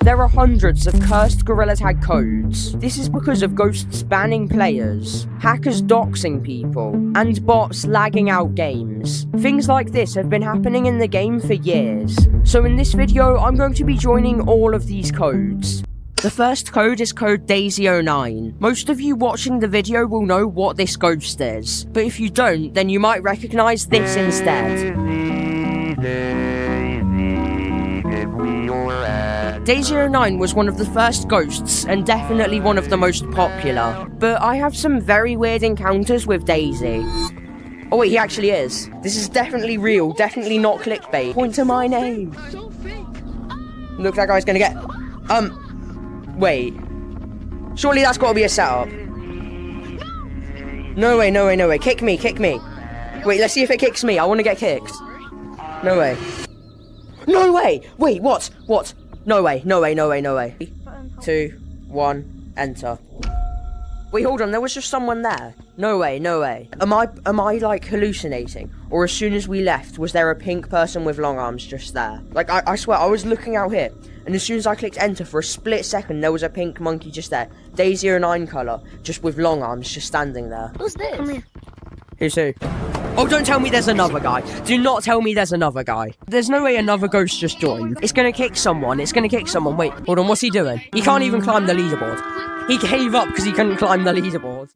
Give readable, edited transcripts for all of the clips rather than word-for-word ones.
There are hundreds of cursed Gorilla Tag codes. This is because of ghosts banning players, hackers doxing people, and bots lagging out games. Things like this have been happening in the game for years. So in this video, I'm going to be joining all of these codes. The first code is code Daisy09. Most of you watching the video will know what this ghost is, but if you don't, then you might recognize this instead. Daisy09 was one of the first ghosts, and definitely one of the most popular. But I have some very weird encounters with Daisy. Oh wait, he actually is. This is definitely real, definitely not clickbait. Point to my name. Looks like I was gonna get... Wait. Surely that's gotta be a setup. No way, no way, no way. Kick me, kick me. Wait, let's see if it kicks me. I wanna get kicked. No way. No way! Wait, what? What? No way, no way, no way, no way. 2, 1, enter. Wait, hold on, there was just someone there. No way, no way. Am I like hallucinating? Or as soon as we left, was there a pink person with long arms just there? Like, I swear, I was looking out here, and as soon as I clicked enter for a split second, there was a pink monkey just there. Daisy09 colour, just with long arms, just standing there. Who's this? Come here. Who's who? Oh, don't tell me there's another guy. Do not tell me there's another guy. There's no way another ghost just joined. It's gonna kick someone. It's gonna kick someone. Wait, hold on. What's he doing? He can't even climb the leaderboard. He gave up because he couldn't climb the leaderboard.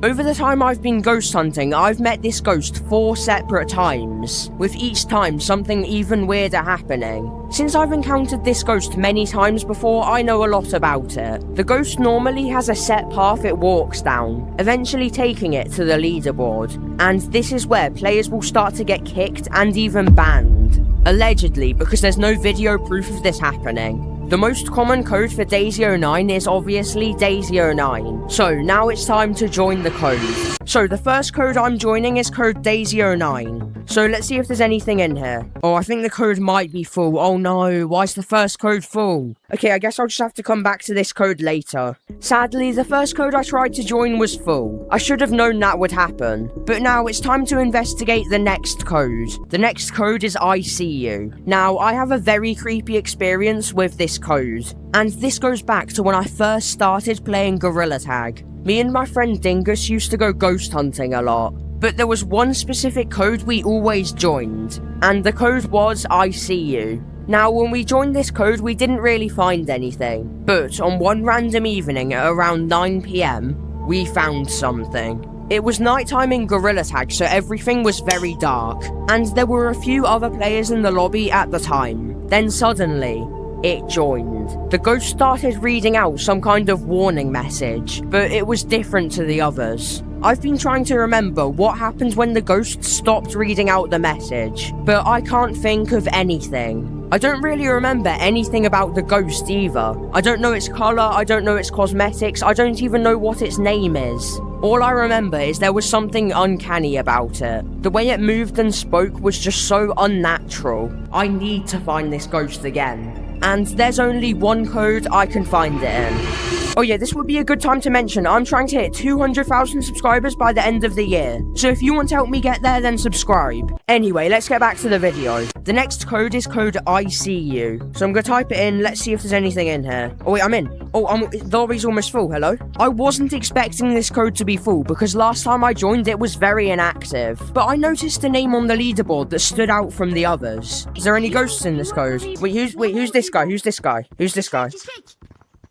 Over the time I've been ghost hunting, I've met this ghost 4 separate times, with each time something even weirder happening. Since I've encountered this ghost many times before, I know a lot about it. The ghost normally has a set path it walks down, eventually taking it to the leaderboard, and this is where players will start to get kicked and even banned. Allegedly, because there's no video proof of this happening. The most common code for Daisy09 is obviously Daisy09. So now it's time to join the code. So the first code I'm joining is code Daisy09. So let's see if there's anything in here. Oh, I think the code might be full. Oh no, why is the first code full? Okay, I guess I'll just have to come back to this code later. Sadly, the first code I tried to join was full. I should have known that would happen. But now it's time to investigate the next code. The next code is I See You. Now, I have a very creepy experience with this code, and this goes back to when I first started playing Gorilla Tag. Me and my friend Dingus used to go ghost hunting a lot, but there was one specific code we always joined, and the code was I See You. Now, when we joined this code, we didn't really find anything, but on one random evening at around 9 PM, we found something. It was nighttime in Gorilla Tag, so everything was very dark, and there were a few other players in the lobby at the time. Then suddenly, it joined. The ghost started reading out some kind of warning message, but it was different to the others. I've been trying to remember what happened when the ghost stopped reading out the message, but I can't think of anything. I don't really remember anything about the ghost either. I don't know its colour, I don't know its cosmetics, I don't even know what its name is. All I remember is there was something uncanny about it. The way it moved and spoke was just so unnatural. I need to find this ghost again. And there's only one code I can find it in. Oh yeah, this would be a good time to mention, I'm trying to hit 200,000 subscribers by the end of the year. So if you want to help me get there, then subscribe. Anyway, let's get back to the video. The next code is code I See You. So I'm gonna type it in, let's see if there's anything in here. Oh wait, I'm in. Oh, the lobby's almost full, hello? I wasn't expecting this code to be full, because last time I joined it was very inactive. But I noticed a name on the leaderboard that stood out from the others. Is there any ghosts in this code? Wait, who's this guy? Who's this guy? Who's this guy?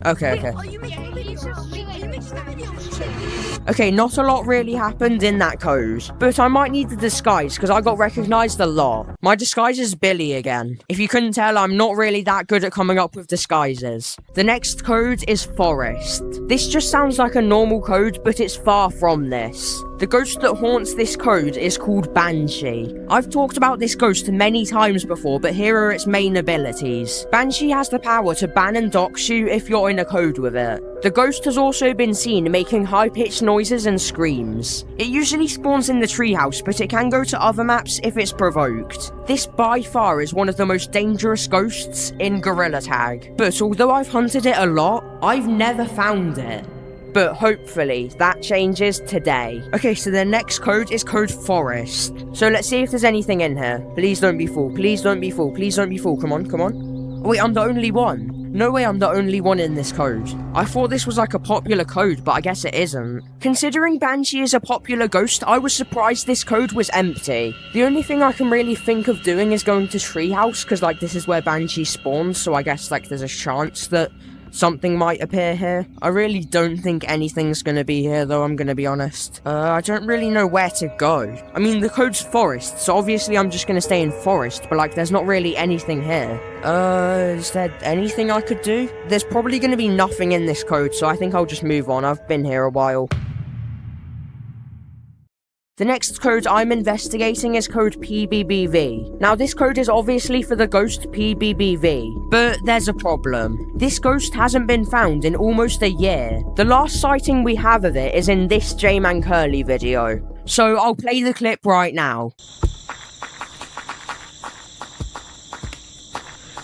Okay, okay. Okay, not a lot really happened in that code, but I might need the disguise because I got recognized a lot. My disguise is Billy again. If you couldn't tell, I'm not really that good at coming up with disguises. The next code is Forest. This just sounds like a normal code, but it's far from this. The ghost that haunts this code is called Banshee. I've talked about this ghost many times before, but here are its main abilities. Banshee has the power to ban and dox you if you're in a code with it. The ghost has also been seen making high-pitched noises and screams. It usually spawns in the treehouse, but it can go to other maps if it's provoked. This by far is one of the most dangerous ghosts in Gorilla Tag. But although I've hunted it a lot, I've never found it. But hopefully that changes today. Okay, so the next code is code Forest. So let's see if there's anything in here. Please don't be full. Please don't be full. Please don't be full. Come on, come on. Oh, wait, I'm the only one. No way I'm the only one in this code. I thought this was like a popular code, but I guess it isn't. Considering Banshee is a popular ghost, I was surprised this code was empty. The only thing I can really think of doing is going to Treehouse, because like this is where Banshee spawns, so I guess like there's a chance that something might appear here. I really don't think anything's gonna be here though, I'm gonna be honest. I don't really know where to go. I mean, the code's forest, so obviously I'm just gonna stay in forest, but like there's not really anything here. Is there anything I could do? There's probably gonna be nothing in this code, so I think I'll just move on. I've been here a while. The next code I'm investigating is code PBBV. Now this code is obviously for the ghost PBBV, but there's a problem. This ghost hasn't been found in almost a year. The last sighting we have of it is in this J-Man Curly video. So I'll play the clip right now.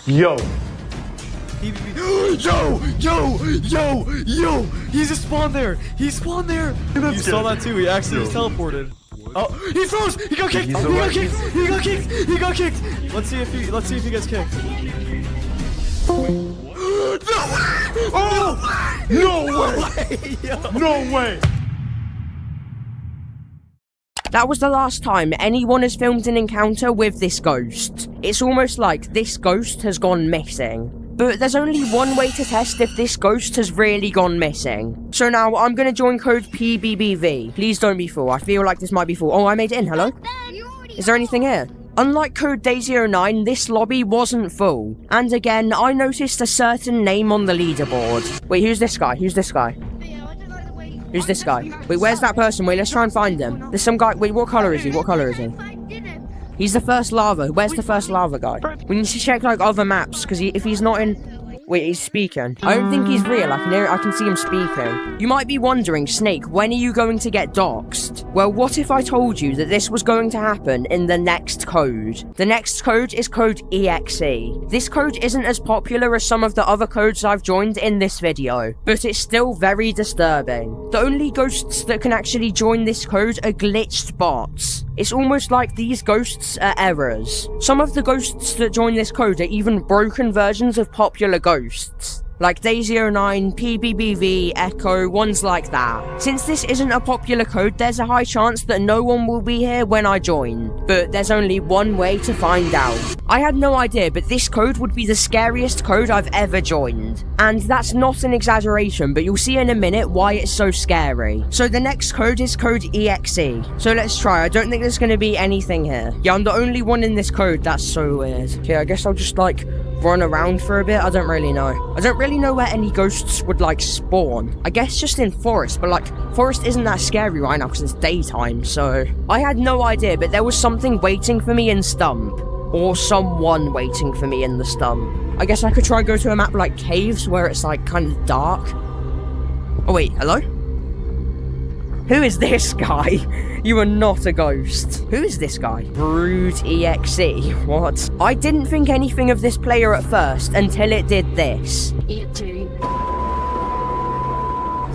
Yo! Yo! He just spawned there! He spawned there! You saw that too, he actually just teleported. Oh, he froze! He got kicked! He got kicked! He got kicked! He got kicked! Let's see if he gets kicked. No! Oh! No way! No way! That was the last time anyone has filmed an encounter with this ghost. It's almost like this ghost has gone missing. But there's only one way to test if this ghost has really gone missing. So now I'm gonna join code PBBV. Please don't be full. I feel like this might be full. Oh, I made it in. Hello? Is there anything here? Unlike code Day09, this lobby wasn't full. And again, I noticed a certain name on the leaderboard. Wait, who's this guy? Who's this guy? Who's this guy? Wait, where's that person? Wait, let's try and find him. There's some guy. Wait, what color is he? What color is he? He's the first lava. Where's the first lava guy? We need to check like other maps, because if he's not in... Wait, he's speaking. I don't think he's real. I can see him speaking. You might be wondering, Snake, when are you going to get doxed? Well, what if I told you that this was going to happen in the next code? The next code is code EXE. This code isn't as popular as some of the other codes I've joined in this video, but it's still very disturbing. The only ghosts that can actually join this code are glitched bots. It's almost like these ghosts are errors. Some of the ghosts that join this code are even broken versions of popular ghosts. Like Day09, PBBV, Echo, ones like that. Since this isn't a popular code, there's a high chance that no one will be here when I join. But there's only one way to find out. I had no idea, but this code would be the scariest code I've ever joined. And that's not an exaggeration, but you'll see in a minute why it's so scary. So the next code is code EXE. So let's try. I don't think there's going to be anything here. Yeah, I'm the only one in this code. That's so weird. Okay, I guess I'll just like run around for a bit. I don't really know. I don't really know where any ghosts would like spawn. I guess just in forest, but like forest isn't that scary right now because it's daytime, so I had no idea, but there was something waiting for me in Stump, or someone waiting for me in the Stump. I guess I could try and go to a map like caves where it's like kind of dark. Oh wait, hello? Who is this guy? You are not a ghost. Who is this guy? Brood EXE. What? I didn't think anything of this player at first until it did this.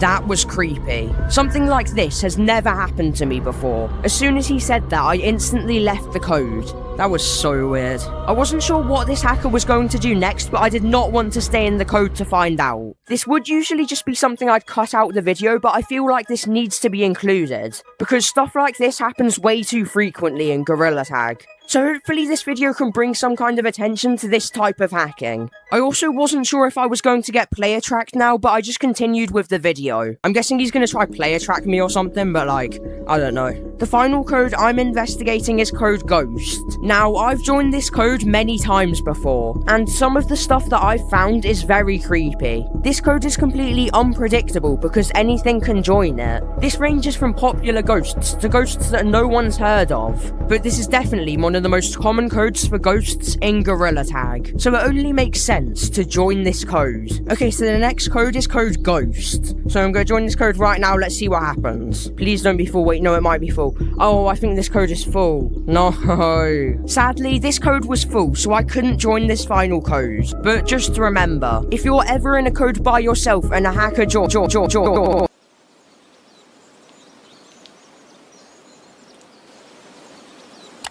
That was creepy. Something like this has never happened to me before. As soon as he said that, I instantly left the code. That was so weird. I wasn't sure what this hacker was going to do next, but I did not want to stay in the code to find out. This would usually just be something I'd cut out the video, but I feel like this needs to be included, because stuff like this happens way too frequently in Gorilla Tag. So hopefully this video can bring some kind of attention to this type of hacking. I also wasn't sure if I was going to get player tracked now, but I just continued with the video. I'm guessing he's going to try player track me or something, but like, I don't know. The final code I'm investigating is code Ghost. Now, I've joined this code many times before, and some of the stuff that I've found is very creepy. This code is completely unpredictable because anything can join it. This ranges from popular ghosts to ghosts that no one's heard of, but this is definitely one of the most common codes for ghosts in Gorilla Tag, so it only makes sense to join this code. Okay, so the next code is code Ghost. So I'm going to join this code right now, let's see what happens. Please don't be full. Wait, no, it might be full. Oh, I think this code is full. No. Sadly, this code was full, so I couldn't join this final code. But just remember, if you're ever in a code by yourself and a hacker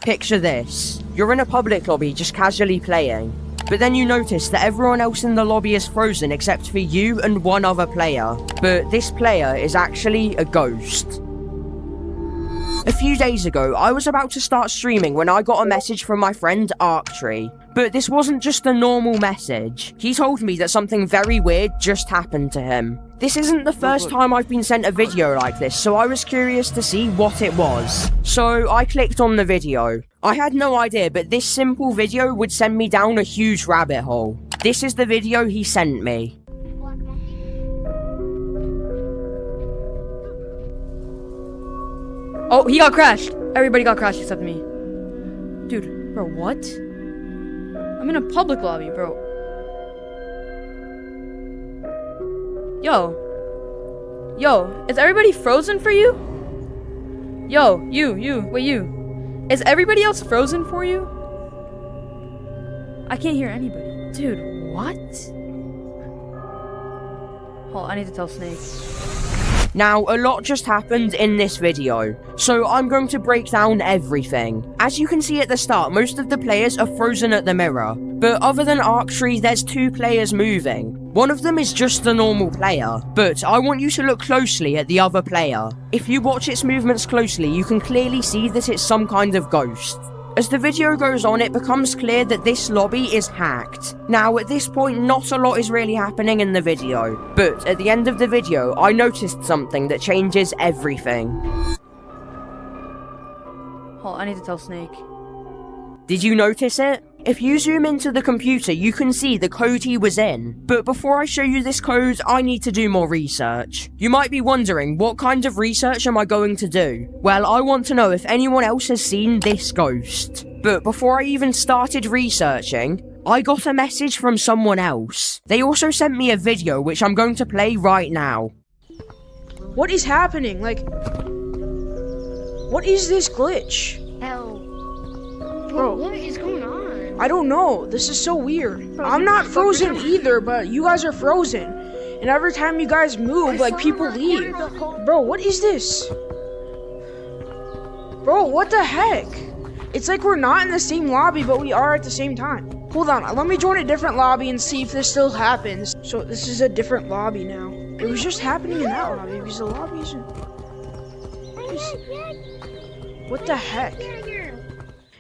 Picture this. You're in a public lobby just casually playing. But then you notice that everyone else in the lobby is frozen except for you and one other player. But this player is actually a ghost. A few days ago, I was about to start streaming when I got a message from my friend Arctree. But this wasn't just a normal message. He told me that something very weird just happened to him. This isn't the first time I've been sent a video like this, so I was curious to see what it was. So I clicked on the video. I had no idea, but this simple video would send me down a huge rabbit hole. This is the video he sent me. Oh, he got crashed. Everybody got crashed except me. Dude, bro, what? I'm in a public lobby, bro. Yo, is everybody frozen for you? Yo, wait, you. Is everybody else frozen for you? I can't hear anybody. Dude, what? Hold on, I need to tell Snake. Now, a lot just happened in this video, so I'm going to break down everything. As you can see at the start, most of the players are frozen at the mirror, but other than Arctree, there's 2 players moving. One of them is just a normal player, but I want you to look closely at the other player. If you watch its movements closely, you can clearly see that it's some kind of ghost. As the video goes on, it becomes clear that this lobby is hacked. Now, at this point, not a lot is really happening in the video, but at the end of the video, I noticed something that changes everything. Hold on, I need to tell Snake. Did you notice it? If you zoom into the computer, you can see the code he was in. But before I show you this code, I need to do more research. You might be wondering, what kind of research am I going to do? Well, I want to know if anyone else has seen this ghost. But before I even started researching, I got a message from someone else. They also sent me a video, which I'm going to play right now. What is happening? Like, what is this glitch? Hell. Bro, What is going on? I don't know. This is so weird. Bro, I'm not frozen either, but you guys are frozen. And every time you guys move, like, people leave. Bro, what is this? Bro, what the heck? It's like we're not in the same lobby, but we are at the same time. Hold on, let me join a different lobby and see if this still happens. So this is a different lobby now. It was just happening in that lobby because the lobby isn't... What the heck?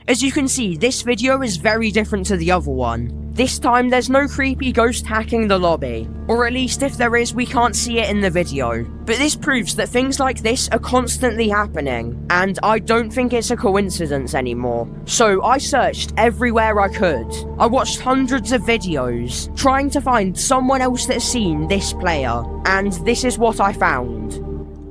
As you can see, this video is very different to the other one. This time, there's no creepy ghost hacking the lobby. Or at least if there is, we can't see it in the video. But this proves that things like this are constantly happening. And I don't think it's a coincidence anymore. So I searched everywhere I could. I watched hundreds of videos, trying to find someone else that's seen this player. And this is what I found.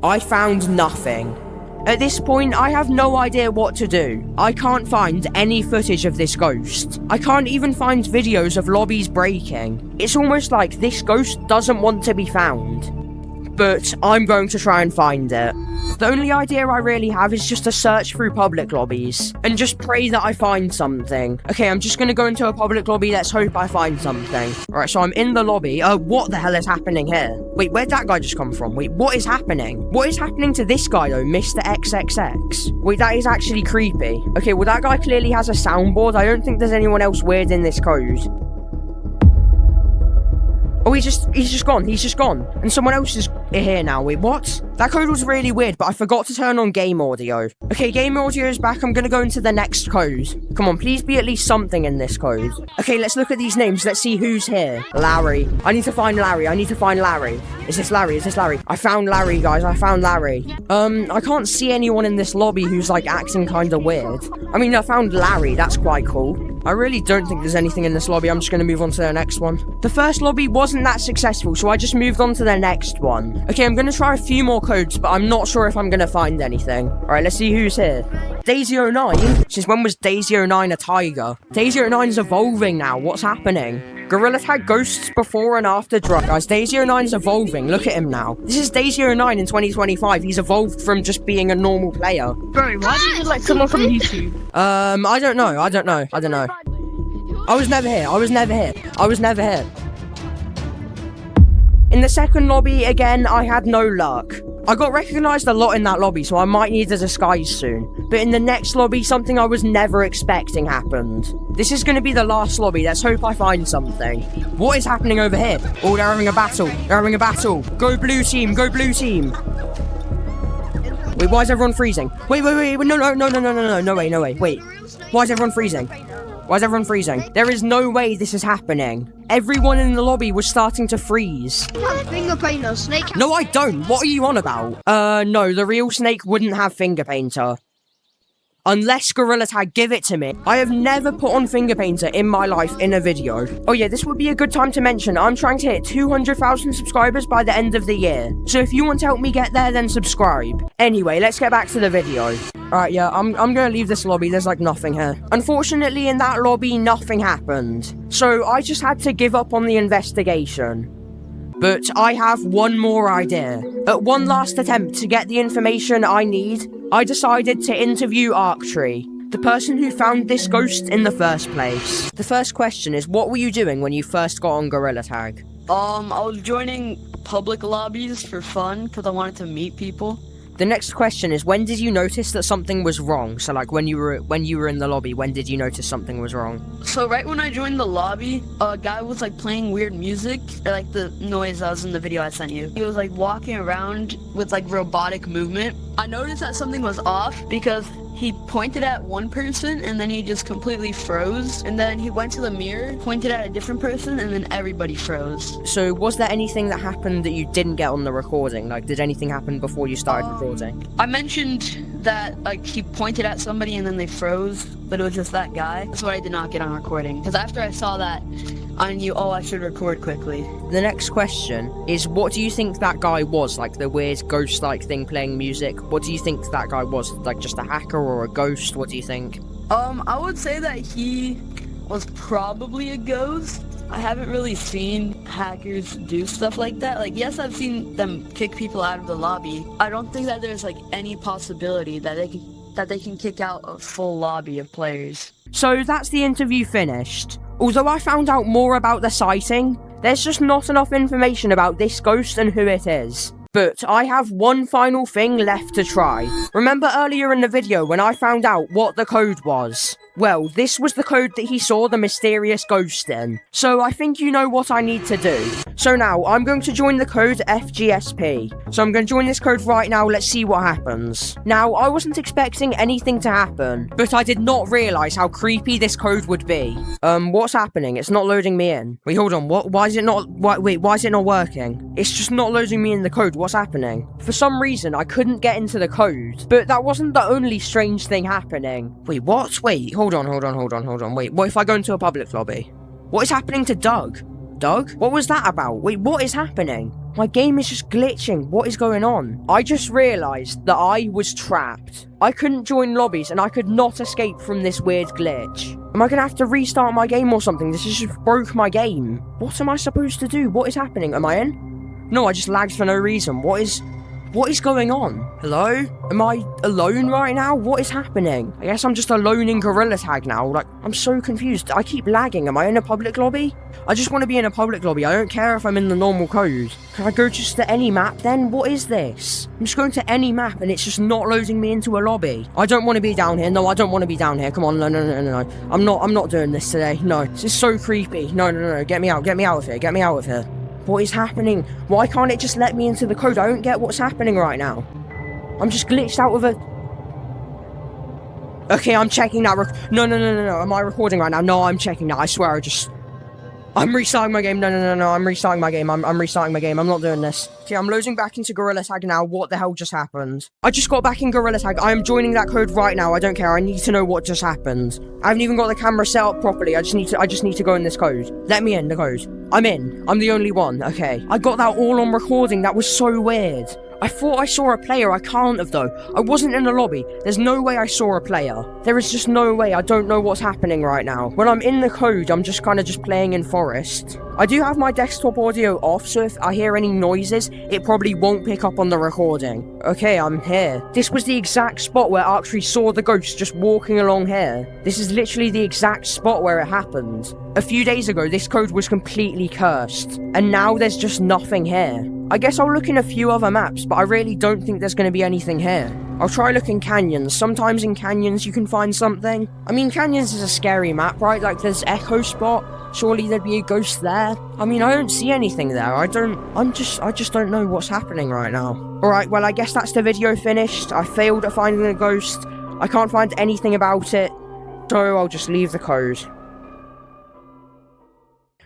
I found nothing. At this point, I have no idea what to do. I can't find any footage of this ghost. I can't even find videos of lobbies breaking. It's almost like this ghost doesn't want to be found. But I'm going to try and find it. The only idea I really have is just to search through public lobbies and just pray that I find something. Okay, I'm just gonna go into a public lobby. Let's hope I find something. Alright, so I'm in the lobby. What the hell is happening here? Wait, where'd that guy just come from? Wait, what is happening? What is happening to this guy though, Mr. XXX? Wait, that is actually creepy. Okay, well that guy clearly has a soundboard. I don't think there's anyone else weird in this code. Oh, he's just gone. He's just gone. And someone else is here now. Wait, what? That code was really weird, but I forgot to turn on game audio. Okay, game audio is back. I'm gonna go into the next code. Come on, please be at least something in this code. Okay, let's look at these names. Let's see who's here. Larry. I need to find Larry. I need to find Larry. Is this Larry? Is this Larry? I found Larry, guys. I found Larry. I can't see anyone in this lobby who's, like, acting kind of weird. I mean, I found Larry. That's quite cool. I really don't think there's anything in this lobby. I'm just going to move on to the next one. The first lobby wasn't that successful, so I just moved on to the next one. Okay, I'm going to try a few more codes, but I'm not sure if I'm going to find anything. Alright, let's see who's here. Daisy09? Since when was Daisy09 a tiger? Daisy09 is evolving now. What's happening? Gorillas had ghosts before and after drugs. Guys, Daisy09 is evolving. Look at him now. This is Daisy09 in 2025. He's evolved from just being a normal player. Bro, why do you look like someone from YouTube? I don't know. I don't know. I was never here. In the second lobby, again, I had no luck. I got recognised a lot in that lobby, so I might need a disguise soon. But in the next lobby, something I was never expecting happened. This is going to be the last lobby. Let's hope I find something. What is happening over here? Oh, they're having a battle. They're having a battle. Go blue team. Go blue team. Wait, why is everyone freezing? Wait. No way. Wait. Why is everyone freezing? Why is everyone freezing? There is no way this is happening. Everyone in the lobby was starting to freeze. Finger painter, snake. No, I don't. What are you on about? No, the real Snake wouldn't have Finger Painter. Unless Gorilla Tag give it to me. I have never put on Finger Painter in my life in a video. Oh yeah, this would be a good time to mention I'm trying to hit 200,000 subscribers by the end of the year. So if you want to help me get there, then subscribe. Anyway, let's get back to the video. Alright, yeah, I'm gonna leave this lobby. There's like nothing here. Unfortunately, in that lobby, nothing happened. So I just had to give up on the investigation. But I have one more idea. At one last attempt to get the information I need, I decided to interview Arctree, the person who found this ghost in the first place. The first question is, what were you doing when you first got on Gorilla Tag? I was joining public lobbies for fun because I wanted to meet people. The next question is, when did you notice that something was wrong? So like when you were in the lobby, when did you notice something was wrong? So right when I joined the lobby, a guy was like playing weird music, like the noise that was in the video I sent you. He was like walking around with like robotic movement. I noticed that something was off because he pointed at one person and then he just completely froze. And then he went to the mirror, pointed at a different person, and then everybody froze. So was there anything that happened that you didn't get on the recording? Like, did anything happen before you started recording? I mentioned that like he pointed at somebody and then they froze, but it was just that guy. That's what I did not get on recording. Because after I saw that, I knew, oh, I should record quickly. The next question is, what do you think that guy was? Like the weird ghost-like thing playing music. What do you think that guy was? Like just a hacker or a ghost? What do you think? I would say that he was probably a ghost. I haven't really seen hackers do stuff like that. Like, yes, I've seen them kick people out of the lobby. I don't think that there's like any possibility that they can kick out a full lobby of players. So that's the interview finished. Although I found out more about the sighting, there's just not enough information about this ghost and who it is. But I have one final thing left to try. Remember earlier in the video when I found out what the code was? Well, this was the code that he saw the mysterious ghost in. So I think you know what I need to do. So now, I'm going to join the code FGSP. So I'm going to join this code right now, let's see what happens. Now, I wasn't expecting anything to happen, but I did not realise how creepy this code would be. What's happening? It's not loading me in. Wait, hold on, why is it not working? It's just not loading me in the code, what's happening? For some reason, I couldn't get into the code, but that wasn't the only strange thing happening. Wait, what? Wait, hold on. Wait, what if I go into a public lobby? What is happening to Doug? Doug? What was that about? Wait, what is happening? My game is just glitching. What is going on? I just realised that I was trapped. I couldn't join lobbies and I could not escape from this weird glitch. Am I gonna have to restart my game or something? This has just broke my game. What am I supposed to do? What is happening? Am I in? No, I just lagged for no reason. What is going on? Hello? Am I alone right now? What is happening? I guess I'm just alone in Gorilla Tag now. Like, I'm so confused. I keep lagging. Am I in a public lobby? I just want to be in a public lobby. I don't care if I'm in the normal code. Can I go just to any map then? What is this? I'm just going to any map and it's just not loading me into a lobby. I don't want to be down here. No, I don't want to be down here. Come on. No. I'm not doing this today. No. This is so creepy. No. Get me out of here. Get me out of here. What is happening? Why can't it just let me into the code? I don't get what's happening right now. I'm just glitched out of a... Okay, I'm checking that. No. Am I recording right now? No, I'm checking that. I swear I'm restarting my game. No. I'm restarting my game. I'm restarting my game. I'm not doing this. Okay, I'm loading back into Gorilla Tag now. What the hell just happened? I just got back in Gorilla Tag. I am joining that code right now. I don't care. I need to know what just happened. I haven't even got the camera set up properly. I just need to go in this code. Let me in the code. I'm in. I'm the only one. Okay. I got that all on recording. That was so weird. I thought I saw a player. I can't have though. I wasn't in the lobby. There's no way I saw a player. There is just no way. I don't know what's happening right now. When I'm in the code, I'm just kind of just playing in Forest. I do have my desktop audio off, so if I hear any noises, it probably won't pick up on the recording. Okay, I'm here. This was the exact spot where Arctree saw the ghost just walking along here. This is literally the exact spot where it happened. A few days ago, this code was completely cursed, and now there's just nothing here. I guess I'll look in a few other maps, but I really don't think there's going to be anything here. I'll try looking canyons. Sometimes in canyons you can find something. I mean, canyons is a scary map, right? Like, there's Echo Spot. Surely there'd be a ghost there. I mean, I don't see anything there. I just don't know what's happening right now. Alright, well, I guess that's the video finished. I failed at finding a ghost. I can't find anything about it. So I'll just leave the code.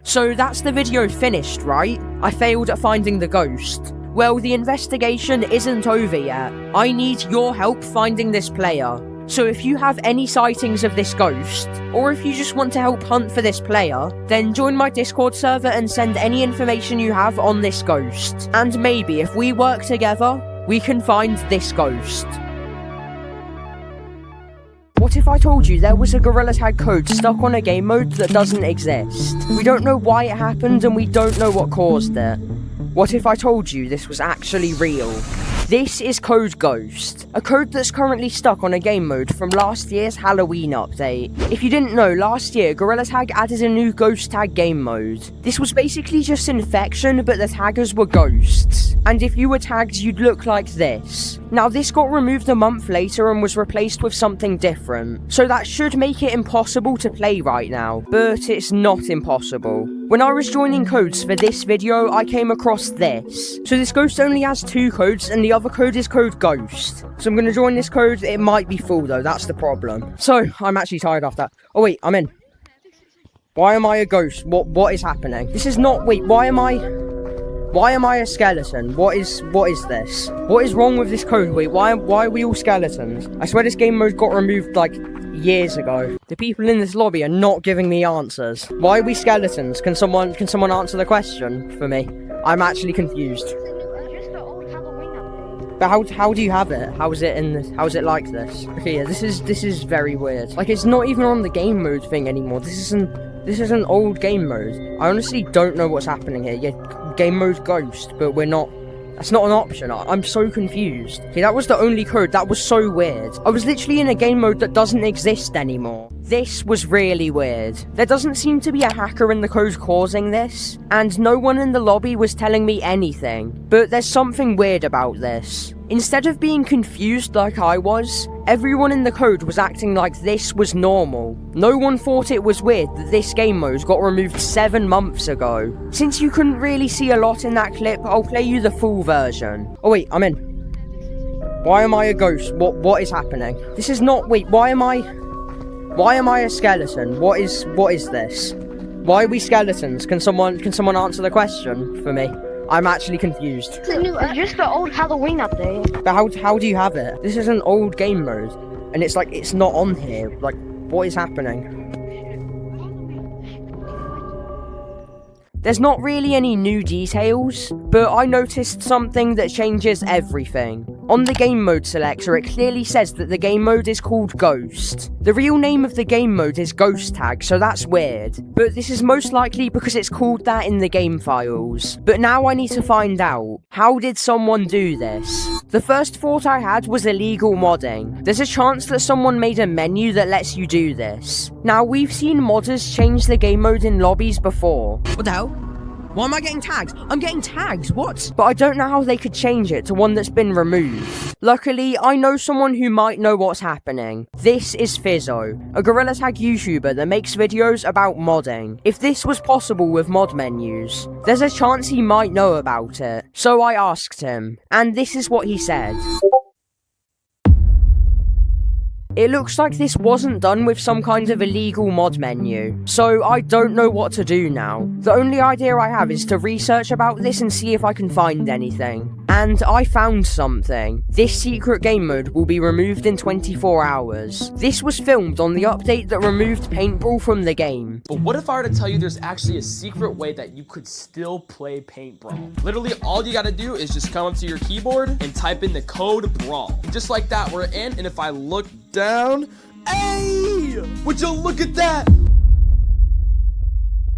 So that's the video finished, right? I failed at finding the ghost. Well, the investigation isn't over yet. I need your help finding this player. So if you have any sightings of this ghost, or if you just want to help hunt for this player, then join my Discord server and send any information you have on this ghost. And maybe if we work together, we can find this ghost. What if I told you there was a Gorilla Tag code stuck on a game mode that doesn't exist? We don't know why it happened and we don't know what caused it. What if I told you this was actually real? This is Code Ghost, a code that's currently stuck on a game mode from last year's Halloween update. If you didn't know, last year Gorilla Tag added a new Ghost Tag game mode. This was basically just Infection, but the taggers were ghosts. And if you were tagged, you'd look like this. Now, this got removed a month later and was replaced with something different, so that should make it impossible to play right now, but it's not impossible. When I was joining codes for this video, I came across this. So this ghost only has 2 codes, and the other code is code Ghost. So I'm gonna join this code. It might be full though, that's the problem. So, I'm actually tired after that. Oh wait, I'm in. Why am I a ghost? What is happening? This is not, wait, why am I a skeleton? What is this? What is wrong with this code? Wait, why are we all skeletons? I swear this game mode got removed like years ago. The people in this lobby are not giving me answers. Why are we skeletons? Can someone answer the question for me? I'm actually confused. But how do you have it? How is it like this? Okay, yeah, this is very weird. Like, it's not even on the game mode thing anymore. This is an old game mode. I honestly don't know what's happening here. Yeah, game mode Ghost, but we're not. That's not an option. I'm so confused. Okay, that was the only code. That was so weird. I was literally in a game mode that doesn't exist anymore. This was really weird. There doesn't seem to be a hacker in the code causing this, and no one in the lobby was telling me anything. But there's something weird about this. Instead of being confused like I was, everyone in the code was acting like this was normal. No one thought it was weird that this game mode got removed 7 months ago. Since you couldn't really see a lot in that clip, I'll play you the full version. Oh wait, I'm in. Why am I a ghost? What is happening? This is not, wait, why am I a skeleton? What is this? Why are we skeletons? Can someone answer the question for me? I'm actually confused. It's just the old Halloween update. But how do you have it? This is an old game mode, and it's like, it's not on here. Like, what is happening? There's not really any new details, but I noticed something that changes everything. On the game mode selector, it clearly says that the game mode is called Ghost. The real name of the game mode is Ghost Tag, so that's weird. But this is most likely because it's called that in the game files. But now I need to find out, how did someone do this? The first thought I had was illegal modding. There's a chance that someone made a menu that lets you do this. Now, we've seen modders change the game mode in lobbies before. What the hell? Why am I getting tagged? I'm getting tagged, what? But I don't know how they could change it to one that's been removed. Luckily, I know someone who might know what's happening. This is Fizzo, a Gorilla Tag YouTuber that makes videos about modding. If this was possible with mod menus, there's a chance he might know about it. So I asked him, and this is what he said. It looks like this wasn't done with some kind of illegal mod menu, so I don't know what to do now. The only idea I have is to research about this and see if I can find anything. And I found something. This secret game mode will be removed in 24 hours. This was filmed on the update that removed Paintbrawl from the game. But what if I were to tell you there's actually a secret way that you could still play Paintbrawl? Literally, all you gotta do is just come up to your keyboard and type in the code BRAWL. And just like that, we're in, and if I look down, hey! Would you look at that?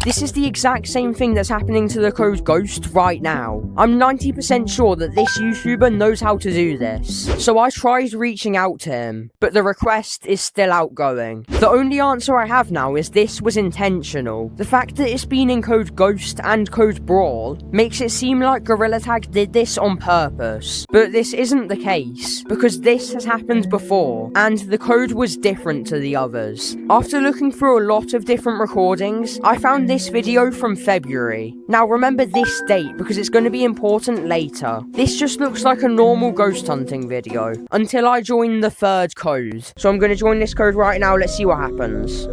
This is the exact same thing that's happening to the code Ghost right now. I'm 90% sure that this YouTuber knows how to do this. So I tried reaching out to him, but the request is still outgoing. The only answer I have now is this was intentional. The fact that it's been in code Ghost and code Brawl makes it seem like Gorilla Tag did this on purpose. But this isn't the case, because this has happened before, and the code was different to the others. After looking through a lot of different recordings, I found this video from February. Now remember this date because it's going to be important later. This just looks like a normal ghost hunting video, until I join the third code. So I'm going to join this code right now, let's see what happens.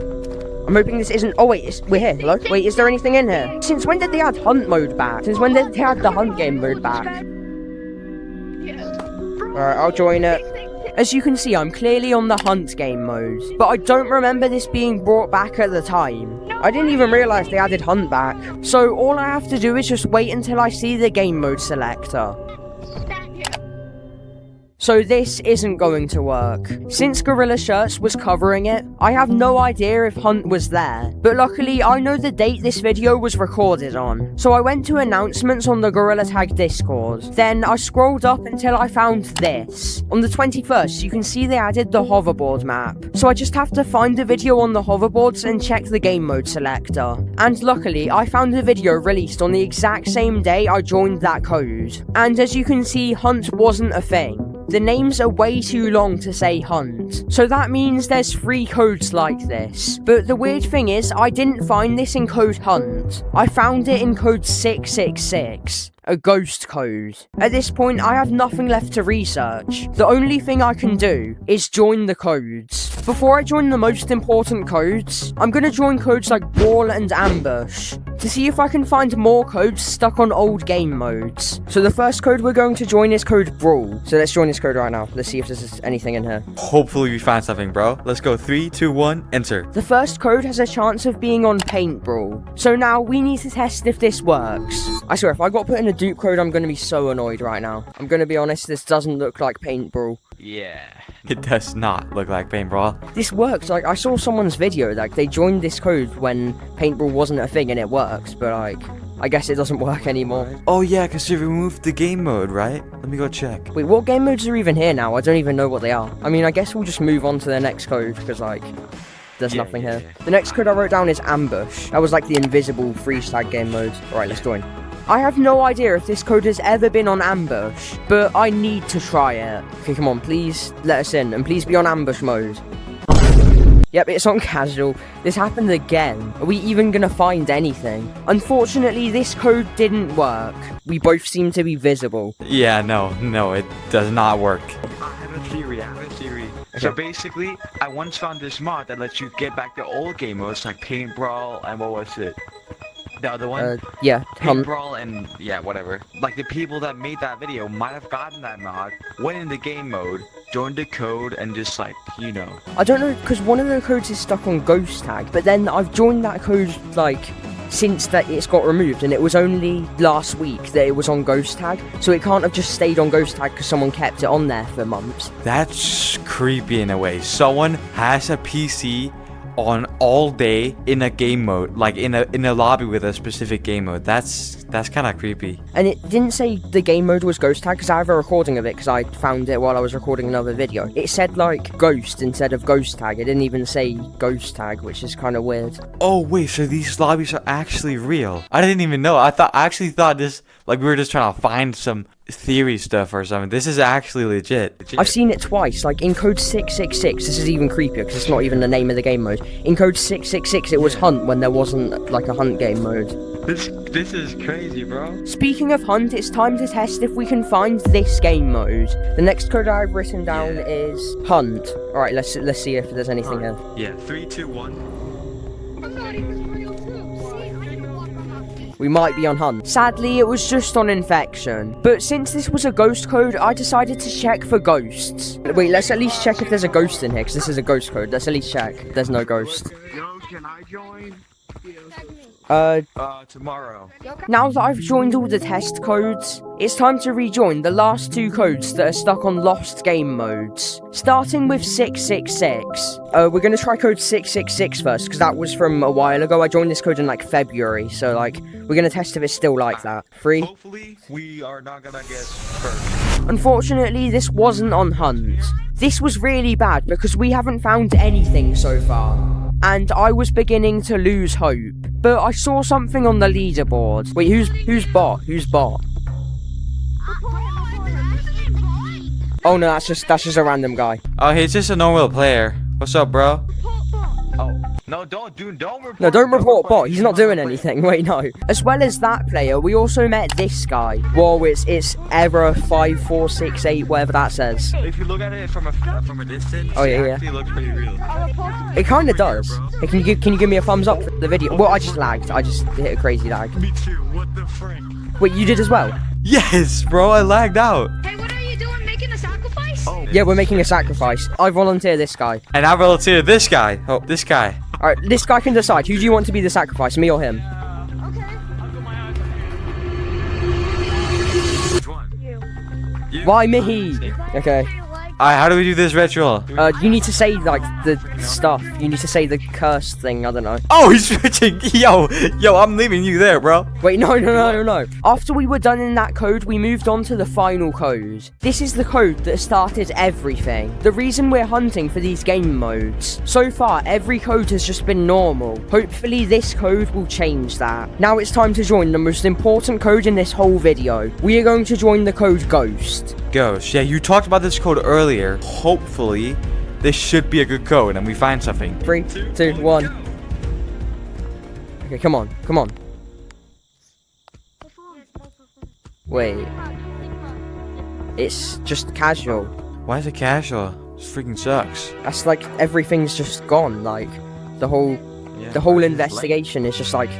I'm hoping this isn't- oh wait, we're here, hello? Wait, is there anything in here? Since when did they add hunt mode back? Since when did they add the hunt game mode back? Alright, I'll join it. As you can see, I'm clearly on the hunt game mode, but I don't remember this being brought back at the time. I didn't even realise they added hunt back. So all I have to do is just wait until I see the game mode selector. So this isn't going to work. Since Gorilla Shirts was covering it, I have no idea if Hunt was there. But luckily, I know the date this video was recorded on. So I went to announcements on the Gorilla Tag Discord. Then I scrolled up until I found this. On the 21st, you can see they added the hoverboard map. So I just have to find the video on the hoverboards and check the game mode selector. And luckily, I found the video released on the exact same day I joined that code. And as you can see, Hunt wasn't a thing. The names are way too long to say hunt, so that means there's 3 codes like this. But the weird thing is, I didn't find this in code hunt. I found it in code 666. A ghost code. At this point, I have nothing left to research. The only thing I can do is join the codes. Before I join the most important codes, I'm gonna join codes like Brawl and Ambush to see if I can find more codes stuck on old game modes. So the first code we're going to join is code Brawl. So let's join this code right now. Let's see if there's anything in here. Hopefully we find something, bro. Let's go. 3, 2, 1, enter. The first code has a chance of being on Paint Brawl. So now we need to test if this works. I swear, if I got put in a dupe code, I'm gonna be so annoyed right now. I'm gonna be honest, this doesn't look like Paint Brawl. Yeah. It does not look like Paint Brawl. This works. Like, I saw someone's video, like, they joined this code when Paint Brawl wasn't a thing and it works, but like, I guess it doesn't work anymore. Oh yeah, because you removed the game mode, right? Let me go check. Wait, what game modes are even here now? I don't even know what they are. I mean, I guess we'll just move on to the next code, because like, there's nothing here. The next code I wrote down is Ambush. That was like the invisible freeze tag game mode. Alright, let's join. I have no idea if this code has ever been on Ambush, but I need to try it. Okay, come on, please let us in, and please be on Ambush mode. Yep, it's on casual. This happened again. Are we even gonna find anything? Unfortunately, this code didn't work. We both seem to be visible. Yeah, no, it does not work. I have a theory. So basically, I once found this mod that lets you get back the old game modes like Paint Brawl and what was it? The other one? Yeah, Paint Brawl and yeah, whatever. Like the people that made that video might have gotten that mod, went in the game mode, joined the code, and just like, you know. I don't know, because one of the codes is stuck on Ghost Tag, but then I've joined that code, like, since that it's got removed, and it was only last week that it was on Ghost Tag, so it can't have just stayed on Ghost Tag because someone kept it on there for months. That's creepy in a way. Someone has a PC on all day in a game mode, like in a lobby with a specific game mode. That's kind of creepy. And it didn't say the game mode was Ghost Tag, because I have a recording of it, because I found it while I was recording another video. It said like Ghost instead of Ghost Tag. It didn't even say Ghost Tag, which is kind of weird. Oh wait, so these lobbies are actually real? I didn't even know. I actually thought this, like, we were just trying to find some theory stuff or something. This is actually legit. I've seen it twice, like in code 666. This is even creepier because it's not even the name of the game mode. In code 666 it was Hunt when there wasn't like a Hunt game mode. This is crazy, bro. Speaking of Hunt, it's time to test if we can find this game mode. The next code I've written down is Hunt. Alright, let's see if there's anything here. Yeah, 3, 2, 1. We might be on Hunt. Sadly, it was just on Infection. But since this was a ghost code, I decided to check for ghosts. Wait, let's at least check if there's a ghost in here, because this is a ghost code. Let's at least check. There's no ghost. Yo, can I join? Tomorrow. Now that I've joined all the test codes, it's time to rejoin the last 2 codes that are stuck on lost game modes. Starting with 666. We're gonna try code 666 first, because that was from a while ago. I joined this code in like February, so like, we're gonna test if it's still like that. 3. Hopefully, we are not gonna get hurt. Unfortunately, this wasn't on Hunt. This was really bad because we haven't found anything so far. And I was beginning to lose hope. But I saw something on the leaderboard. Wait, who's bot? Who's bot? Oh no, that's just a random guy. Oh, he's just a normal player. What's up, bro? Oh, no, don't report. No, don't report bot. He's not doing anything. Wait, no. As well as that player, we also met this guy. Whoa, it's Error 5468, whatever that says. If you look at it from a distance, Oh, yeah, it yeah. actually looks pretty real. It kind of does. Hey, can you give me a thumbs up for the video? Well, I just lagged. I just hit a crazy lag. Me too. What the frick? Wait, you did as well? Yes, bro. I lagged out. Hey, what are you doing? Making a sacrifice? Oh, Yeah, we're making a sacrifice. I volunteer this guy. And I volunteer this guy. Oh, this guy. Alright, this guy can decide. Who do you want to be the sacrifice, me or him? Which one? You. Why me? Okay. Alright, how do we do this ritual? You need to say, like, the stuff. You need to say the curse thing, I don't know. Oh, he's switching. Yo, I'm leaving you there, bro. Wait, no. After we were done in that code, we moved on to the final code. This is the code that started everything. The reason we're hunting for these game modes. So far, every code has just been normal. Hopefully, this code will change that. Now it's time to join the most important code in this whole video. We are going to join the code Ghost. Ghost. Yeah, you talked about this code earlier. Hopefully, this should be a good code and we find something. 3, 2, 1. Okay, come on. Wait. It's just casual. Why is it casual? This freaking sucks. That's like everything's just gone. Like the whole investigation is just like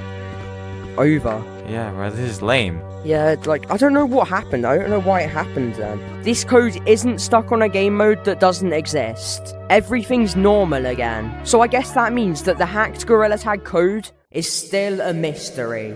over. Yeah, bro, this is lame. Yeah, like I don't know what happened. I don't know why it happened then. This code isn't stuck on a game mode that doesn't exist. Everything's normal again. So I guess that means that the hacked Gorilla Tag code is still a mystery.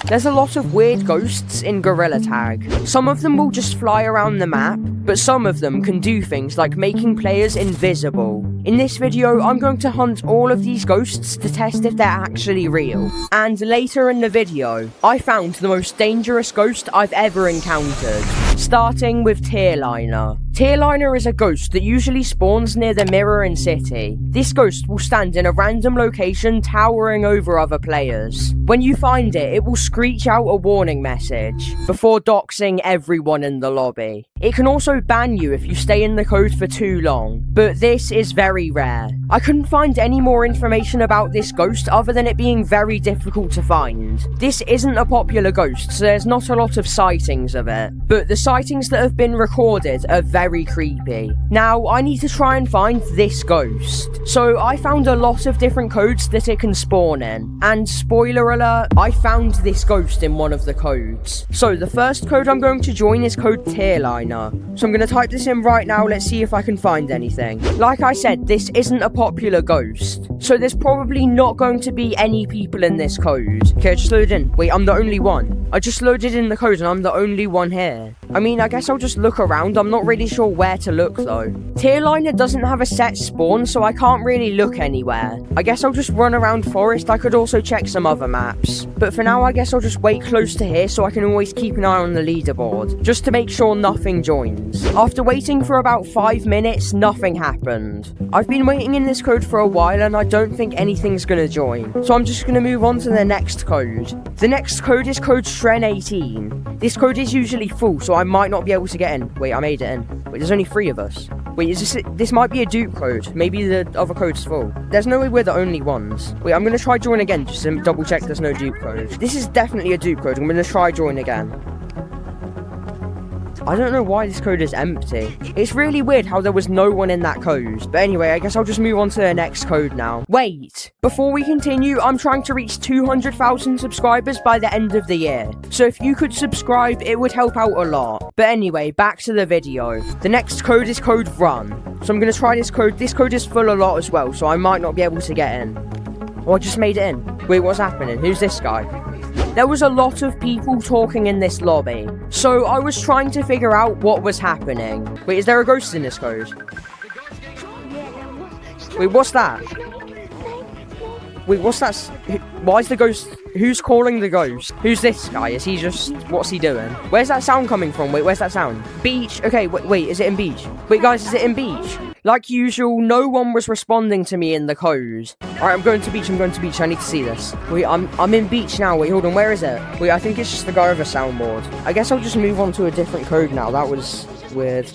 There's a lot of weird ghosts in Gorilla Tag. Some of them will just fly around the map, but some of them can do things like making players invisible. In this video, I'm going to hunt all of these ghosts to test if they're actually real. And later in the video, I found the most dangerous ghost I've ever encountered. Starting with Tearliner. Tearliner is a ghost that usually spawns near the Mirror in City. This ghost will stand in a random location towering over other players. When you find it, it will screech out a warning message before doxing everyone in the lobby. It can also ban you if you stay in the code for too long, but this is very rare. I couldn't find any more information about this ghost other than it being very difficult to find. This isn't a popular ghost, so there's not a lot of sightings of it, but the sightings that have been recorded are very creepy. Now, I need to try and find this ghost. So I found a lot of different codes that it can spawn in, and spoiler alert, I found this ghost in one of the codes. So the first code I'm going to join is code Tearliner. So I'm going to type this in right now, let's see if I can find anything. Like I said, this isn't a popular ghost, so there's probably not going to be any people in this code. Okay, I just loaded in. Wait, I'm the only one. I just loaded in the code and I'm the only one here. I mean, I guess I'll just look around. I'm not really sure where to look though. Tearliner doesn't have a set spawn, so I can't really look anywhere. I guess I'll just run around Forest. I could also check some other maps. But for now, I guess I'll just wait close to here so I can always keep an eye on the leaderboard, just to make sure nothing joins. After waiting for about 5 minutes, nothing happened. I've been waiting in this code for a while and I don't think anything's gonna join. So I'm just gonna move on to the next code. The next code is code Stren18. This code is usually full, so I might not be able to get in. Wait, I made it in. Wait, there's only 3 of us. Wait, is this might be a dupe code. Maybe the other code's full. There's no way we're the only ones. Wait, I'm gonna try join again just to double check there's no dupe code. This is definitely a dupe code. I'm gonna try join again. I don't know why this code is empty. It's really weird how there was no one in that code. But anyway, I guess I'll just move on to the next code now. Wait, before we continue, I'm trying to reach 200,000 subscribers by the end of the year. So if you could subscribe, it would help out a lot. But anyway, back to the video. The next code is code run. So I'm going to try this code. This code is full a lot as well, so I might not be able to get in. Oh, I just made it in. Wait, what's happening? Who's this guy? There was a lot of people talking in this lobby, so I was trying to figure out what was happening. Wait, is there a ghost in this code? Wait, what's that? Wait, what's that? Why is the ghost? Who's calling the ghost? Who's this guy? Is he just... What's he doing? Where's that sound coming from? Wait, where's that sound? Beach? Okay, wait, is it in beach? Wait, guys, is it in beach? Like usual, no one was responding to me in the code. Alright, I'm going to beach, I need to see this. Wait, I'm in beach now. Wait, hold on, where is it? Wait, I think it's just the guy with a soundboard. I guess I'll just move on to a different code now. That was weird.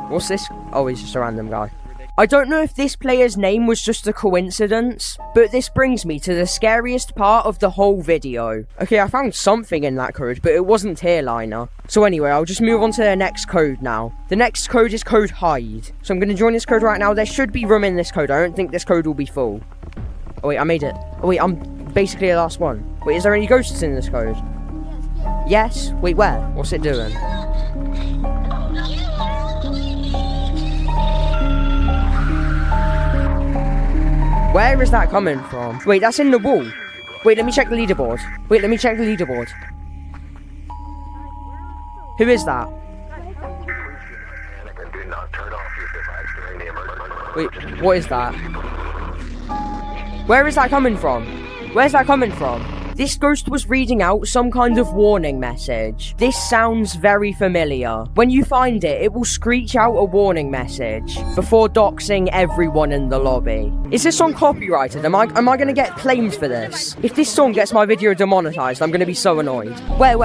What's this? Oh, he's just a random guy. I don't know if this player's name was just a coincidence, but this brings me to the scariest part of the whole video. Okay, I found something in that code, but it wasn't Tearliner. So anyway, I'll just move on to the next code now. The next code is code hide. So I'm going to join this code right now. There should be room in this code. I don't think this code will be full. Oh wait, I made it. Oh wait, I'm basically the last one. Wait, is there any ghosts in this code? Yes? Wait, where? What's it doing? Where is that coming from? Wait, that's in the wall. Wait, let me check the leaderboard. Wait, let me check the leaderboard. Who is that? Wait, what is that? Where is that coming from? Where's that coming from? This ghost was reading out some kind of warning message. This sounds very familiar. When you find it, it will screech out a warning message before doxing everyone in the lobby. Is this song copyrighted? Am I gonna get claimed for this? If this song gets my video demonetized, I'm gonna be so annoyed. Where?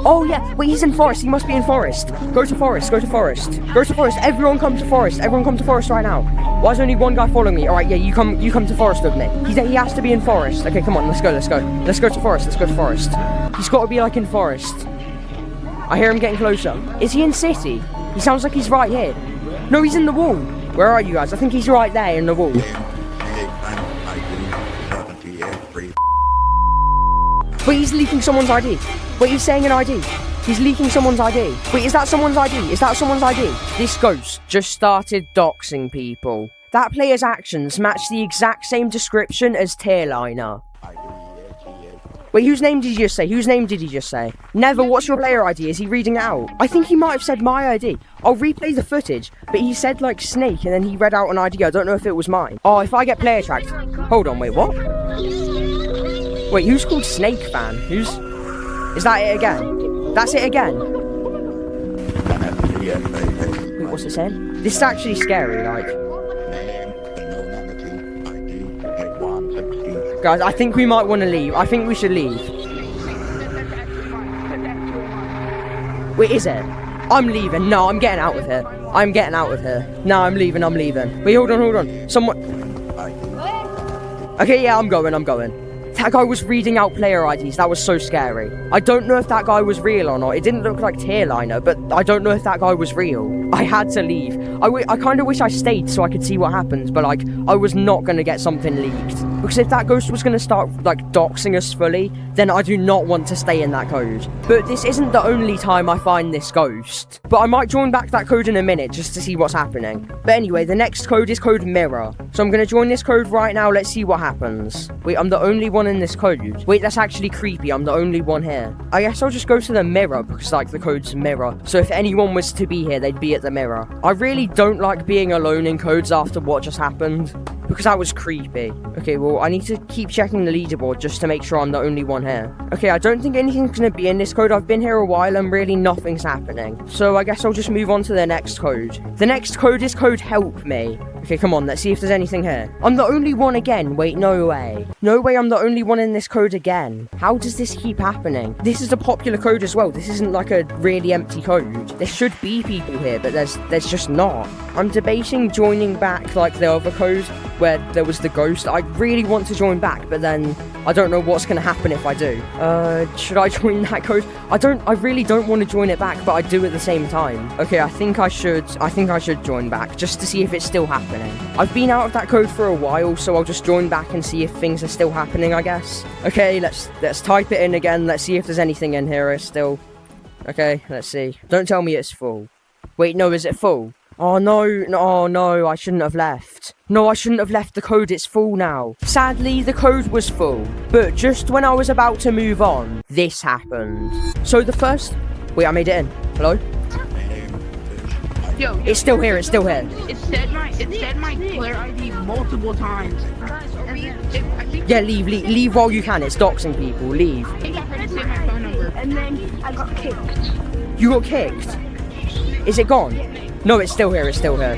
Oh yeah, wait, he's in forest. He must be in forest. Go to forest. Everyone come to forest. Everyone come to forest right now. Why is only one guy following me? Alright, yeah, you come to forest with me. He has to be in forest. Okay, come on, let's go. Let's go to forest. He's got to be like in forest. I hear him getting closer. Is he in city? He sounds like he's right here. No, he's in the wall. Where are you guys? I think he's right there in the wall. Wait, he's leaking someone's ID. Wait, he's saying an ID. He's leaking someone's ID. Wait, is that someone's ID? This ghost just started doxing people. That player's actions match the exact same description as Tearliner. Wait, whose name did he just say? Never, what's your player ID? Is he reading it out? I think he might have said my ID. I'll replay the footage, but he said like Snake and then he read out an ID. I don't know if it was mine. Oh, if I get player tracked. Hold on, wait, what? Wait, who's called Snake Fan? Is that it again? That's it again? Wait, what's it saying? This is actually scary, like. Guys, I think we might want to leave. I think we should leave. Wait, is it? I'm leaving. No, I'm getting out of here. No, I'm leaving. Wait, hold on. Someone... Okay, yeah, I'm going. That guy was reading out player IDs. That was so scary. I don't know if that guy was real or not. It didn't look like Tearliner, but I don't know if that guy was real. I had to leave. I kind of wish I stayed so I could see what happens, but like, I was not going to get something leaked. Because if that ghost was going to start like doxing us fully, then I do not want to stay in that code. But this isn't the only time I find this ghost. But I might join back that code in a minute just to see what's happening. But anyway, the next code is code mirror. So I'm going to join this code right now. Let's see what happens. Wait, I'm the only one in this code. Wait, that's actually creepy. I'm the only one here. I guess I'll just go to the mirror because like the code's mirror. So if anyone was to be here, they'd be at the mirror. I really don't like being alone in codes after what just happened, because that was creepy. Okay, well, I need to keep checking the leaderboard just to make sure I'm the only one here. Okay, I don't think anything's gonna be in this code. I've been here a while and really nothing's happening. So I guess I'll just move on to the next code. The next code is code help me. Okay, come on, let's see if there's anything here. I'm the only one again. Wait, no way. No way I'm the only one in this code again. How does this keep happening? This is a popular code as well. This isn't like a really empty code. There should be people here, but there's just not. I'm debating joining back like the other code where there was the ghost. I really want to join back, but then I don't know what's going to happen if I do. Should I join that code? I really don't want to join it back, but I do at the same time. Okay, I think I should join back just to see if it's still happening. I've been out of that code for a while, so I'll just join back and see if things are still happening, I guess. Okay, let's type it in again. Let's see if there's anything in here still. Okay, let's see. Don't tell me it's full. Wait, no, is it full? Oh no, I shouldn't have left. No, I shouldn't have left the code, it's full now. Sadly, the code was full, but just when I was about to move on, this happened. So the first... Wait, I made it in. Hello? Yo, It's still here, it's still here. it said my player ID multiple times. Yeah, leave while you can, it's doxing people, leave. And then I got kicked. You got kicked? Is it gone? No, it's still here, it's still here.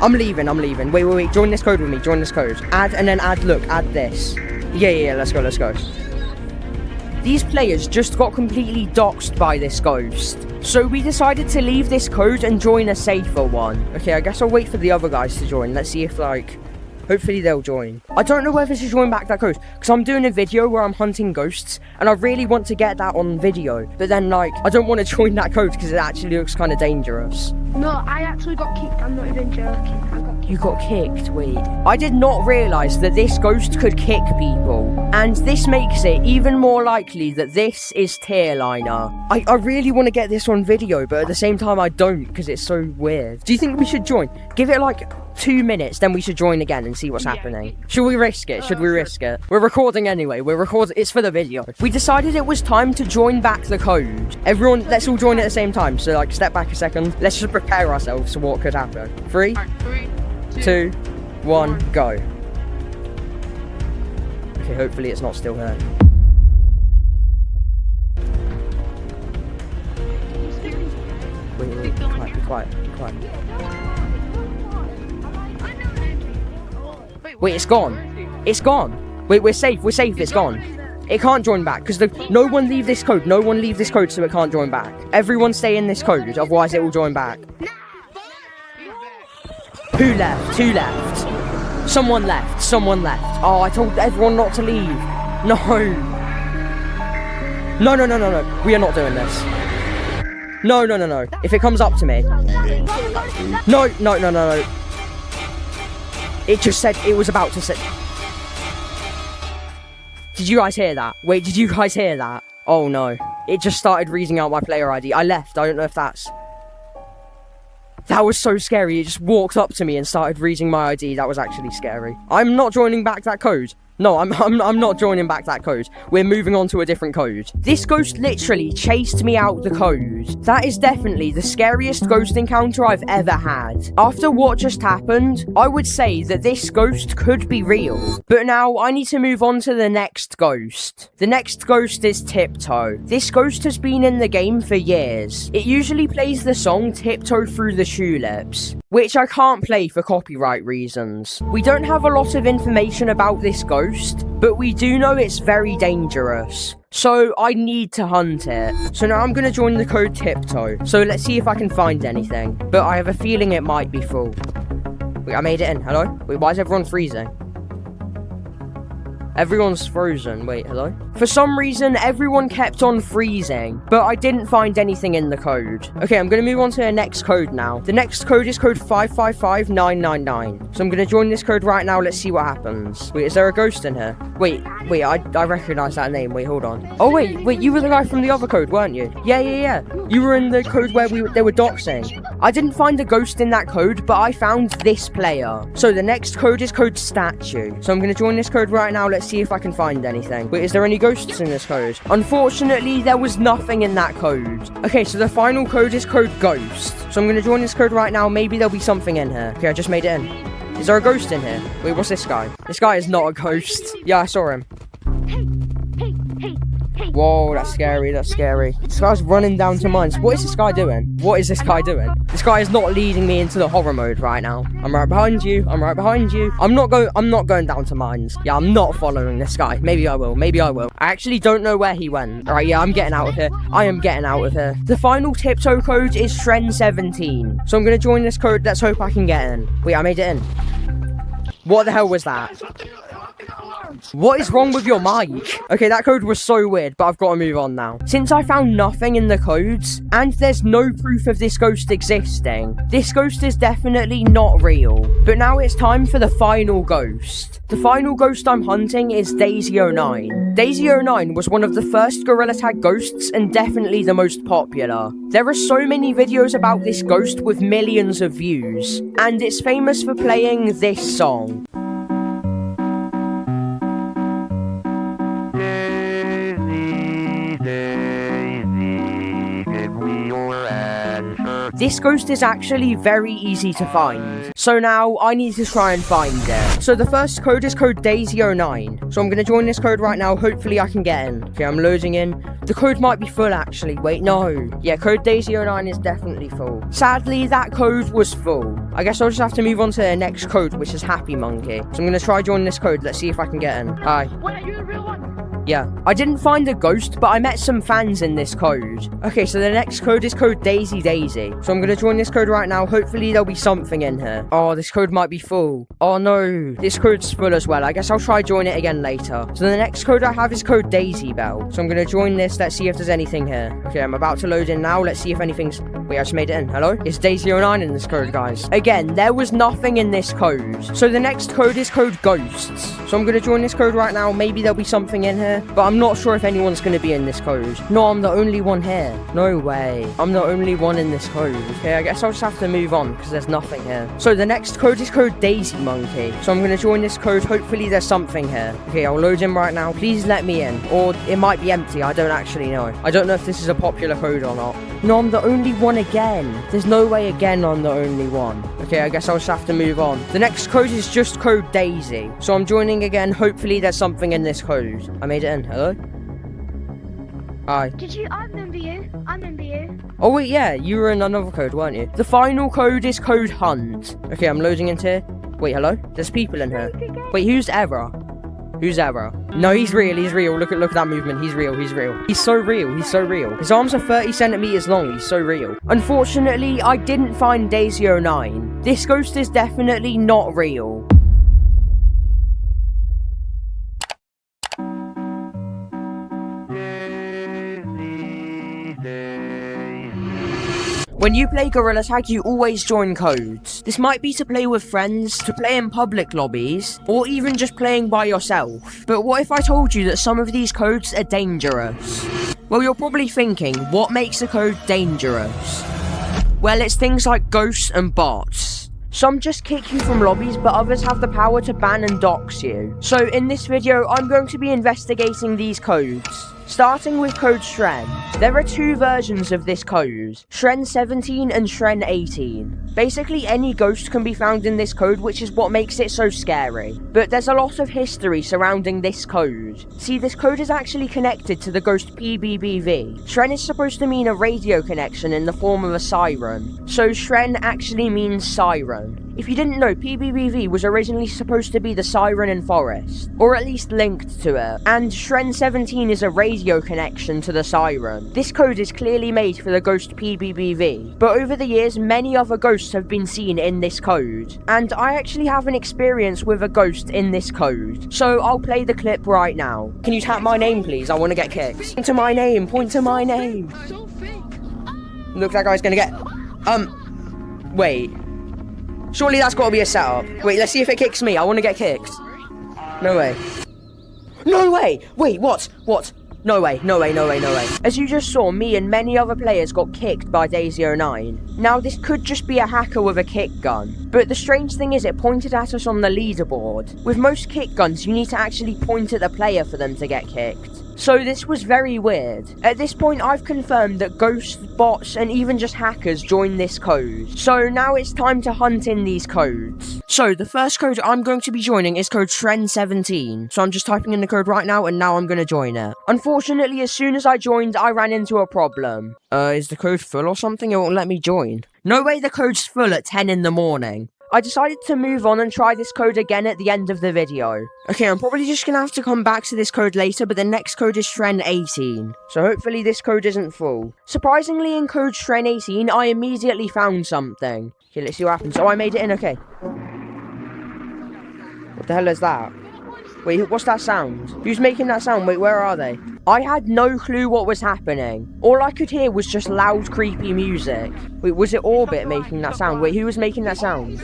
I'm leaving. Wait, join this code with me, join this code. Add, and then add this. Yeah, let's go. These players just got completely doxed by this ghost. So we decided to leave this code and join a safer one. Okay, I guess I'll wait for the other guys to join. Let's see if, hopefully they'll join. I don't know whether to join back that code, because I'm doing a video where I'm hunting ghosts, and I really want to get that on video. But then, I don't want to join that code, because it actually looks kind of dangerous. No, I actually got kicked. I'm not even joking. I got kicked. You got kicked, wait. I did not realise that this ghost could kick people. And this makes it even more likely that this is Tierliner. I really want to get this on video, but at the same time I don't, because it's so weird. Do you think we should join? Give it 2 minutes, then we should join again and see what's happening. Should we risk it? Should we risk it? We're recording anyway. It's for the video. We decided it was time to join back the code. Everyone, let's all join at the same time. So step back a second. Let's just prepare ourselves to what could happen. 3, 2, 1, go. Okay, hopefully it's not still here. Wait, be quiet. Wait, it's gone. Wait, we're safe, it's gone. It can't join back, because no one leave this code, so it can't join back. Everyone stay in this code, otherwise it will join back. Who left? Someone left. Oh, I told everyone not to leave. No. We are not doing this. No. If it comes up to me. No. It just said it was about to say. Did you guys hear that? Wait, did you guys hear that? Oh no. It just started reading out my player ID. I left. I don't know if that's... That was so scary. It just walked up to me and started reading my ID. That was actually scary. I'm not joining back that code. No, I'm not joining back that code. We're moving on to a different code. This ghost literally chased me out the code. That is definitely the scariest ghost encounter I've ever had. After what just happened, I would say that this ghost could be real. But now I need to move on to the next ghost. The next ghost is Tiptoe. This ghost has been in the game for years. It usually plays the song Tiptoe Through the Tulips, which I can't play for copyright reasons. We don't have a lot of information about this ghost, but we do know it's very dangerous. So I need to hunt it. So now I'm gonna join the code Tiptoe. So let's see if I can find anything. But I have a feeling it might be full. Wait, I made it in. Hello? Wait, why is everyone freezing? Everyone's frozen. Wait, hello? For some reason, everyone kept on freezing, but I didn't find anything in the code. Okay, I'm gonna move on to the next code now. The next code is code 555999. So I'm gonna join this code right now. Let's see what happens. Wait, is there a ghost in here? Wait, I recognize that name. Wait, hold on. Oh, wait, you were the guy from the other code, weren't you? Yeah. You were in the code where they were doxing. I didn't find a ghost in that code, but I found this player. So the next code is code statue. So I'm gonna join this code right now. Let's see if I can find anything. Wait, is there any ghosts in this code? Unfortunately, there was nothing in that code. Okay, so the final code is code ghost. So I'm gonna join this code right now. Maybe there'll be something in here. Okay, I just made it in. Is there a ghost in here? Wait, what's this guy? This guy is not a ghost. Yeah, I saw him. Hey, Whoa, that's scary, that's scary. This guy's running down to mines. What is this guy doing? What is this guy doing? This guy is not leading me into the horror mode right now. I'm right behind you. I'm right behind you. I'm not going down to mines. Yeah, I'm not following this guy. Maybe I will. Maybe I will. I actually don't know where he went. Alright, yeah, I'm getting out of here. I am getting out of here. The final tiptoe code is Shren17. So I'm gonna join this code. Let's hope I can get in. Wait, I made it in. What the hell was that? What is wrong with your mic? Okay, that code was so weird, but I've got to move on now. Since I found nothing in the codes, and there's no proof of this ghost existing, this ghost is definitely not real. But now it's time for the final ghost. The final ghost I'm hunting is Daisy09. Daisy09 was one of the first Gorilla Tag ghosts and definitely the most popular. There are so many videos about this ghost with millions of views, and it's famous for playing this song. This ghost is actually very easy to find, so now I need to try and find it. So the first code is code Daisy09, so I'm going to join this code right now, hopefully I can get in. Okay, I'm loading in. The code might be full actually, wait, no. Yeah, code Daisy09 is definitely full. Sadly, that code was full. I guess I'll just have to move on to the next code, which is Happy Monkey. So I'm going to try joining this code, let's see if I can get in. Hi. Wait, are you the real one? Yeah, I didn't find a ghost, but I met some fans in this code. Okay, so the next code is code Daisy Daisy. So I'm gonna join this code right now. Hopefully there'll be something in here. Oh, this code might be full. Oh no, this code's full as well. I guess I'll try join it again later. So the next code I have is code Daisy Bell. So I'm gonna join this. Let's see if there's anything here. Okay, I'm about to load in now. Let's see if anything's... Wait, I just made it in. Hello? It's Daisy09 in this code, guys. Again, there was nothing in this code. So the next code is code Ghosts. So I'm gonna join this code right now. Maybe there'll be something in here, but I'm not sure if anyone's gonna be in this code. No, I'm the only one here. No way. I'm the only one in this code. Okay, I guess I'll just have to move on because there's nothing here. So the next code is code Daisy Monkey. So I'm gonna join this code. Hopefully there's something here. Okay, I'll load in right now. Please let me in. Or it might be empty. I don't actually know. I don't know if this is a popular code or not. No, I'm the only one again. There's no way again I'm the only one. Okay, I guess I'll just have to move on. The next code is just code Daisy. So I'm joining again. Hopefully there's something in this code. I made it in. Hello? Hi. I remember you. I remember you. Oh wait, yeah, you were in another code, weren't you? The final code is code Hunt. Okay, I'm loading into here. Wait, hello? There's people in here. Wait, who's Era? Who's Era? No, he's real, he's real. Look at that movement. He's real, he's real. He's so real, he's so real. His arms are 30 centimeters long, he's so real. Unfortunately, I didn't find Daisy09. This ghost is definitely not real. When you play Gorilla Tag, you always join codes. This might be to play with friends, to play in public lobbies, or even just playing by yourself. But what if I told you that some of these codes are dangerous? Well, you're probably thinking, what makes a code dangerous? Well, it's things like ghosts and bots. Some just kick you from lobbies, but others have the power to ban and dox you. So in this video, I'm going to be investigating these codes. Starting with code Shren. There are two versions of this code, Shren17 and Shren18. Basically any ghost can be found in this code, which is what makes it so scary. But there's a lot of history surrounding this code. See, this code is actually connected to the ghost PBBV. Shren is supposed to mean a radio connection in the form of a siren. So Shren actually means siren. If you didn't know, PBBV was originally supposed to be the siren in Forest, or at least linked to it, and Shren17 is a radio connection to the siren. This code is clearly made for the ghost PBBV, but over the years many other ghosts have been seen in this code, and I actually have an experience with a ghost in this code, so I'll play the clip right now. Can you tap my name please? I want to get kicked. Point to my name, point to my name. Look, that guy's gonna get... wait. Surely that's got to be a setup. Wait, let's see if it kicks me. I want to get kicked. No way. No way! Wait, what? What? No way, no way, no way, no way. As you just saw, me and many other players got kicked by Daisy09. Now, this could just be a hacker with a kick gun. But the strange thing is, it pointed at us on the leaderboard. With most kick guns, you need to actually point at the player for them to get kicked. So this was very weird. At this point, I've confirmed that ghosts, bots, and even just hackers join this code. So now it's time to hunt in these codes. So the first code I'm going to be joining is code Tren17. So I'm just typing in the code right now, and now I'm going to join it. Unfortunately, as soon as I joined, I ran into a problem. Is the code full or something? It won't let me join. No way the code's full at 10 in the morning. I decided to move on and try this code again at the end of the video. Okay, I'm probably just gonna have to come back to this code later, but the next code is Tren18. So hopefully this code isn't full. Surprisingly, in code Tren18, I immediately found something. Okay, let's see what happens. Oh, I made it in, okay. What the hell is that? Wait, what's that sound? Who's making that sound? Wait, where are they? I had no clue what was happening. All I could hear was just loud, creepy music. Wait, was it Orbit making that sound? Wait, who was making that sound?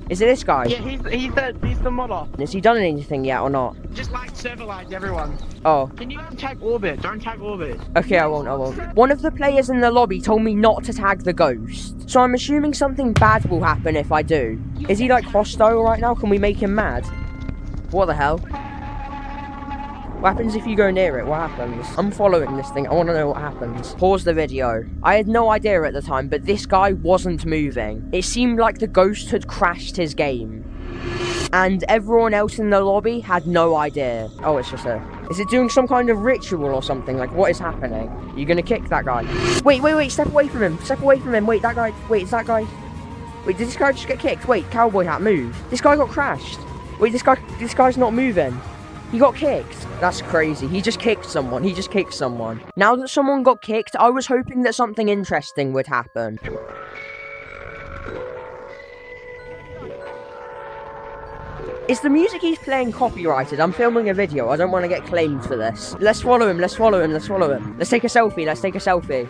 Is it this guy? Yeah, he's the model. Has he done anything yet or not? Just like server-like everyone. Oh. Can you tag Orbit? Don't tag Orbit. Okay, I won't. One of the players in the lobby told me not to tag the ghost. So I'm assuming something bad will happen if I do. Is he like hostile right now? Can we make him mad? What the hell? What happens if you go near it? What happens? I'm following this thing. I want to know what happens. Pause the video. I had no idea at the time, but this guy wasn't moving. It seemed like the ghost had crashed his game. And everyone else in the lobby had no idea. Oh, it's just a... Is it doing some kind of ritual or something? Like, what is happening? You're gonna kick that guy. Wait. Step away from him. Step away from him. Wait, that guy... Wait, is that guy... Wait, did this guy just get kicked? Wait, cowboy hat, move. This guy got crashed. Wait, this guy's not moving. He got kicked. That's crazy. He just kicked someone. Now that someone got kicked, I was hoping that something interesting would happen. Is the music he's playing copyrighted? I'm filming a video. I don't want to get claimed for this. Let's follow him. Let's take a selfie.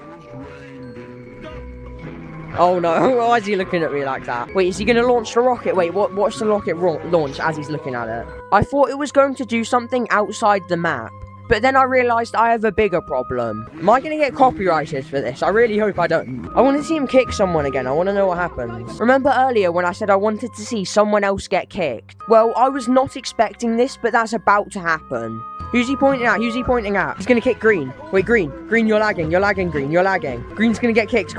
Oh no, why is he looking at me like that? Wait, is he going to launch the rocket? Wait, watch the rocket launch as he's looking at it. I thought it was going to do something outside the map. But then I realised I have a bigger problem. Am I going to get copyrighted for this? I really hope I don't. I want to see him kick someone again. I want to know what happens. Remember earlier when I said I wanted to see someone else get kicked? Well, I was not expecting this, but that's about to happen. Who's he pointing at? He's gonna kick Green. Wait, Green, you're lagging, Green, you're lagging. Green's gonna get kicked.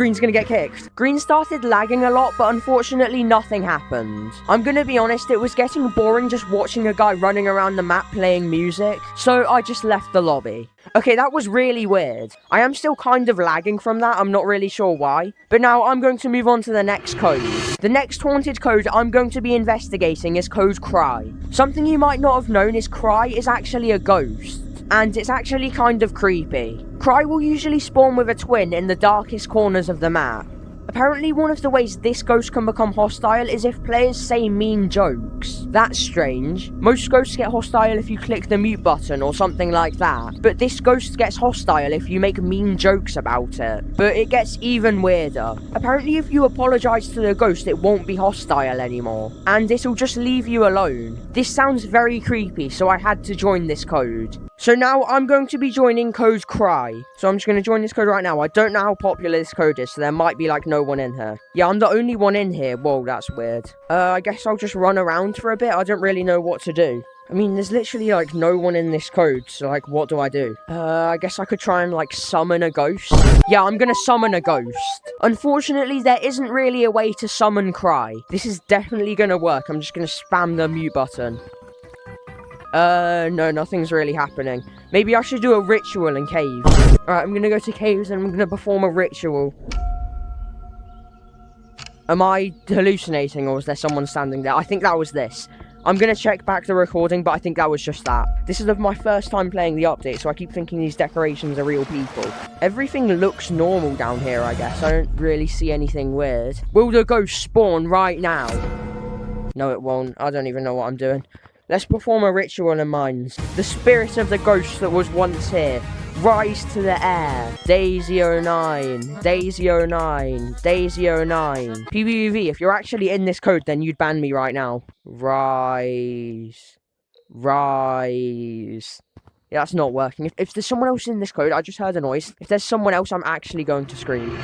Green started lagging a lot, but unfortunately nothing happened. I'm gonna be honest, it was getting boring just watching a guy running around the map playing music, so I just left the lobby. Okay, that was really weird. I am still kind of lagging from that, I'm not really sure why. But now I'm going to move on to the next code. The next haunted code I'm going to be investigating is code Cry. Something you might not have known is Cry is actually a ghost. And it's actually kind of creepy. Cry will usually spawn with a twin in the darkest corners of the map. Apparently one of the ways this ghost can become hostile is if players say mean jokes. That's strange. Most ghosts get hostile if you click the mute button or something like that, but this ghost gets hostile if you make mean jokes about it. But it gets even weirder. Apparently if you apologise to the ghost it won't be hostile anymore, and it'll just leave you alone. This sounds very creepy, so I had to join this code. So now I'm going to be joining code Cry. So I'm just going to join this code right now. I don't know how popular this code is, so there might be like no one in here. Yeah, I'm the only one in here. Whoa, that's weird. I guess I'll just run around for a bit. I don't really know what to do. I mean, there's literally like no one in this code, so like what do? I guess I could try and like summon a ghost. Yeah, I'm gonna summon a ghost. Unfortunately, there isn't really a way to summon Cry. This is definitely gonna work. I'm just gonna spam the mute button. No, nothing's really happening. Maybe I should do a ritual in caves. Alright, I'm gonna go to caves and I'm gonna perform a ritual. Am I hallucinating or is there someone standing there? I think that was this. I'm gonna check back the recording, but I think that was just that. This is my first time playing the update, so I keep thinking these decorations are real people. Everything looks normal down here, I guess. I don't really see anything weird. Will the ghost spawn right now? No, it won't. I don't even know what I'm doing. Let's perform a ritual in minds. The spirit of the ghost that was once here, rise to the air. Daisy09, Daisy09, Daisy09. PvP, if you're actually in this code, then you'd ban me right now. Rise. Rise. Yeah, that's not working. If there's someone else in this code, I just heard a noise. If there's someone else, I'm actually going to scream.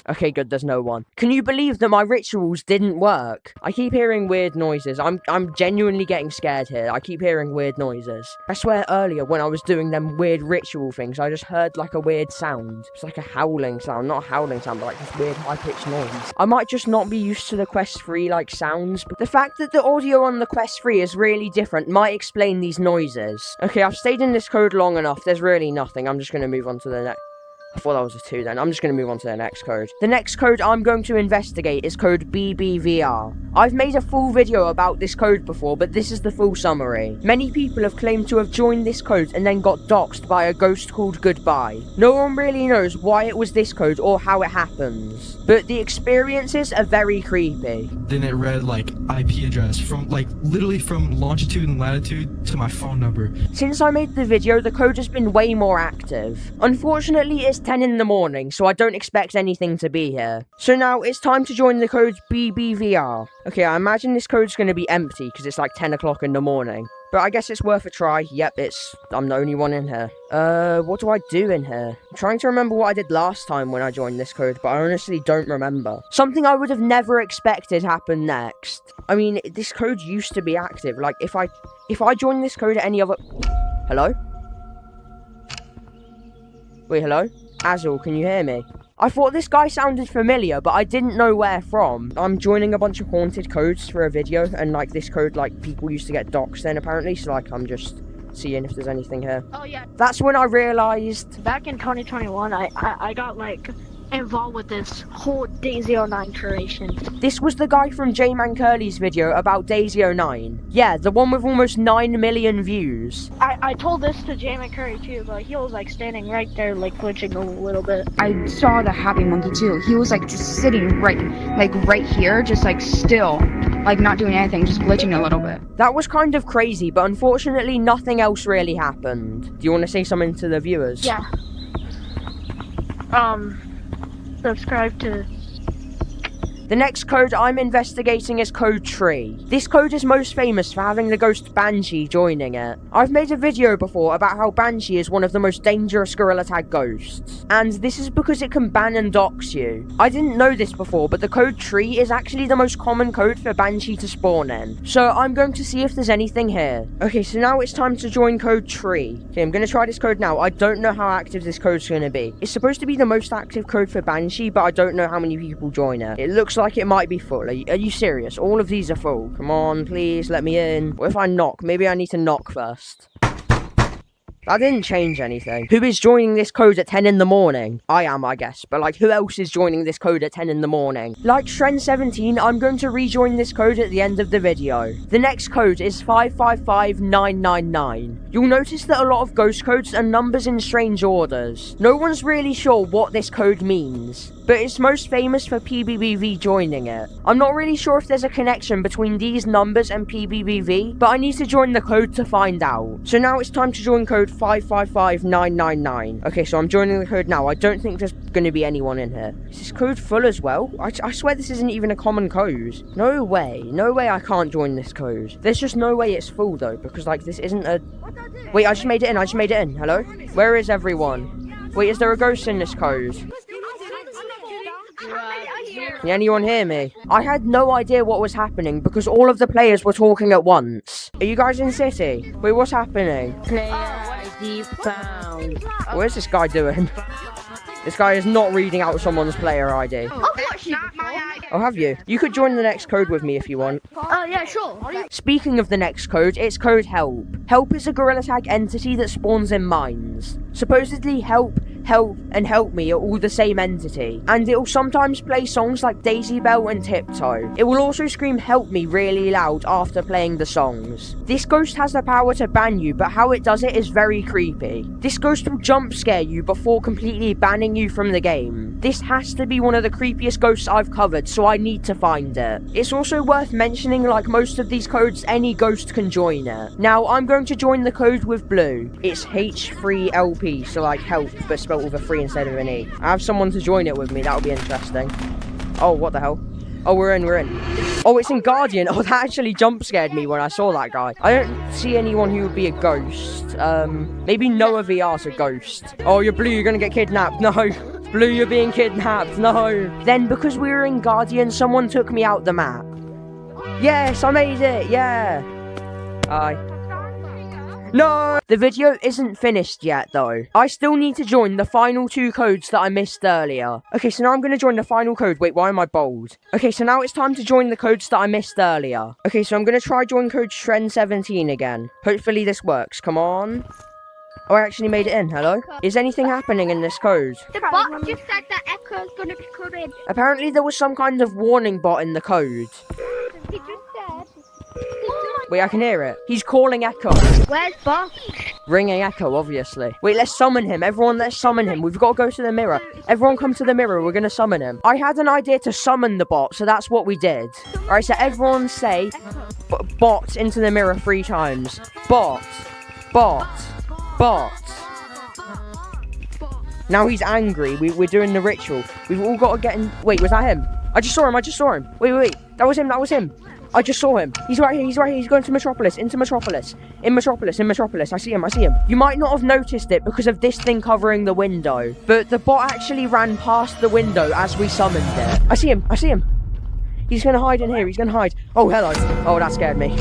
Okay, good, there's no one. Can you believe that my rituals didn't work? I keep hearing weird noises. I'm genuinely getting scared here. I keep hearing weird noises. I swear earlier when I was doing them weird ritual things, I just heard like a weird sound. It's like a howling sound. Not a howling sound, but like this weird high-pitched noise. I might just not be used to the Quest 3 like sounds, but the fact that the audio on the Quest 3 is really different might explain these noises. Okay, I've stayed in this code long enough. There's really nothing. I'm just going to move on to the next. I thought that was a 2 then. I'm just going to move on to the next code. The next code I'm going to investigate is code BBVR. I've made a full video about this code before, but this is the full summary. Many people have claimed to have joined this code and then got doxed by a ghost called Goodbye. No one really knows why it was this code or how it happens, but the experiences are very creepy. Then it read like IP address from like literally from longitude and latitude to my phone number. Since I made the video, the code has been way more active. Unfortunately, it's 10 in the morning, so I don't expect anything to be here. So now it's time to join the code BBVR. Okay, I imagine this code's going to be empty because it's like 10 o'clock in the morning. But I guess it's worth a try. Yep, I'm the only one in here. What do I do in here? I'm trying to remember what I did last time when I joined this code, but I honestly don't remember. Something I would have never expected happened next. I mean, this code used to be active. Like, if I join this code at any other... Hello? Wait, hello? Azul, can you hear me? I thought this guy sounded familiar, but I didn't know where from. I'm joining a bunch of haunted codes for a video, and like this code, like people used to get doxed then apparently, so like I'm just seeing if there's anything here. Oh yeah. That's when I realized. Back in 2021, I got like involved with this whole DayZ09 creation. This was the guy from J-Man Curly's video about DayZ09. Yeah, the one with almost 9 million views. I told this to J-Man Curry too, but he was like standing right there, like glitching a little bit. I saw the happy monkey too. He was like just sitting right here, just like still, like not doing anything, just glitching a little bit. That was kind of crazy, but unfortunately nothing else really happened. Do you want to say something to the viewers? Yeah. Subscribe to... The next code I'm investigating is code Tree. This code is most famous for having the ghost Banshee joining it. I've made a video before about how Banshee is one of the most dangerous Gorilla Tag ghosts, and this is because it can ban and dox you. I didn't know this before, but the code Tree is actually the most common code for Banshee to spawn in, so I'm going to see if there's anything here. Okay, so now it's time to join code Tree. Okay, I'm going to try this code now. I don't know how active this code's going to be. It's supposed to be the most active code for Banshee, but I don't know how many people join it. It looks like it might be full. Are you serious? All of these are full. Come on, please, let me in. What if I knock? Maybe I need to knock first. That didn't change anything. Who is joining this code at 10 in the morning? I am, I guess. But, like, who else is joining this code at 10 in the morning? Like Shren17, I'm going to rejoin this code at the end of the video. The next code is 555999. You'll notice that a lot of ghost codes are numbers in strange orders. No one's really sure what this code means, but it's most famous for PBBV joining it. I'm not really sure if there's a connection between these numbers and PBBV, but I need to join the code to find out. So now it's time to join code 555999. Okay, so I'm joining the code now. I don't think there's going to be anyone in here. Is this code full as well? I swear this isn't even a common code. No way. No way I can't join this code. There's just no way it's full though, because like this isn't a... Wait, I just made it in. Hello? Where is everyone? Wait, is there a ghost in this code? Can anyone hear me? I had no idea what was happening because all of the players were talking at once. Are you guys in city? Wait, what's happening? Player ID found. What is this guy doing? This guy is not reading out someone's player ID. Oh, have you? You could join the next code with me if you want. Oh, yeah, sure. Speaking of the next code, it's code Help. Help is a Gorilla Tag entity that spawns in mines. Supposedly Help, Help, and Help Me are all the same entity, and it will sometimes play songs like Daisy Bell and Tiptoe. It will also scream Help Me really loud after playing the songs. This ghost has the power to ban you, but how it does it is very creepy. This ghost will jump scare you before completely banning you from the game. This has to be one of the creepiest ghosts I've covered, so I need to find it. It's also worth mentioning, like most of these codes, any ghost can join it. Now, I'm going to join the code with blue. It's H3LP, so like help, but spelled with a 3 instead of an E. I have someone to join it with me, that'll be interesting. Oh, what the hell? Oh, we're in. Oh, it's in Guardian. Oh, that actually jump scared me when I saw that guy. I don't see anyone who would be a ghost. Maybe Noah VR's a ghost. Oh, you're Blue, you're gonna get kidnapped. No. Blue, you're being kidnapped. No. Then, because we were in Guardian, someone took me out the map. Yes, I made it. Yeah. No! The video isn't finished yet, though. I still need to join the final 2 codes that I missed earlier. Okay, so now I'm going to join the final code. Wait, why am I bold? Okay, so now it's time to join the codes that I missed earlier. Okay, so I'm going to try join code Shren17 again. Hopefully this works. Come on. Oh, I actually made it in. Hello? Is anything happening in this code? The bot just said that Echo's gonna be coming. Apparently there was some kind of warning bot in the code. He just said. Wait, I can hear it. He's calling Echo. Where's Bob? Ringing Echo, obviously. Wait, let's summon him. Everyone, let's summon him. We've got to go to the mirror. Everyone come to the mirror. We're going to summon him. I had an idea to summon the bot, so that's what we did. Alright, so everyone say bot into the mirror 3 times. Bot. Bot. Bot. Now he's angry. We're doing the ritual. We've all got to get in. Wait, was that him? I just saw him. Wait. That was him. I just saw him. He's right here. He's going to Metropolis. Into Metropolis. In Metropolis. I see him. You might not have noticed it because of this thing covering the window, but the bot actually ran past the window as we summoned it. I see him. He's going to hide in here. Oh, hello. Oh, that scared me.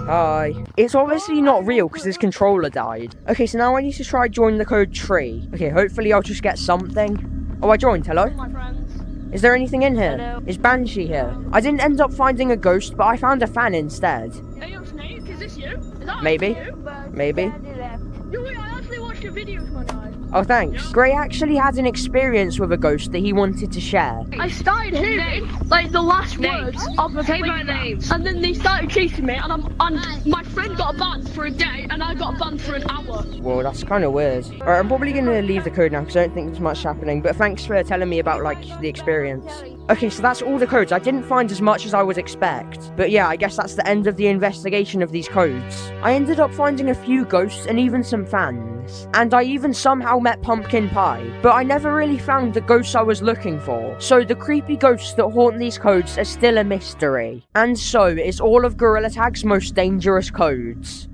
Hi. It's obviously not real because his controller died. Okay, so now I need to try join the code tree. Okay, hopefully I'll just get something. Oh, I joined. Hello? My friends. Is there anything in here? Hello. Is Banshee here? I didn't end up finding a ghost, but I found a fan instead. Hey, yo, Snake, is this you? Is that Maybe. You? Maybe. No, wait, I actually watched your videos one night. Oh, thanks. Gray actually had an experience with a ghost that he wanted to share. I started hearing like the last words of the names, and then they started chasing me, and my friend got a ban for a day, and I got a ban for an hour. Whoa, that's kind of weird. Alright, I'm probably going to leave the code now because I don't think there's much happening, but thanks for telling me about, like, the experience. Okay, so that's all the codes. I didn't find as much as I would expect. But yeah, I guess that's the end of the investigation of these codes. I ended up finding a few ghosts and even some fans. And I even somehow met Pumpkin Pie. But I never really found the ghosts I was looking for. So the creepy ghosts that haunt these codes are still a mystery. And so is all of Gorilla Tag's most dangerous codes.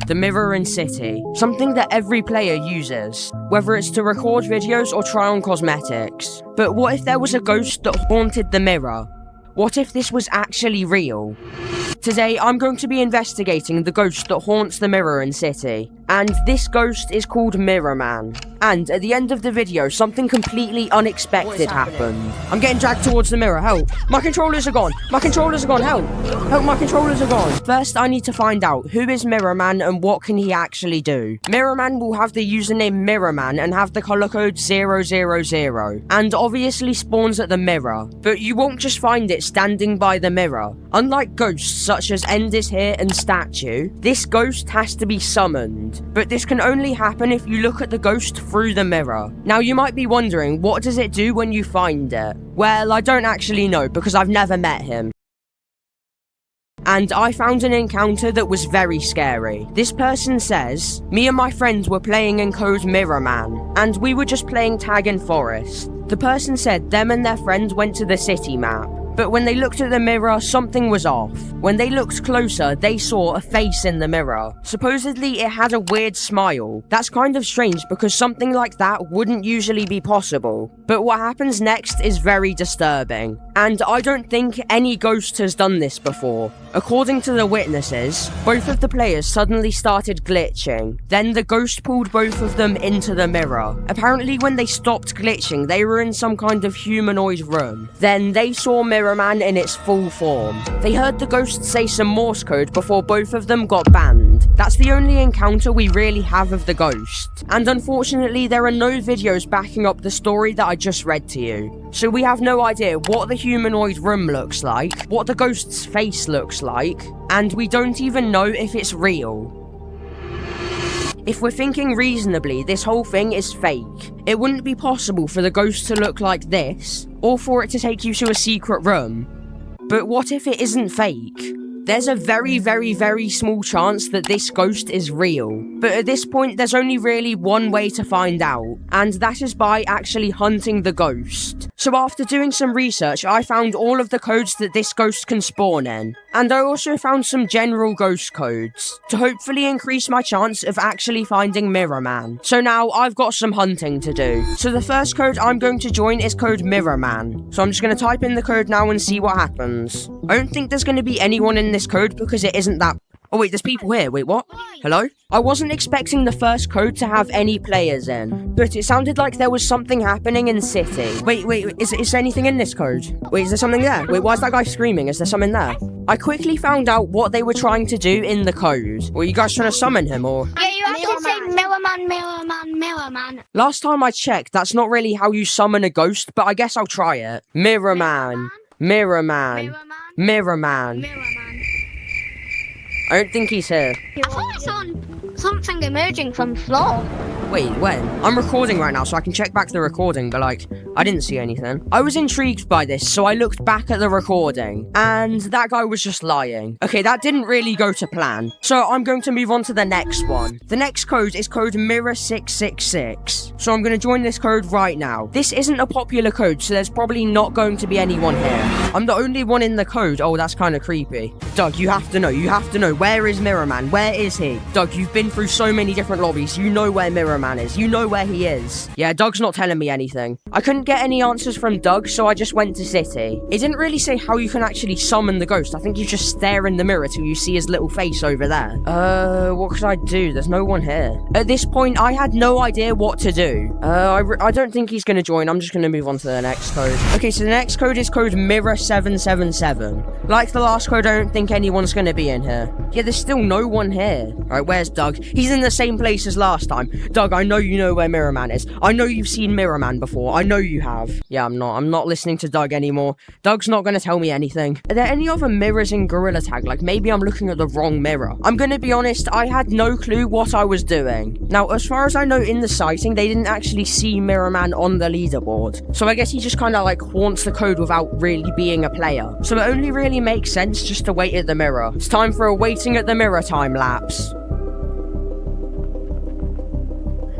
The Mirror in City. Something that every player uses, whether it's to record videos or try on cosmetics. But what if there was a ghost that haunted the mirror? What if this was actually real? Today, I'm going to be investigating the ghost that haunts the Mirror in City. And this ghost is called Mirror Man. And at the end of the video, something completely unexpected happened. I'm getting dragged towards the mirror, help! My controllers are gone! Help! Help, my controllers are gone! First, I need to find out who is Mirror Man and what can he actually do. Mirror Man will have the username Mirror Man and have the color code 000. And obviously spawns at the mirror. But you won't just find it standing by the mirror. Unlike ghosts such as End is Here and Statue, this ghost has to be summoned. But this can only happen if you look at the ghost through the mirror. Now you might be wondering, what does it do when you find it? Well, I don't actually know because I've never met him. And I found an encounter that was very scary. This person says, me and my friends were playing in code Mirror Man, and we were just playing tag in forest. The person said them and their friends went to the city map. But when they looked at the mirror, something was off. When they looked closer, they saw a face in the mirror. Supposedly, it had a weird smile. That's kind of strange because something like that wouldn't usually be possible. But what happens next is very disturbing. And I don't think any ghost has done this before. According to the witnesses, both of the players suddenly started glitching. Then the ghost pulled both of them into the mirror. Apparently, when they stopped glitching, they were in some kind of humanoid room. Then they saw Mirror Man in its full form. They heard the ghost say some Morse code before both of them got banned. That's the only encounter we really have of the ghost. And unfortunately, there are no videos backing up the story that I just read to you. So we have no idea what the humanoid room looks like, what the ghost's face looks like, and we don't even know if it's real. If we're thinking reasonably, this whole thing is fake. It wouldn't be possible for the ghost to look like this, or for it to take you to a secret room. But what if it isn't fake? There's a very, very, very small chance that this ghost is real. but at this point there's only really one way to find out, and that is by actually hunting the ghost. So after doing some research, I found all of the codes that this ghost can spawn in, and I also found some general ghost codes to hopefully increase my chance of actually finding Mirror Man. So now I've got some hunting to do. So the first code I'm going to join is code Mirror Man. So I'm just going to type in the code now and see what happens. I don't think there's going to be anyone in this code because it isn't that... Oh wait, there's people here. Wait, what? Hello? I wasn't expecting the first code to have any players in, but it sounded like there was something happening in City. Wait, is there anything in this code? Wait, is there something there? Wait, why is that guy screaming? Is there something there? I quickly found out what they were trying to do in the code. Were you guys trying to summon him, or...? Yeah, you have to say Mirror Man, Mirror Man, Mirror Man. Last time I checked, that's not really how you summon a ghost, but I guess I'll try it. Mirror Man. Mirror Man. Mirror Man. Mirror Man. I don't think he's here. I thought I saw something emerging from the floor. Wait, when? I'm recording right now, so I can check back the recording, but like, I didn't see anything. I was intrigued by this, so I looked back at the recording, and that guy was just lying. Okay, that didn't really go to plan. So I'm going to move on to the next one. The next code is code Mirror666. So I'm going to join this code right now. This isn't a popular code, so there's probably not going to be anyone here. I'm the only one in the code. Oh, that's kind of creepy. Doug, you have to know. Where is Mirror Man? Where is he? Doug, you've been through so many different lobbies. You know where Mirror Man is. You know where he is. Yeah, Doug's not telling me anything. I couldn't get any answers from Doug, so I just went to City. It didn't really say how you can actually summon the ghost. I think you just stare in the mirror till you see his little face over there. What could I do? There's no one here. At this point, I had no idea what to do. I don't think he's gonna join. I'm just gonna move on to the next code. Okay, so the next code is code Mirror777. Like the last code, I don't think anyone's gonna be in here. Yeah, there's still no one here. Alright, where's Doug? He's in the same place as last time. Doug, I know you know where Mirror Man is. I know you've seen Mirror Man before. I know you have. Yeah, I'm not listening to Doug anymore. Doug's not gonna tell me anything. Are there any other mirrors in Gorilla Tag? Like, maybe I'm looking at the wrong mirror. I'm gonna be honest, I had no clue what I was doing. Now, as far as I know, in the sighting, they didn't actually see Mirror Man on the leaderboard. So I guess he just kind of like haunts the code without really being a player. So it only really makes sense just to wait at the mirror. It's time for a waiting at the mirror time lapse.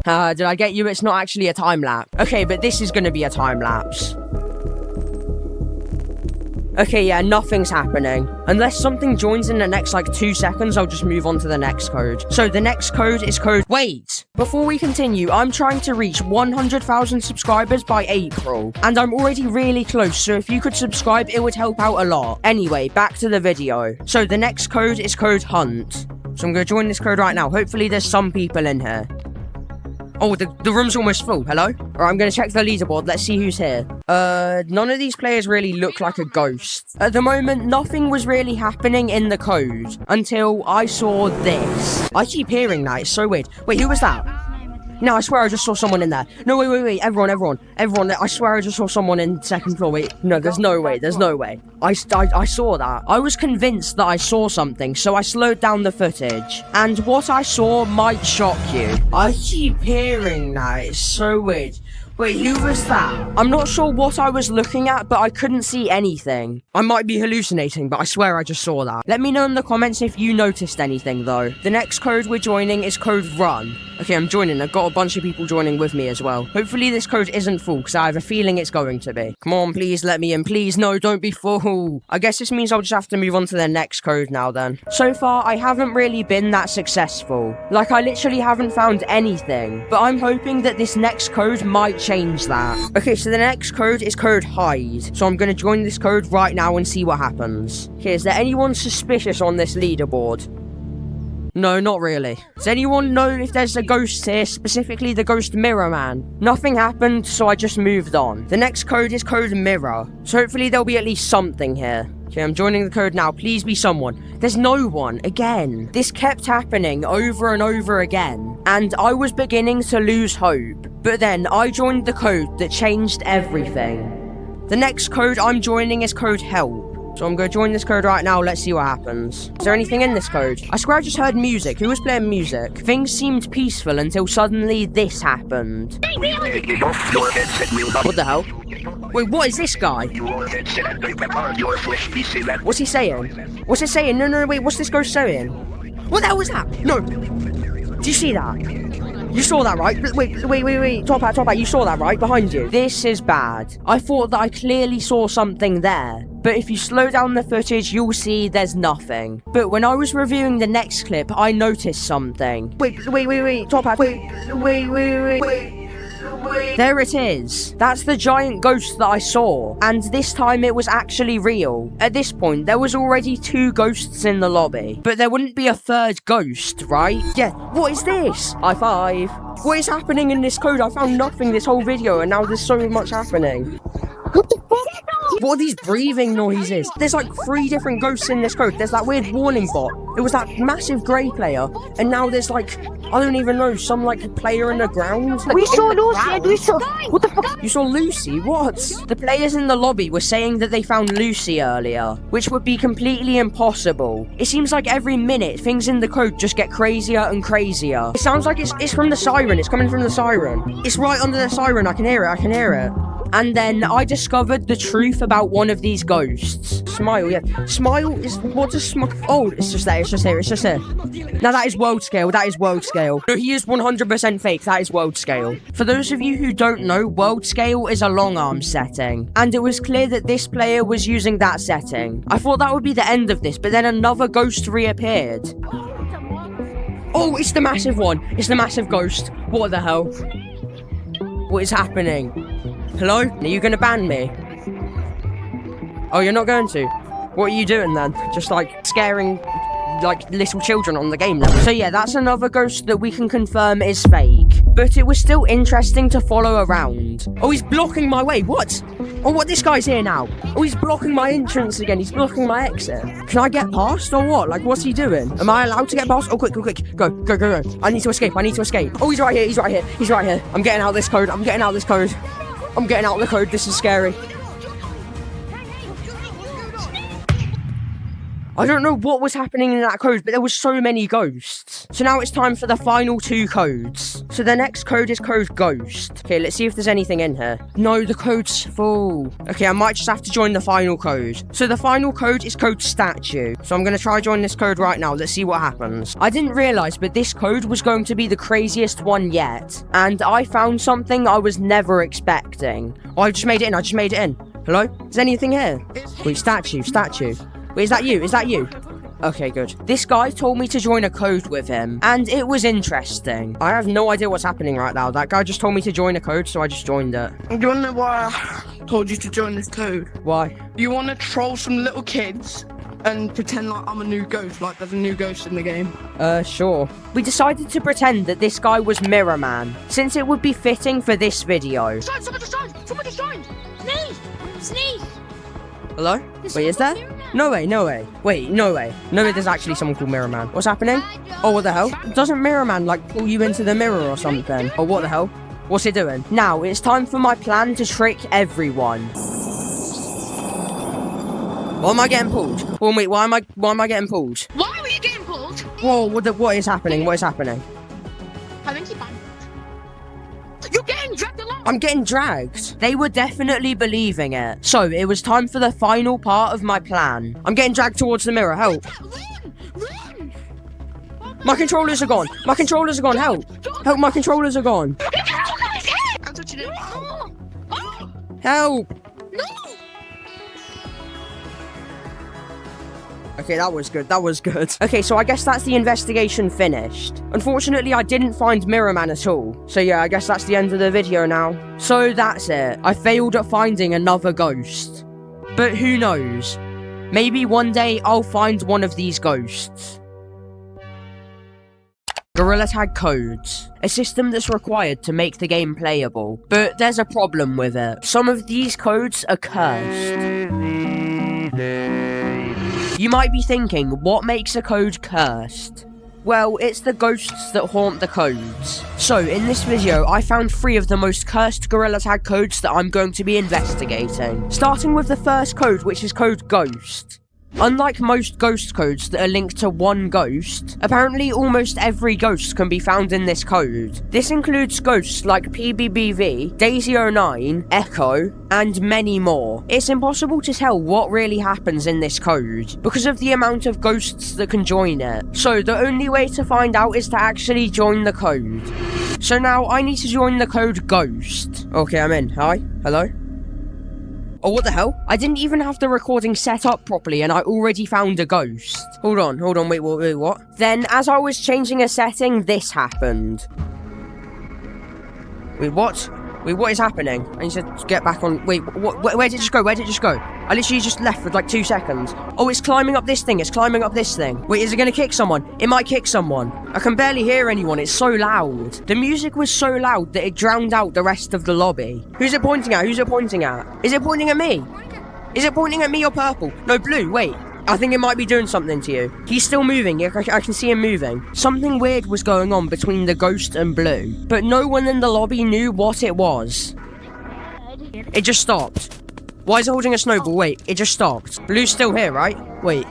Did I get you? It's not actually a time lapse. Okay, but this is gonna be a time lapse. Okay, yeah, nothing's happening. Unless something joins in the next, like, 2 seconds, I'll just move on to the next code. So, the next code is code... Wait! Before we continue, I'm trying to reach 100,000 subscribers by April. And I'm already really close, so if you could subscribe, it would help out a lot. Anyway, back to the video. So, the next code is code Hunt. So, I'm gonna join this code right now. Hopefully, there's some people in here. Oh, the room's almost full. Hello? Alright, I'm gonna check the leaderboard. Let's see who's here. None of these players really look like a ghost. At the moment, nothing was really happening in the code until I saw this. I keep hearing that. It's so weird. Wait, who was that? No, I swear I just saw someone in there. No, wait. Everyone. I swear I just saw someone in second floor. Wait, no, there's no way. I saw that. I was convinced that I saw something, so I slowed down the footage. And what I saw might shock you. I keep hearing that. It's so weird. Wait, who was that? I'm not sure what I was looking at, but I couldn't see anything. I might be hallucinating, but I swear I just saw that. Let me know in the comments if you noticed anything, though. The next code we're joining is code Run. Okay, I'm joining. I've got a bunch of people joining with me as well. Hopefully this code isn't full, because I have a feeling it's going to be. Come on, please let me in. Please, no, don't be full. I guess this means I'll just have to move on to the next code now, then. So far, I haven't really been that successful. Like, I literally haven't found anything. But I'm hoping that this next code might change that. Okay, so the next code is code Hide. So I'm going to join this code right now and see what happens. Okay, is there anyone suspicious on this leaderboard? No, not really. Does anyone know if there's a ghost here, specifically the ghost Mirror Man? Nothing happened, so I just moved on. The next code is code Mirror. So hopefully there'll be at least something here. Okay, I'm joining the code now. Please be someone. There's no one. Again. This kept happening over and over again. And I was beginning to lose hope. But then I joined the code that changed everything. The next code I'm joining is code Help. So I'm going to join this code right now. Let's see what happens. Is there anything in this code? I swear I just heard music. Who was playing music? Things seemed peaceful until suddenly this happened. What the hell? Wait, what is this guy? What's he saying? What's it saying? No, wait, what's this ghost saying? What the hell was that? No. Do you see that? You saw that, right? Wait. Top hat. You saw that, right? Behind you. This is bad. I thought that I clearly saw something there. But if you slow down the footage, you'll see there's nothing. But when I was reviewing the next clip, I noticed something. Wait. Top hat. Wait. There it is. That's the giant ghost that I saw. And this time it was actually real. At this point, there was already 2 ghosts in the lobby. But there wouldn't be a 3rd ghost, right? Yeah, what is this? High five. What is happening in this code? I found nothing this whole video and now there's so much happening. What the fuck? What are these breathing noises? There's like 3 different ghosts in this code. There's that weird warning bot. It was that massive grey player. And now there's like, I don't even know, some like player in the ground. We saw Lucy. We saw. What the fuck? You saw Lucy? What? The players in the lobby were saying that they found Lucy earlier, which would be completely impossible. It seems like every minute things in the code just get crazier and crazier. It sounds like it's from the siren. It's coming from the siren. It's right under the siren. I can hear it. And then I discovered the truth about one of these ghosts. Smile, yeah. Smile is, what does Smile? Oh, it's just there, it's just here. Now that is world scale, No, he is 100% fake, that is world scale. For those of you who don't know, world scale is a long arm setting. And it was clear that this player was using that setting. I thought that would be the end of this, but then another ghost reappeared. Oh, it's the massive one. It's the massive ghost. What the hell? What is happening? Hello? Are you gonna ban me? Oh, you're not going to? What are you doing then? Just like scaring like little children on the game level. So yeah, that's another ghost that we can confirm is fake. But it was still interesting to follow around. Oh, he's blocking my way. What? Oh, what? This guy's here now. Oh, he's blocking my entrance again. He's blocking my exit. Can I get past or what? Like, what's he doing? Am I allowed to get past? Oh, quick. Go. I need to escape. Oh, he's right here. I'm getting out of this code. This is scary. I don't know what was happening in that code, but there was so many ghosts. So now it's time for the final 2 codes. So the next code is code ghost. Okay, let's see if there's anything in here. No, the code's full. Okay, I might just have to join the final code. So the final code is code statue. So I'm going to try join this code right now. Let's see what happens. I didn't realize, but this code was going to be the craziest one yet. And I found something I was never expecting. Oh, I just made it in. Hello? Is anything here? Wait, statue. Wait, is that you? Okay, good. This guy told me to join a code with him, and it was interesting. I have no idea what's happening right now. That guy just told me to join a code, so I just joined it. Do you wanna know why I told you to join this code? Why? You wanna troll some little kids and pretend like I'm a new ghost, like there's a new ghost in the game? Sure. We decided to pretend that this guy was Mirror Man, since it would be fitting for this video. Someone just joined! Sneeze! Hello? Wait, is there? No way. Wait, no way. There's actually someone called Mirror Man. What's happening? Oh, what the hell? Doesn't Mirror Man, like, pull you into the mirror or something? Oh, what the hell? What's it doing? Now, it's time for my plan to trick everyone. Why am I getting pulled? Oh, wait, why am I getting pulled? Why were you getting pulled? Whoa, what is happening? I think you banned. You're getting dragged along! I'm getting dragged. They were definitely believing it. So, it was time for the final part of my plan. I'm getting dragged towards the mirror. Help. Run! My controllers are gone. Help. Help, my controllers are gone. I'm touching it. Oh! Help. No! Okay, that was good. Okay, so I guess that's the investigation finished. Unfortunately, I didn't find Mirror Man at all. So yeah, I guess that's the end of the video now. So that's it. I failed at finding another ghost. But who knows? Maybe one day I'll find one of these ghosts. Gorilla Tag codes. A system that's required to make the game playable. But there's a problem with it. Some of these codes are cursed. You might be thinking, what makes a code cursed? Well, it's the ghosts that haunt the codes. So, in this video, I found 3 of the most cursed Gorilla Tag codes that I'm going to be investigating. Starting with the first code, which is code Ghost. Unlike most ghost codes that are linked to one ghost, apparently almost every ghost can be found in this code. This includes ghosts like PBBV, Daisy09, Echo, and many more. It's impossible to tell what really happens in this code because of the amount of ghosts that can join it. So the only way to find out is to actually join the code. So now I need to join the code GHOST. Okay, I'm in. Hi? Hello? Oh, what the hell? I didn't even have the recording set up properly and I already found a ghost. Hold on, wait, what? Then, as I was changing a setting, this happened. Wait, what? Wait, what is happening? I need to get back on... Wait, where did it just go? I literally just left for like 2 seconds. Oh, it's climbing up this thing. Wait, is it gonna kick someone? It might kick someone. I can barely hear anyone. It's so loud. The music was so loud that it drowned out the rest of the lobby. Who's it pointing at? Is it pointing at me? Is it pointing at me or purple? No, blue, wait. I think it might be doing something to you. He's still moving. I can see him moving. Something weird was going on between the ghost and blue, but no one in the lobby knew what it was. It just stopped. Why is it holding a snowball? Wait, it just stopped. Blue's still here, right? Wait.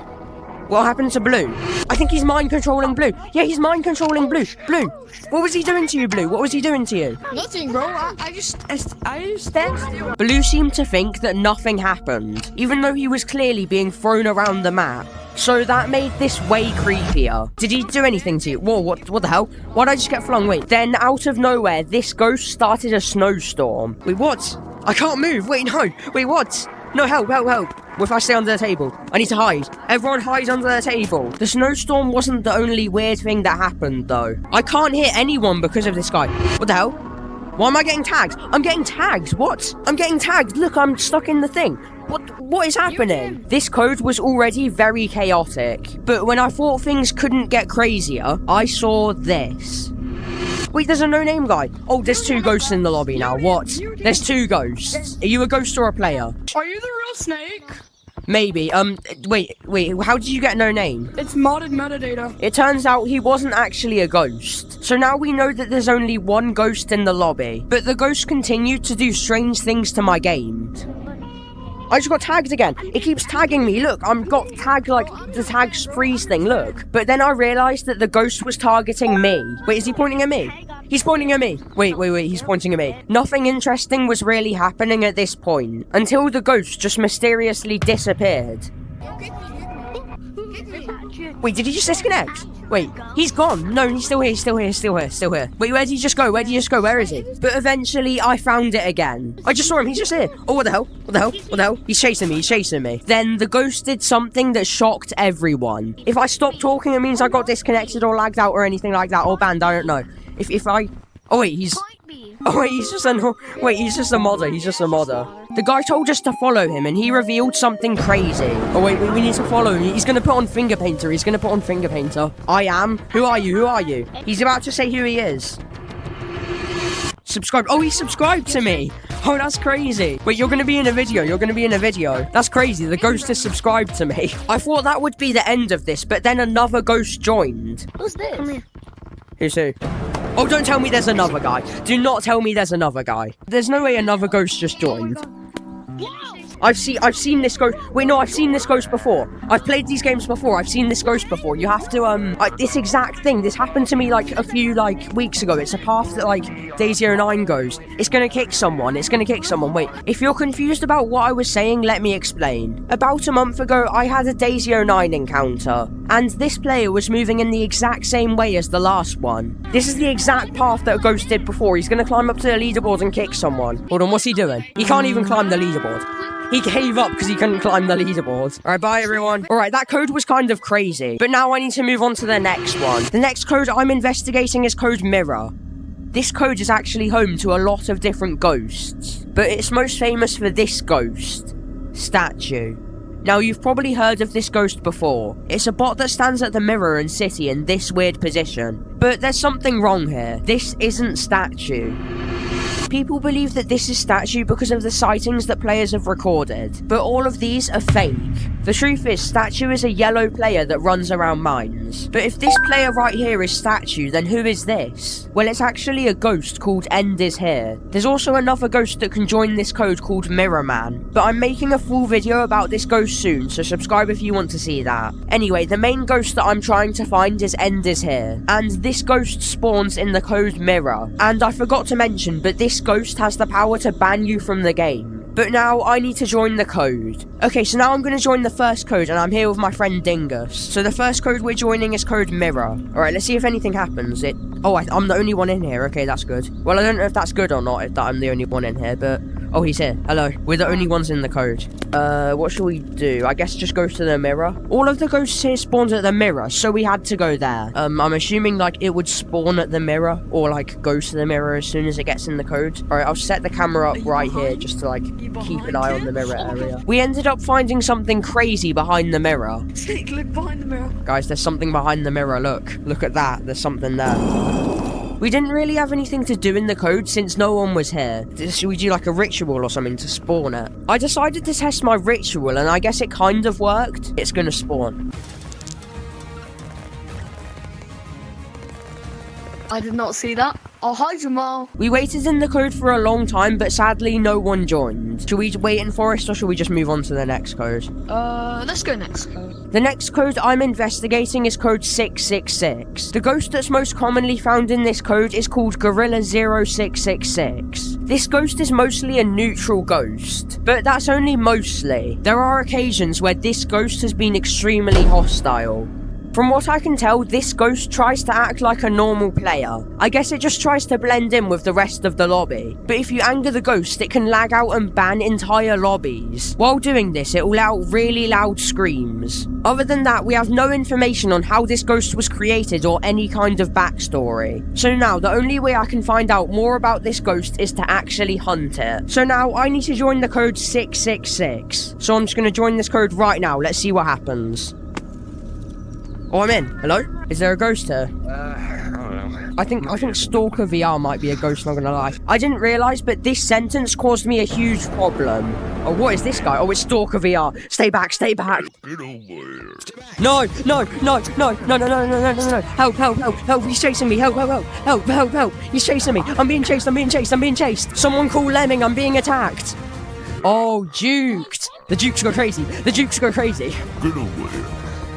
What happened to Blue? I think he's mind controlling Blue. Yeah, he's mind controlling Blue. Blue, what was he doing to you, Blue? What was he doing to you? Nothing, bro. I just stand still. Blue seemed to think that nothing happened, even though he was clearly being thrown around the map. So that made this way creepier. Did he do anything to you? Whoa, what the hell? Why'd I just get flung? Wait, then out of nowhere, this ghost started a snowstorm. Wait, what? I can't move. Wait, no. Wait, what? No, help. What if I stay under the table? I need to hide. Everyone hides under the table. The snowstorm wasn't the only weird thing that happened, though. I can't hear anyone because of this guy. What the hell? Why am I getting tagged? I'm getting tagged. What? I'm getting tagged. Look, I'm stuck in the thing. What is happening? This code was already very chaotic, but when I thought things couldn't get crazier, I saw this. Wait, there's a no-name guy. Oh, there's 2 ghosts in the lobby now. What? There's 2 ghosts. Are you a ghost or a player? Are you the real Snake? Maybe. Wait, how did you get no name? It's modded metadata. It turns out he wasn't actually a ghost. So now we know that there's only 1 ghost in the lobby. But the ghost continued to do strange things to my game. I just got tagged again. It keeps tagging me. Look, I'm got tagged like the tags freeze thing, look. But then I realized that the ghost was targeting me. Wait, is he pointing at me? He's pointing at me. Wait, he's pointing at me. Nothing interesting was really happening at this point, until the ghost just mysteriously disappeared. Wait, did he just disconnect? Wait, he's gone. No, he's still here. Wait, where did he just go? Where is he? But eventually, I found it again. I just saw him. He's just here. Oh, what the hell? He's chasing me. Then the ghost did something that shocked everyone. If I stopped talking, it means I got disconnected or lagged out or anything like that, or banned. I don't know. If I... Oh, wait, he's just a modder. The guy told us to follow him, and he revealed something crazy. Oh, wait, we need to follow him. He's gonna put on Finger Painter. I am. Who are you? He's about to say who he is. Subscribe. Oh, he subscribed to me. Oh, that's crazy. Wait, you're gonna be in a video. That's crazy. The ghost has subscribed to me. I thought that would be the end of this, but then another ghost joined. Who's this? Come here. Who's who? Oh, don't tell me there's another guy. Do not tell me there's another guy. There's no way another ghost just joined. I've seen this ghost. Wait, no, I've seen this ghost before. I've played these games before. I've seen this ghost before. You have to, this exact thing. This happened to me, like, a few, weeks ago. It's a path that, Daisy09 goes. It's gonna kick someone. Wait, if you're confused about what I was saying, let me explain. About a month ago, I had a Daisy09 encounter, and this player was moving in the exact same way as the last one. This is the exact path that a ghost did before. He's gonna climb up to the leaderboard and kick someone. Hold on, what's he doing? He can't even climb the leaderboard. He gave up because he couldn't climb the leaderboard. Alright, bye everyone. Alright, that code was kind of crazy. But now I need to move on to the next one. The next code I'm investigating is code Mirror. This code is actually home to a lot of different ghosts, but it's most famous for this ghost, Statue. Now, you've probably heard of this ghost before. It's a bot that stands at the mirror and city in this weird position. But there's something wrong here. This isn't Statue. People believe that this is statue because of the sightings that players have recorded, but all of these are fake. The truth is, statue is a yellow player that runs around mines. But if this player right here is statue, then who is this? Well, it's actually a ghost called End is Here. There's also another ghost that can join this code called Mirror Man, but I'm making a full video about this ghost soon, so subscribe if you want to see that. Anyway, the main ghost that I'm trying to find is End is Here, and this ghost spawns in the code Mirror. And I forgot to mention, but this ghost has the power to ban you from the game. But now I need to join the code. Okay, so now I'm going to join the first code, and I'm here with my friend Dingus. So the first code we're joining is code Mirror. Alright, let's see if anything happens. I'm the only one in here. Okay, that's good. Well, I don't know if that's good or not, if I'm the only one in here, but... Oh, he's here. Hello. We're the only ones in the code. What should we do? I guess just go to the mirror. All of the ghosts here spawned at the mirror, so we had to go there. I'm assuming, like, it would spawn at the mirror, or, like, go to the mirror as soon as it gets in the code. Alright, I'll set the camera up right here, just to, like, keep an eye on the mirror area. We ended up finding something crazy behind the mirror. Snake, look behind the mirror. Guys, there's something behind the mirror, look. Look at that, there's something there. We didn't really have anything to do in the code since no one was here. Should we do like a ritual or something to spawn it? I decided to test my ritual and I guess it kind of worked. It's gonna spawn. I did not see that. Oh, hi, Jamal. We waited in the code for a long time, but sadly no one joined. Should we wait in Forest or should we just move on to the next code? Let's go next code. The next code I'm investigating is code 666. The ghost that's most commonly found in this code is called Gorilla 0666. This ghost is mostly a neutral ghost, but that's only mostly. There are occasions where this ghost has been extremely hostile. From what I can tell, this ghost tries to act like a normal player. I guess it just tries to blend in with the rest of the lobby. But if you anger the ghost, it can lag out and ban entire lobbies. While doing this, it will let out really loud screams. Other than that, we have no information on how this ghost was created or any kind of backstory. So now, the only way I can find out more about this ghost is to actually hunt it. So now, I need to join the code 666. So I'm just going to join this code right now. Let's see what happens. Oh, I'm in. Hello? Is there a ghost here? I don't know. I think Stalker VR might be a ghost, not gonna lie. I didn't realise, but this sentence caused me a huge problem. Oh, what is this guy? Oh, it's Stalker VR. Stay back, stay back. Get over here. No. Help, help, help, help. He's chasing me. Help, help, help. Help, help, help. He's chasing me. I'm being chased, I'm being chased, I'm being chased. Someone call Lemming, I'm being attacked. Oh, juked. The jukes go crazy. The jukes go crazy. Get over here.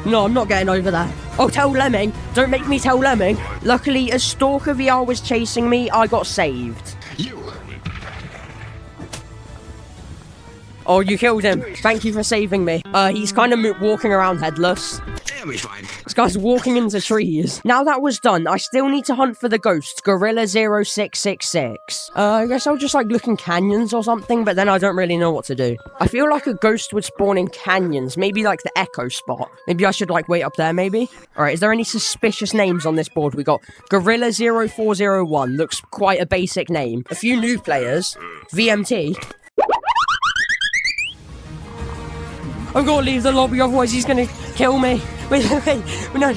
No, I'm not getting over that. Oh, tell Lemming. Don't make me tell Lemming. Luckily, as Stalker VR was chasing me, I got saved. Oh, you killed him. Thank you for saving me. He's kind of walking around headless. It'll be fine. This guy's walking into trees. Now that was done, I still need to hunt for the ghost, Gorilla 0666. I guess I'll just like look in canyons or something, but then I don't really know what to do. I feel like a ghost would spawn in canyons, maybe like the Echo spot. Maybe I should like wait up there, maybe? Alright, is there any suspicious names on this board? We got Gorilla 0401, looks quite a basic name. A few new players, VMT. I've got to leave the lobby, otherwise he's gonna kill me. Wait, no.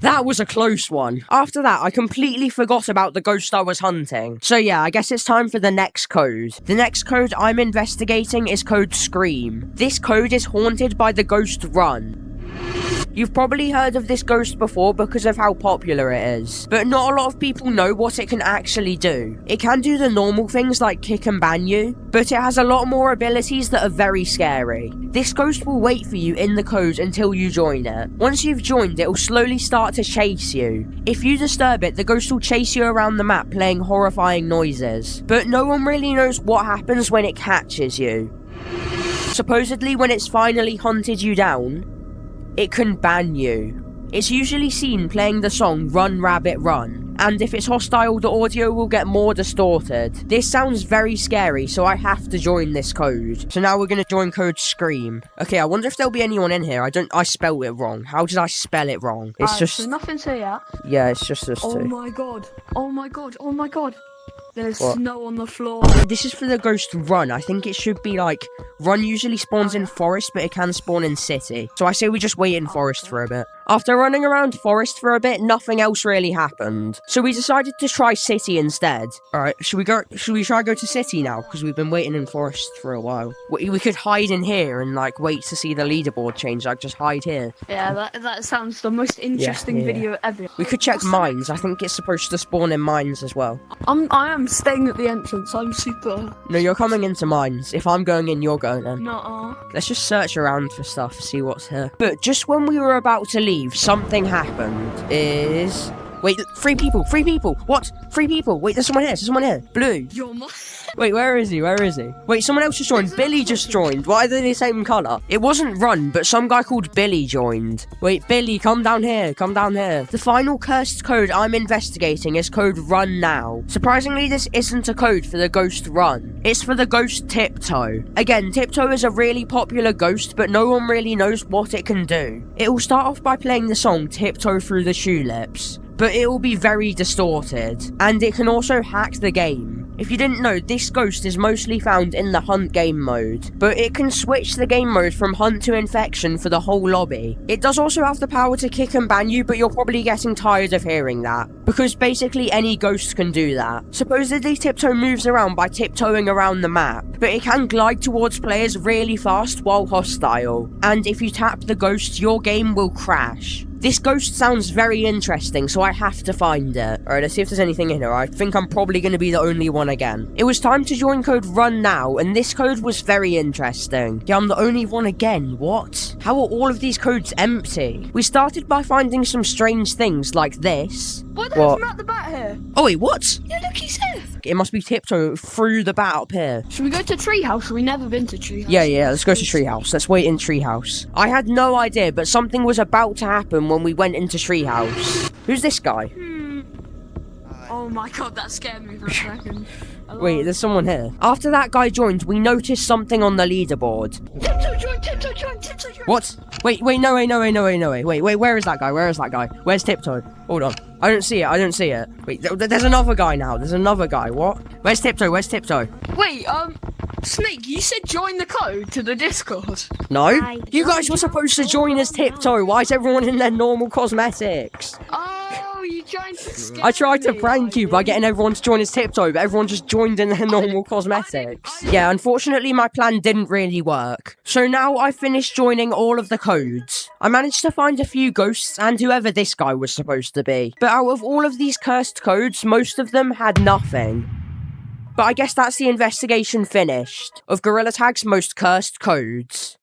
That was a close one. After that, I completely forgot about the ghost I was hunting. So yeah, I guess it's time for the next code. The next code I'm investigating is code Scream. This code is haunted by the ghost Run. You've probably heard of this ghost before because of how popular it is, but not a lot of people know what it can actually do. It can do the normal things like kick and ban you, but it has a lot more abilities that are very scary. This ghost will wait for you in the code until you join it. Once you've joined, it will slowly start to chase you. If you disturb it, the ghost will chase you around the map playing horrifying noises, but no one really knows what happens when it catches you. Supposedly, when it's finally hunted you down, it can ban you. It's usually seen playing the song Run Rabbit Run, and if it's hostile, the audio will get more distorted. This sounds very scary, so I have to join this code. So now we're gonna join code Scream. Okay, I wonder if there'll be anyone in here. I spelled it wrong. How did I spell it wrong? It's just... There's nothing to yet. Yeah, it's just us two. Oh my god. Oh my god. Oh my god. There's What? snow on the floor. This is for the ghost Run. I think it should be like... Run usually spawns in forest, but it can spawn in city. So I say we just wait in forest for a bit. After running around Forest for a bit, nothing else really happened. So we decided to try City instead. Alright, should we try go to City now? Because we've been waiting in Forest for a while. We could hide in here and like wait to see the leaderboard change, like just hide here. Yeah, that sounds the most interesting video ever. We could check mines. I think it's supposed to spawn in mines as well. I am staying at the entrance. I'm super. No, you're coming into mines. If I'm going in, you're going in. Nuh-uh. Let's just search around for stuff, see what's here. But just when we were about to leave, something happened. Wait, 3 people, 3 people. What? 3 people. Wait, there's someone here. Blue. Wait, where is he? Wait, someone else just joined. Billy just joined. Why are they the same colour? It wasn't Run, but some guy called Billy joined. Wait, Billy, come down here. The final cursed code I'm investigating is code Run Now. Surprisingly, this isn't a code for the ghost Run. It's for the ghost Tiptoe. Again, Tiptoe is a really popular ghost, but no one really knows what it can do. It will start off by playing the song Tiptoe Through the Tulips, but it will be very distorted, and it can also hack the game. If you didn't know, this ghost is mostly found in the Hunt game mode, but it can switch the game mode from Hunt to Infection for the whole lobby. It does also have the power to kick and ban you, but you're probably getting tired of hearing that, because basically any ghost can do that. Supposedly Tiptoe moves around by tiptoeing around the map, but it can glide towards players really fast while hostile, and if you tap the ghost, your game will crash. This ghost sounds very interesting, so I have to find it. Alright, let's see if there's anything in here. I think I'm probably going to be the only one again. It was time to join code Run Now, and this code was very interesting. Yeah, I'm the only one again. What? How are all of these codes empty? We started by finding some strange things like this. What the hell's Matt the Bat here? Oh wait, what? Yeah, look, he's here. It must be Tiptoe through the bat up here. Should we go to Treehouse? We've never been to Treehouse. Yeah, let's go to Treehouse. Let's wait in Treehouse. I had no idea, but something was about to happen when we went into Treehouse. Who's this guy? Oh my god, that scared me for a second. Wait, there's someone here. After that guy joined, we noticed something on the leaderboard. Tiptoe join. What? Wait, no way. Wait, where is that guy? Where's Tiptoe? Hold on. I don't see it. Wait, there's another guy now. What? Where's Tiptoe? Wait, Snake, you said join the code to the Discord. No? You guys were supposed to join as Tiptoe. Why is everyone in their normal cosmetics? Oh, you joined to scare I tried to me. prank you by getting everyone to join as Tiptoe, but everyone just joined in their normal cosmetics. Yeah, unfortunately my plan didn't really work. So now I finished joining all of the codes. I managed to find a few ghosts and whoever this guy was supposed to be. But out of all of these cursed codes, most of them had nothing. But I guess that's the investigation finished of Gorilla Tag's most cursed codes.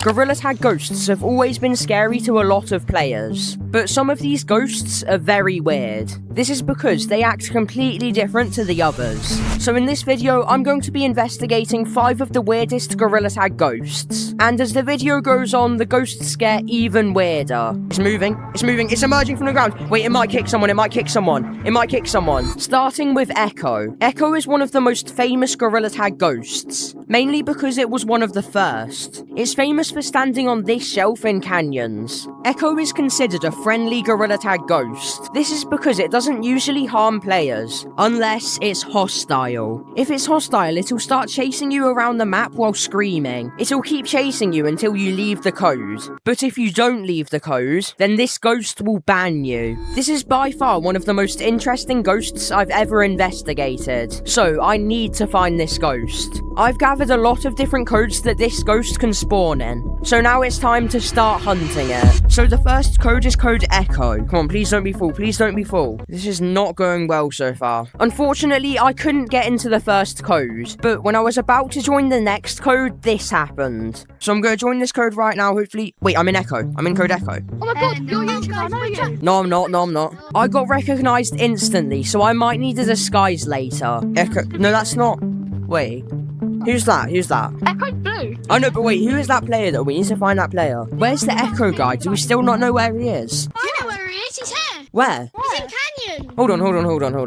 Gorilla Tag ghosts have always been scary to a lot of players, but some of these ghosts are very weird. This is because they act completely different to the others. So in this video, I'm going to be investigating 5 of the weirdest Gorilla Tag ghosts. And as the video goes on, the ghosts get even weirder. It's moving, it's emerging from the ground. Wait, it might kick someone. Starting with Echo. Echo is one of the most famous Gorilla Tag ghosts, mainly because it was one of the first. It's famous for standing on this shelf in canyons. Echo is considered a friendly Gorilla Tag ghost. This is because it doesn't usually harm players, unless it's hostile. If it's hostile, it'll start chasing you around the map while screaming. It'll keep chasing you until you leave the code. But if you don't leave the code, then this ghost will ban you. This is by far one of the most interesting ghosts I've ever investigated, so I need to find this ghost. I've gathered a lot of different codes that this ghost can spawn in, so now it's time to start hunting it. So the first code is code Echo. Come on, please don't be full. This is not going well so far. Unfortunately, I couldn't get into the first code, but when I was about to join the next code, this happened. So I'm going to join this code right now, hopefully. Wait, I'm in Echo. I'm in code Echo. Oh my god, you're YouTuber, are you? No, I'm not. I got recognized instantly, so I might need a disguise later. Echo. No, that's not. Wait. Who's that? Echo's blue. Oh no, but wait, who is that player though? We need to find that player. Where's the Echo guy? Do we still not know where he is? You know where he is, he's here. Where? He's in Canyon. Hold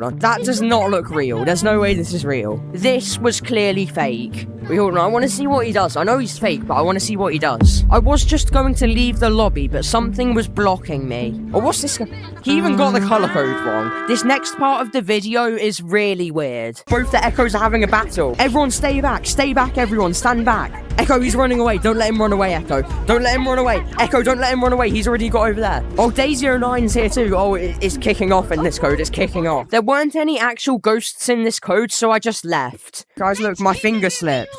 on. That does not look real. There's no way this is real. This was clearly fake. Wait, hold on, I want to see what he does. I know he's fake, but I want to see what he does. I was just going to leave the lobby, but something was blocking me. Oh, what's this guy? He even got the color code wrong. This next part of the video is really weird. Both the Echoes are having a battle. Everyone stay back, everyone, stand back. Echo, he's running away. Don't let him run away, Echo. Don't let him run away. Echo, don't let him run away. He's already got over there. Oh, Day09's here too. Oh, it's kicking off in this code. It's kicking off. There weren't any actual ghosts in this code, so I just left. Guys, look, my finger slipped.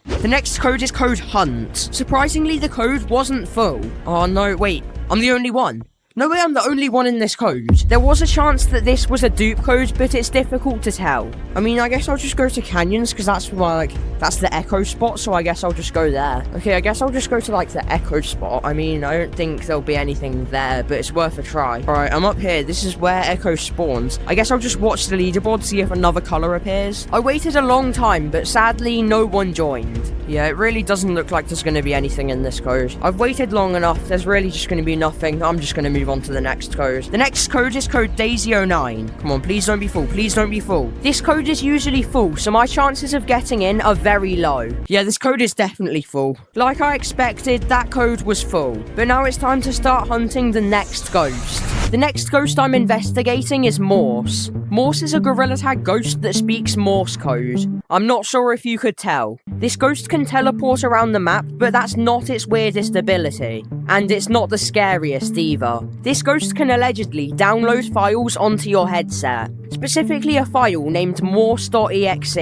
The next code is code Hunt. Surprisingly, the code wasn't full. Oh, no, wait. I'm the only one. No way I'm the only one in this code. There was a chance that this was a dupe code, but it's difficult to tell. I mean, I guess I'll just go to Canyons, because that's where, that's the Echo spot, so I guess I'll just go there. Okay, I guess I'll just go to, the Echo spot. I mean, I don't think there'll be anything there, but it's worth a try. Alright, I'm up here. This is where Echo spawns. I guess I'll just watch the leaderboard, see if another color appears. I waited a long time, but sadly, no one joined. Yeah, it really doesn't look like there's going to be anything in this code. I've waited long enough. There's really just going to be nothing. I'm just going to move on to the next code. The next code is code Daisy09. Come on, please don't be full. Please don't be full. This code is usually full, so my chances of getting in are very low. Yeah, this code is definitely full. Like I expected, that code was full. But now it's time to start hunting the next ghost. The next ghost I'm investigating is Morse. Morse is a Gorilla Tag ghost that speaks Morse code. I'm not sure if you could tell. This ghost can teleport around the map, but that's not its weirdest ability. And it's not the scariest either. This ghost can allegedly download files onto your headset. Specifically a file named morse.exe.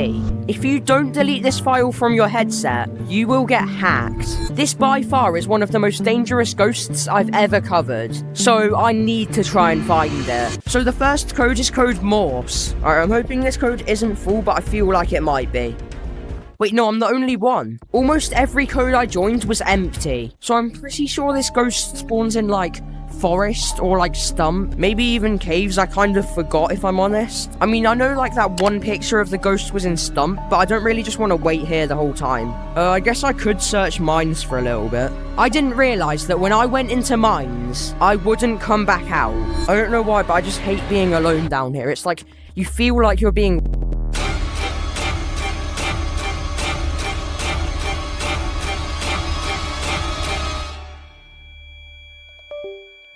If you don't delete this file from your headset, you will get hacked. This by far is one of the most dangerous ghosts I've ever covered, so I need to try and find it. So the first code is code Morse. Alright, I'm hoping this code isn't full, but I feel like it might be. Wait, no, I'm the only one. Almost every code I joined was empty, so I'm pretty sure this ghost spawns in, forest or stump, maybe even caves. I kind of forgot, if I'm honest. I mean, I know that one picture of the ghost was in stump, but I don't really just want to wait here the whole time. I guess I could search mines for a little bit. I didn't realize that when I went into mines, I wouldn't come back out. I don't know why, but I just hate being alone down here. It's like you feel like you're being...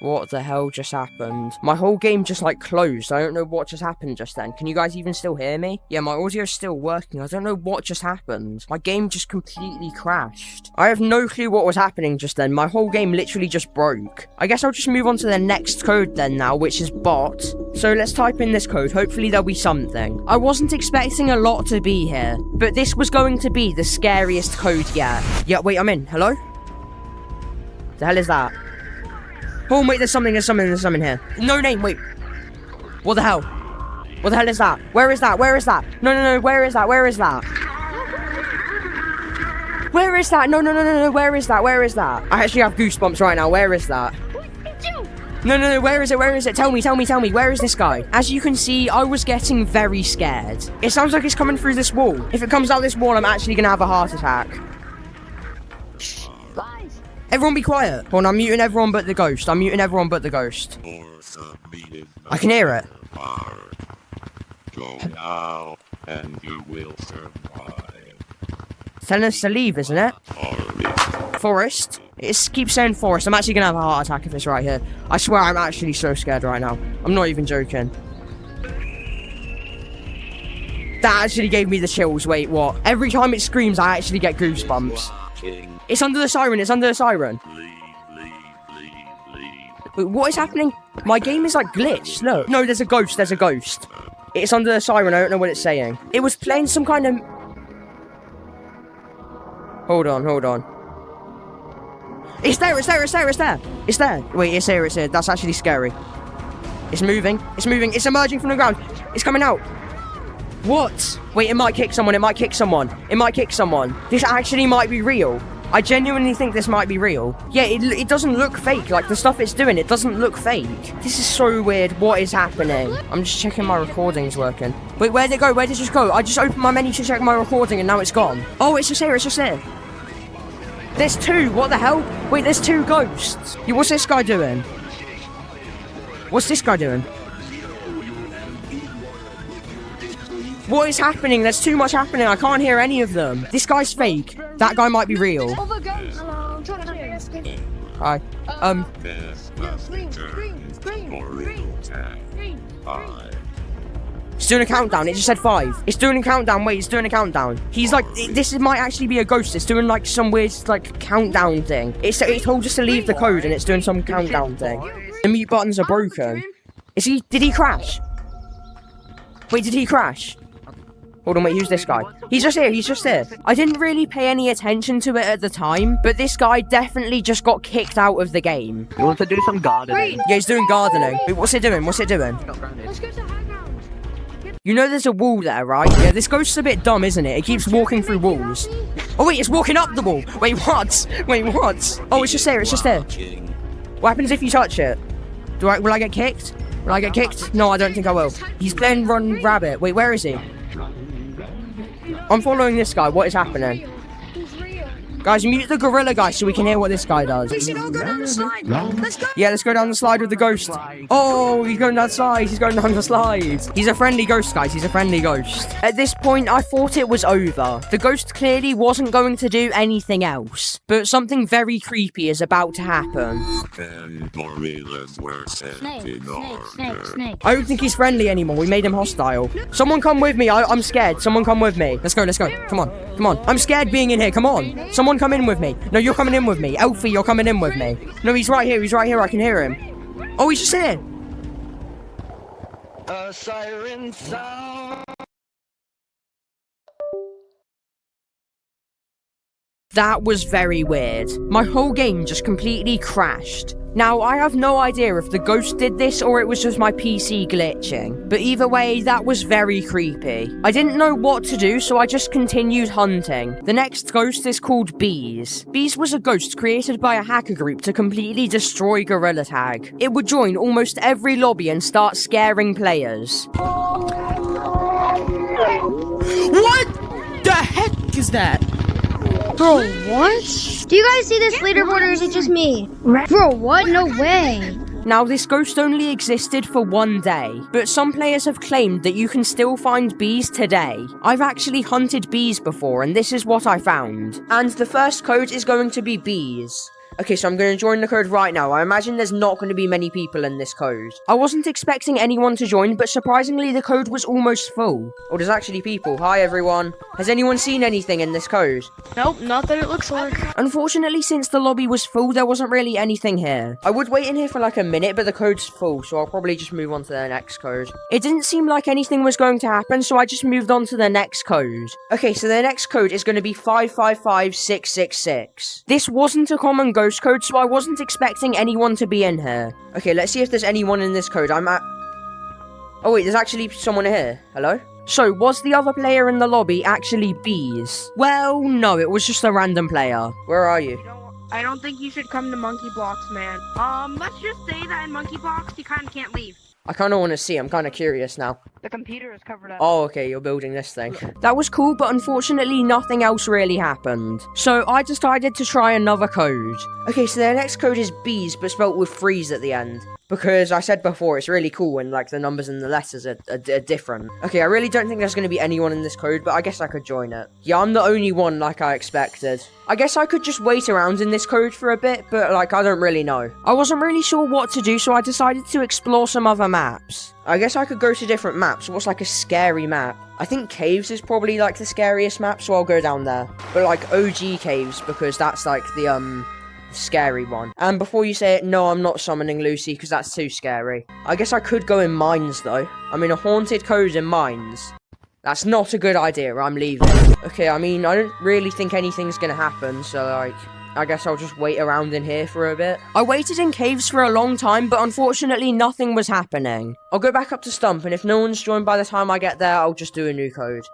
What the hell just happened? My whole game just closed. I don't know what just happened just then. Can you guys even still hear me? Yeah, my audio's still working. I don't know what just happened. My game just completely crashed. I have no clue what was happening just then. My whole game literally just broke. I guess I'll just move on to the next code then now, which is bot. So let's type in this code. Hopefully there'll be something. I wasn't expecting a lot to be here, but this was going to be the scariest code yet. Yeah, wait, I'm in. Hello? The hell is that? Oh, wait, there's something here. No name, wait. What the hell? What the hell is that? Where is that? Where is that? No, where is that? Where is that? Where is that? No, where is that? Where is that? I actually have goosebumps right now. Where is that? No, where is it? Where is it? Tell me. Where is this guy? As you can see, I was getting very scared. It sounds like it's coming through this wall. If it comes out this wall, I'm actually gonna have a heart attack. Everyone be quiet. Hold on, I'm muting everyone but the ghost. I can hear it. Go now, and you will survive. It's telling us to leave, isn't it? Forest. It keeps saying forest. I'm actually gonna have a heart attack if it's right here. I swear I'm actually so scared right now. I'm not even joking. That actually gave me the chills. Wait, what? Every time it screams, I actually get goosebumps. It's under the siren. Wait, what is happening? My game is glitched. Look. No, there's a ghost. It's under the siren. I don't know what it's saying. It was playing some kind of... Hold on. It's there. Wait, it's here. That's actually scary. It's moving. It's emerging from the ground. It's coming out. What? Wait, it might kick someone. This actually might be real. I genuinely think this might be real. Yeah, it doesn't look fake. The stuff it's doing, it doesn't look fake. This is so weird. What is happening? I'm just checking my recording's working. Wait, where'd it go? Where did it just go? I just opened my menu to check my recording and now it's gone. Oh, it's just here. There's two. What the hell? Wait, there's two ghosts. Yeah, what's this guy doing? What is happening? There's too much happening. I can't hear any of them. This guy's fake. That guy might be real. Hi. It's doing a countdown. It just said 5. It's doing a countdown. Wait, it's doing a countdown. He's like, might actually be a ghost. It's doing like some weird like countdown thing. It told us to leave the code and it's doing some countdown thing. The mute buttons are broken. Did he crash? Wait, did he crash? Hold on, wait, who's this guy? He's just here. I didn't really pay any attention to it at the time, but this guy definitely just got kicked out of the game. You want to do some gardening? Yeah, he's doing gardening. Wait, what's it doing? Let's go to high ground. You know there's a wall there, right? Yeah, this ghost's a bit dumb, isn't it? It keeps walking through walls. Oh, wait, it's walking up the wall. Wait, what? Oh, it's just there. What happens if you touch it? Will I get kicked? Will I get kicked? No, I don't think I will. He's playing Run Rabbit. Wait, where is he? I'm following this guy. What is happening? Guys, mute the gorilla guy so we can hear what this guy does. We should all go down the slide. Let's go. Yeah, let's go down the slide with the ghost. Oh, he's going down the slide. He's a friendly ghost, guys. He's a friendly ghost. At this point, I thought it was over. The ghost clearly wasn't going to do anything else. But something very creepy is about to happen. And gorillas were sent in order. I don't think he's friendly anymore. We made him hostile. Someone come with me. I'm scared. Someone come with me. Let's go. Come on. I'm scared being in here. Come on. Someone come in with me. No, you're coming in with me. Elfie, you're coming in with me. No, he's right here. I can hear him. Oh, he's just here. A siren sound. That was very weird. My whole game just completely crashed. Now, I have no idea if the ghost did this or it was just my PC glitching, but either way, that was very creepy. I didn't know what to do, so I just continued hunting. The next ghost is called Bees. Bees was a ghost created by a hacker group to completely destroy Gorilla Tag. It would join almost every lobby and start scaring players. What the heck is that? Bro, what? Do you guys see this leaderboard or is it just me? Bro, what? No way. Now, this ghost only existed for one day, but some players have claimed that you can still find bees today. I've actually hunted bees before, and this is what I found. And the first code is going to be bees. Okay, so I'm going to join the code right now. I imagine there's not going to be many people in this code. I wasn't expecting anyone to join, but surprisingly the code was almost full. Oh, there's actually people. Hi, everyone. Has anyone seen anything in this code? Nope, not that it looks like. Unfortunately, since the lobby was full, there wasn't really anything here. I would wait in here for like a minute, but the code's full, so I'll probably just move on to the next code. It didn't seem like anything was going to happen, so I just moved on to the next code. Okay, so the next code is going to be 555666. This wasn't a common ghost code, so I wasn't expecting anyone to be in here. Okay, let's see if there's anyone in this code. Oh wait, there's actually someone here. Hello? So, was the other player in the lobby actually Bees? Well, no, it was just a random player. Where are you? I don't think you should come to Monkey Blocks, man. Let's just say that in Monkey Blocks, you kind of can't leave. I kind of want to see. I'm kind of curious now. The computer is covered up. Oh, okay, you're building this thing. That was cool, but unfortunately nothing else really happened. So I decided to try another code. Okay, so the next code is Bees, but spelt with 3s at the end. Because I said before, it's really cool when, like, the numbers and the letters are different. Okay, I really don't think there's going to be anyone in this code, but I guess I could join it. Yeah, I'm the only one, like I expected. I guess I could just wait around in this code for a bit, but, like, I don't really know. I wasn't really sure what to do, so I decided to explore some other maps. I guess I could go to different maps. What's, like, a scary map? I think Caves is probably, like, the scariest map, so I'll go down there. But, like, OG Caves, because that's, like, the scary one. And before you say it, no, I'm not summoning Lucy, because that's too scary. I guess I could go in mines, though. I mean, a haunted code in mines. That's not a good idea, I'm leaving. Okay, I mean, I don't really think anything's gonna happen, so, like, I guess I'll just wait around in here for a bit. I waited in caves for a long time, but unfortunately nothing was happening. I'll go back up to Stump, and if no one's joined by the time I get there, I'll just do a new code.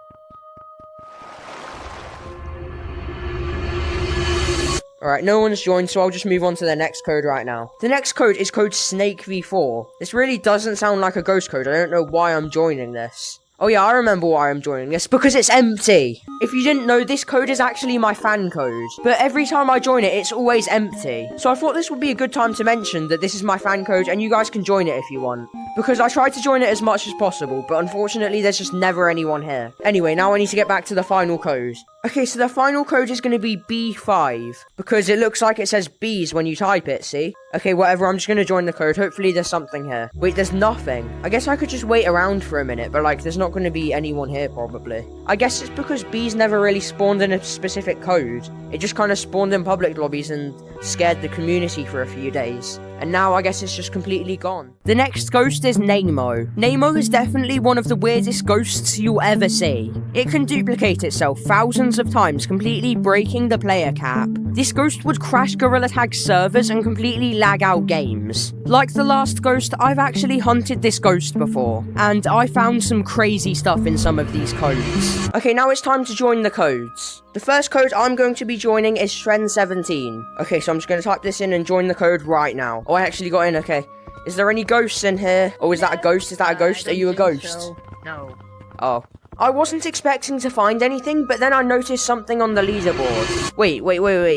Alright, no one's joined, so I'll just move on to the next code right now. The next code is code Snake V4. This really doesn't sound like a ghost code. I don't know why I'm joining this. Oh yeah, I remember why I'm joining this, because it's empty. If you didn't know, this code is actually my fan code, but every time I join it, it's always empty. So I thought this would be a good time to mention that this is my fan code, and you guys can join it if you want. because I tried to join it as much as possible, but unfortunately there's just never anyone here. Anyway, now I need to get back to the final code. Okay, so the final code is going to be B5, because it looks like it says B's when you type it, see? Okay, whatever, I'm just going to join the code. Hopefully there's something here. Wait, there's nothing. I guess I could just wait around for a minute, but like, there's not going to be anyone here probably. I guess it's because B's never really spawned in a specific code. It just kind of spawned in public lobbies and scared the community for a few days. And now I guess it's just completely gone. The next ghost is Nemo. Nemo is definitely one of the weirdest ghosts you'll ever see. It can duplicate itself thousands of times, completely breaking the player cap. This ghost would crash Gorilla Tag's servers and completely lag out games. Like the last ghost, I've actually hunted this ghost before, and I found some crazy stuff in some of these codes. Okay, now it's time to join the codes. The first code I'm going to be joining is Shren17. Okay, so I'm just going to type this in and join the code right now. Oh, I actually got in, okay. Is there any ghosts in here? Oh, is that a ghost? Is that a ghost? Are you a ghost? No. Oh. I wasn't expecting to find anything, but then I noticed something on the leaderboard. Wait.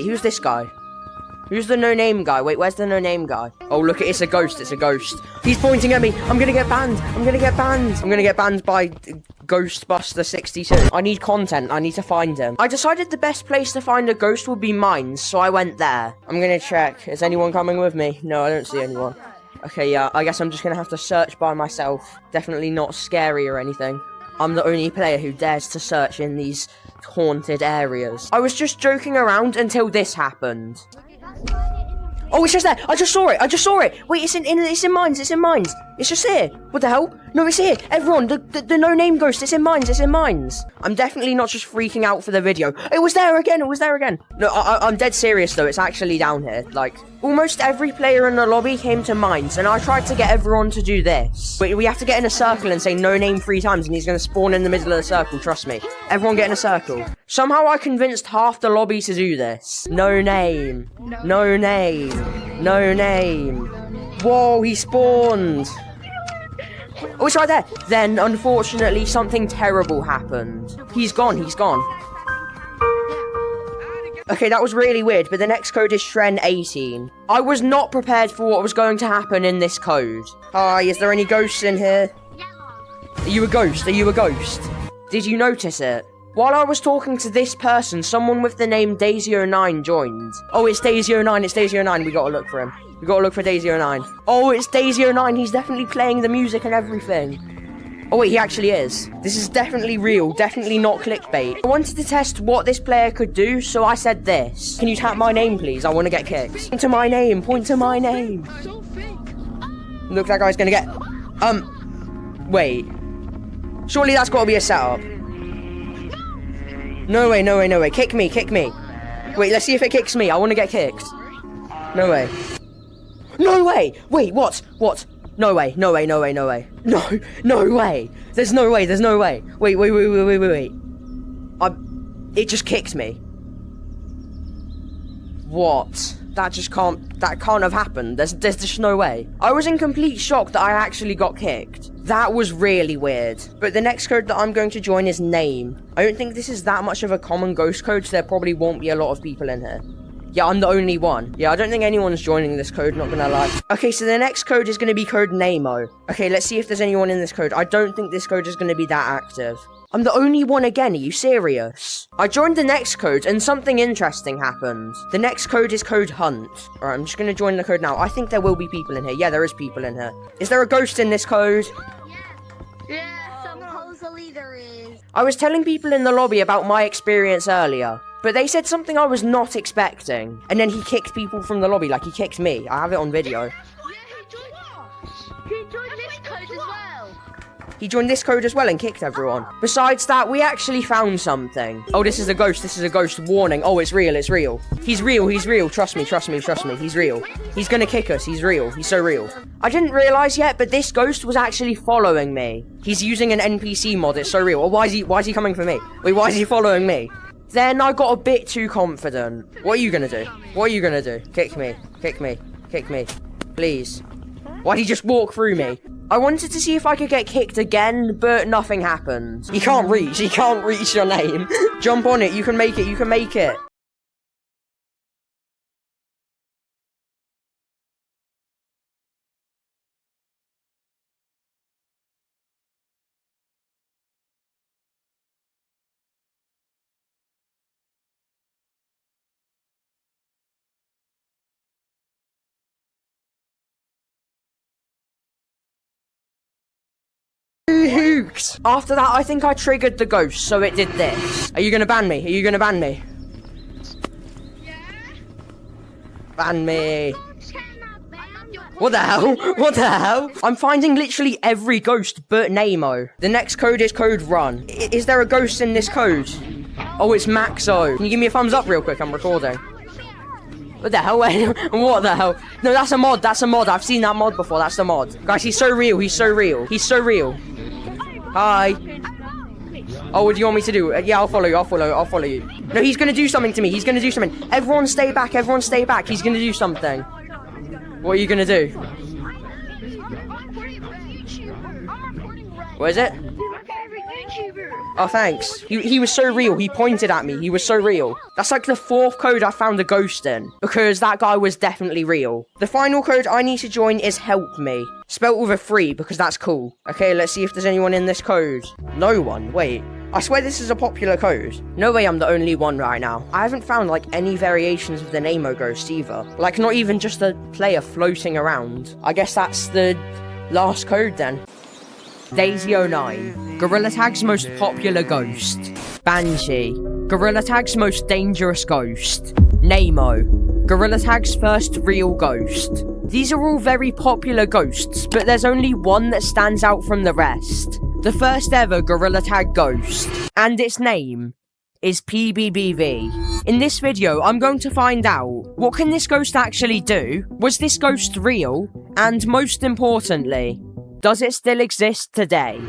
Who's this guy? Who's the no-name guy? Wait, where's the no-name guy? Oh, look, it's a ghost. It's a ghost. He's pointing at me. I'm gonna get banned. I'm gonna get banned by Ghostbuster62. I need content. I need to find him. I decided the best place to find a ghost would be mines, so I went there. I'm gonna check. Is anyone coming with me? No, I don't see anyone. Okay, yeah, I guess I'm just gonna have to search by myself. Definitely not scary or anything. I'm the only player who dares to search in these haunted areas. I was just joking around until this happened. Oh, it's just there. I just saw it. Wait, it's in mines. It's just here. What the hell? No, it's here. Everyone, the no-name ghost. It's in mines. I'm definitely not just freaking out for the video. It was there again. No, I'm dead serious though. It's actually down here. Like, almost every player in the lobby came to mines, and I tried to get everyone to do this. Wait, we have to get in a circle and say no name 3 times, and he's gonna spawn in the middle of the circle. Trust me. Everyone get in a circle. Somehow I convinced half the lobby to do this. No name. No name. No name. Whoa, he spawned. Oh, it's right there. Then, unfortunately, something terrible happened. He's gone. Okay, that was really weird, but the next code is Shren18. I was not prepared for what was going to happen in this code. Hi, is there any ghosts in here? Are you a ghost? Did you notice it? While I was talking to this person, someone with the name Daisy09 joined. Oh, it's Daisy09. We gotta look for him. We gotta look for Daisy09. Oh, it's Daisy09. He's definitely playing the music and everything. Oh wait, he actually is. This is definitely real, definitely not clickbait. I wanted to test what this player could do, so I said this. Can you tap my name, please? I want to get kicked. Point to my name. Look, that guy's gonna get... Wait. Surely that's gotta be a setup. No way. Kick me. Wait, let's see if it kicks me. I want to get kicked. No way. Wait, what? No way. No way. There's no way. Wait. It just kicked me. What? That can't have happened. There's just no way. I was in complete shock that I actually got kicked. That was really weird. But the next code that I'm going to join is name. I don't think this is that much of a common ghost code, so there probably won't be a lot of people in here. Yeah, I'm the only one. Yeah, I don't think anyone's joining this code, not gonna lie. Okay, so the next code is gonna be code Nemo. Okay, let's see if there's anyone in this code. I don't think this code is gonna be that active. I'm the only one again, are you serious? I joined the next code and something interesting happened. The next code is code Hunt. Alright, I'm just gonna join the code now. I think there will be people in here. Yeah, there is people in here. Is there a ghost in this code? Yeah, supposedly there is. I was telling people in the lobby about my experience earlier, but they said something I was not expecting. And then he kicked people from the lobby, like he kicked me. I have it on video. He joined this code as well. He joined this code as well and kicked everyone. Besides that, we actually found something. Oh, this is a ghost. Warning. Oh, it's real. He's real. Trust me. He's real. He's gonna kick us. He's real. He's so real. I didn't realize yet, but this ghost was actually following me. He's using an NPC mod. It's so real. Oh, why is he coming for me? Wait, why is he following me? Then I got a bit too confident. What are you gonna do? Kick me. Please. Why'd he just walk through me? I wanted to see if I could get kicked again, but nothing happened. He can't reach your name. Jump on it, you can make it. worked. After that, I think I triggered the ghost, so it did this. Are you gonna ban me? Are you gonna ban me? Ban me. What the hell? What the hell? I'm finding literally every ghost but Nemo. The next code is code run. Is there a ghost in this code? Oh, it's Maxo. Can you give me a thumbs up real quick? I'm recording. What the hell? What the hell? No, that's a mod. That's a mod. I've seen that mod before. That's the mod. Guys, he's so real. He's so real. He's so real. Hi. Oh, what do you want me to do? Yeah, I'll follow you. I'll follow you. No, he's gonna do something to me. He's gonna do something. Everyone stay back. Everyone stay back. He's gonna do something. What are you gonna do? What is it? Oh, thanks. He was so real. He pointed at me. He was so real. That's like the 4th code I found a ghost in, because that guy was definitely real. The final code I need to join is help me. Spelled with a 3, because that's cool. Okay, let's see if there's anyone in this code. No one. Wait. I swear this is a popular code. No way I'm the only one right now. I haven't found like any variations of the Nemo ghost either. Like not even just a player floating around. I guess that's the last code then. Daisy09. Gorilla Tag's most popular ghost. Banshee. Gorilla Tag's most dangerous ghost. Nemo. Gorilla Tag's first real ghost. These are all very popular ghosts, but there's only one that stands out from the rest. The first ever Gorilla Tag ghost, and its name is PBBV. In this video, I'm going to find out, what can this ghost actually do? Was this ghost real? And most importantly, does it still exist today?